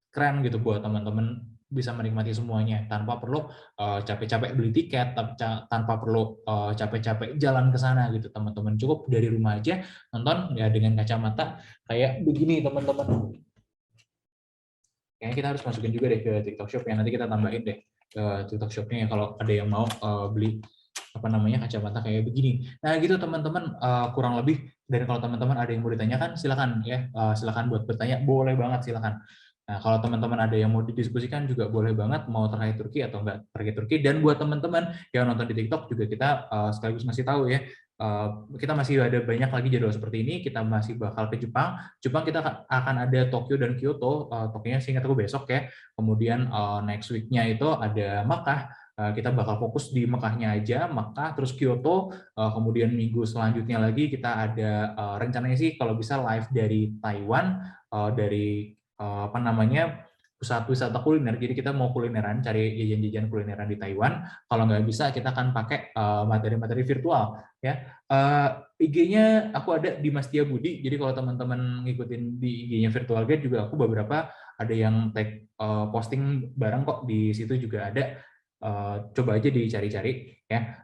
keren gitu buat teman-teman bisa menikmati semuanya tanpa perlu capek-capek beli tiket, tanpa perlu capek-capek jalan ke sana gitu teman-teman. Cukup dari rumah aja nonton ya dengan kacamata kayak begini teman-teman. Kayaknya kita harus masukin juga deh ke TikTok Shop ya, nanti kita tambahin deh ke TikTok Shop-nya ya kalau ada yang mau beli apa namanya kacamata kayak begini. Nah gitu teman-teman, kurang lebih. Dan kalau teman-teman ada yang mau ditanyakan silakan ya, silakan buat bertanya, boleh banget silakan. Nah, kalau teman-teman ada yang mau didiskusikan juga boleh banget, mau terkait Turki atau enggak terkait Turki. Dan buat teman-teman yang nonton di TikTok juga kita sekaligus ngasih tahu ya, kita masih ada banyak lagi jadwal seperti ini. Kita masih bakal ke Jepang. Jepang kita akan ada Tokyo dan Kyoto. Tokyonya seingat aku besok ya. Kemudian next week-nya itu ada Makkah. Kita bakal fokus di Mekahnya aja, Makkah, terus Kyoto. Kemudian minggu selanjutnya lagi kita ada rencananya sih kalau bisa live dari Taiwan, dari apa namanya, pusat wisata kuliner. Jadi kita mau kulineran, cari jajan-jajan kulineran di Taiwan. Kalau nggak bisa kita akan pakai materi-materi virtual ya. IG-nya aku ada di Mas Tia Budi. Jadi kalau teman-teman ngikutin di IG-nya Virtual Guide juga aku beberapa ada yang tag posting barang kok di situ juga ada. Coba aja dicari-cari ya.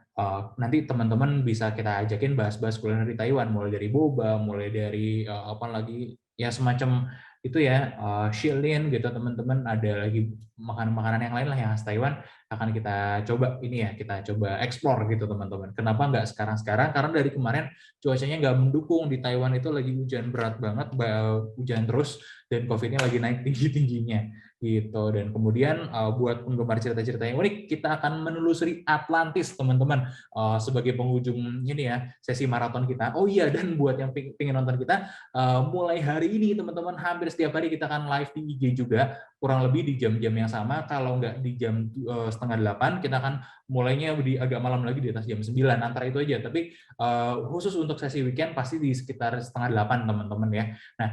Nanti teman-teman bisa kita ajakin bahas-bahas kuliner di Taiwan, mulai dari boba, mulai dari apa lagi ya semacam itu ya, Shilin gitu teman-teman, ada lagi makanan-makanan yang lain lah yang khas Taiwan akan kita coba ini ya, kita coba explore gitu teman-teman. Kenapa nggak sekarang-sekarang? Karena dari kemarin cuacanya nggak mendukung, di Taiwan itu lagi hujan berat banget, hujan terus, dan COVID-nya lagi naik tinggi-tingginya gitu. Dan kemudian buat penggemar cerita-cerita yang unik, kita akan menelusuri Atlantis teman-teman sebagai penghujung ini ya, sesi maraton kita. Oh iya, dan buat yang pengen nonton kita, mulai hari ini teman-teman hampir setiap hari kita akan live di IG juga, kurang lebih di jam-jam yang sama. Kalau nggak di jam 7:30, kita akan mulainya di agak malam lagi, di atas jam 9, antara itu aja. Tapi khusus untuk sesi weekend pasti di sekitar 7:30 teman-teman ya. Nah,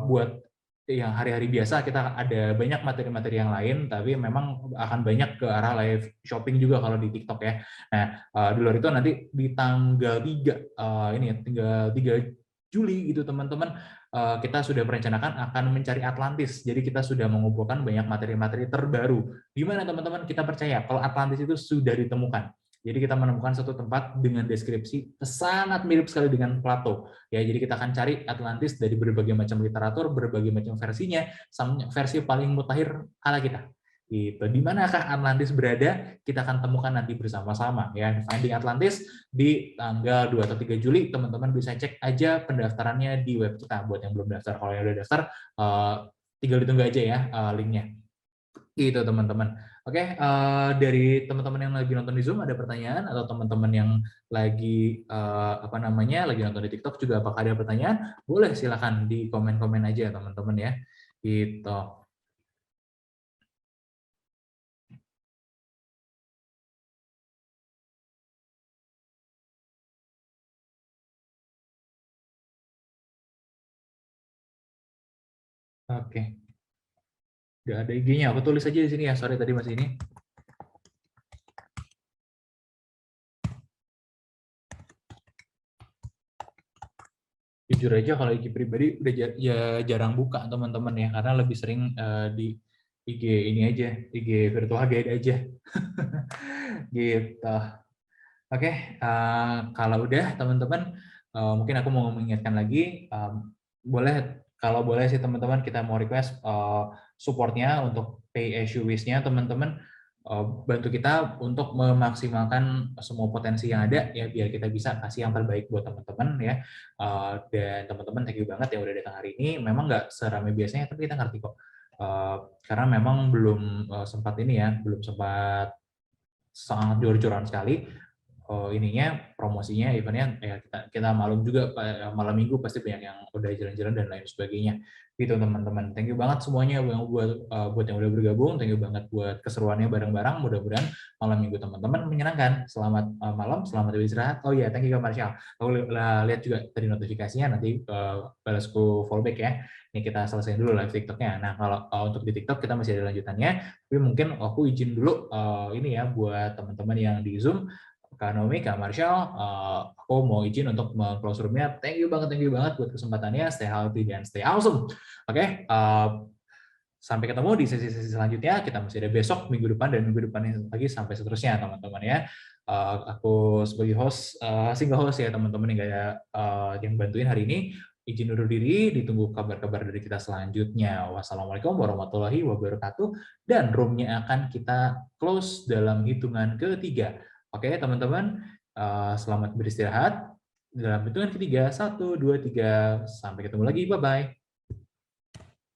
buat yang hari-hari biasa kita ada banyak materi-materi yang lain, tapi memang akan banyak ke arah live shopping juga kalau di TikTok ya. Nah, di luar itu nanti di tanggal 3 ini ya, tinggal 3 Juli gitu teman-teman, kita sudah merencanakan akan mencari Atlantis. Jadi kita sudah mengumpulkan banyak materi-materi terbaru. Di mana teman-teman kita percaya kalau Atlantis itu sudah ditemukan. Jadi kita menemukan satu tempat dengan deskripsi sangat mirip sekali dengan Plato. Ya, jadi kita akan cari Atlantis dari berbagai macam literatur, berbagai macam versinya, sampai versi paling mutakhir ala kita. Gitu. Di manakah Atlantis berada? Kita akan temukan nanti bersama-sama ya. Finding Atlantis di tanggal 2 atau 3 Juli, teman-teman bisa cek aja pendaftarannya di web kita. Buat yang belum daftar, kalau yang udah daftar tinggal ditunggu aja ya linknya. Gitu teman-teman. Oke, dari teman-teman yang lagi nonton di Zoom ada pertanyaan, atau teman-teman yang lagi lagi nonton di TikTok juga apakah ada pertanyaan? Boleh silakan di komen-komen aja teman-teman ya. Gitu. Oke. Nggak ada IG-nya, aku tulis aja di sini ya. Sorry tadi Mas ini. Jujur aja kalau IG pribadi udah jarang buka teman-teman ya, karena lebih sering di IG ini aja, IG virtual guide aja. Gitu. Oke, kalau udah teman-teman, mungkin aku mau mengingatkan lagi, kalau boleh sih teman-teman, kita mau request support-nya untuk pay as you wish-nya teman-teman, bantu kita untuk memaksimalkan semua potensi yang ada ya, biar kita bisa kasih yang terbaik buat teman-teman ya. Dan teman-teman thank you banget ya udah datang hari ini. Memang nggak seramai biasanya, tapi kita ngerti kok. Karena memang belum sempat ini ya, belum sempat sangat jor-joran sekali. Promosinya, eventnya ya, kita malum juga, malam minggu pasti banyak yang udah jalan-jalan dan lain sebagainya gitu teman-teman. Thank you banget semuanya buat yang udah bergabung, thank you banget buat keseruannya bareng-bareng. Mudah-mudahan malam minggu teman-teman menyenangkan. Selamat malam, selamat beristirahat. Oh iya, thank you Marshall. Aku lihat juga tadi notifikasinya, nanti balasku fallback ya. Ini kita selesaiin dulu live TikToknya. Nah, kalau untuk di TikTok kita masih ada lanjutannya, tapi mungkin aku izin dulu ini ya buat teman-teman yang di Zoom. Kak Naomi, Kak Marshall, aku mau izin untuk close room-nya. Thank you banget buat kesempatannya. Stay healthy dan stay awesome. Oke, sampai ketemu di sesi-sesi selanjutnya. Kita masih ada besok, minggu depan, dan minggu depan lagi sampai seterusnya, teman-teman ya. Aku sebagai host, single host ya, teman-teman yang bantuin hari ini. Izin undur diri, ditunggu kabar-kabar dari kita selanjutnya. Wassalamualaikum warahmatullahi wabarakatuh. Dan room-nya akan kita close dalam hitungan ketiga. Oke, teman-teman, selamat beristirahat. Dalam hitungan ketiga, 1, 2, 3, sampai ketemu lagi. Bye-bye.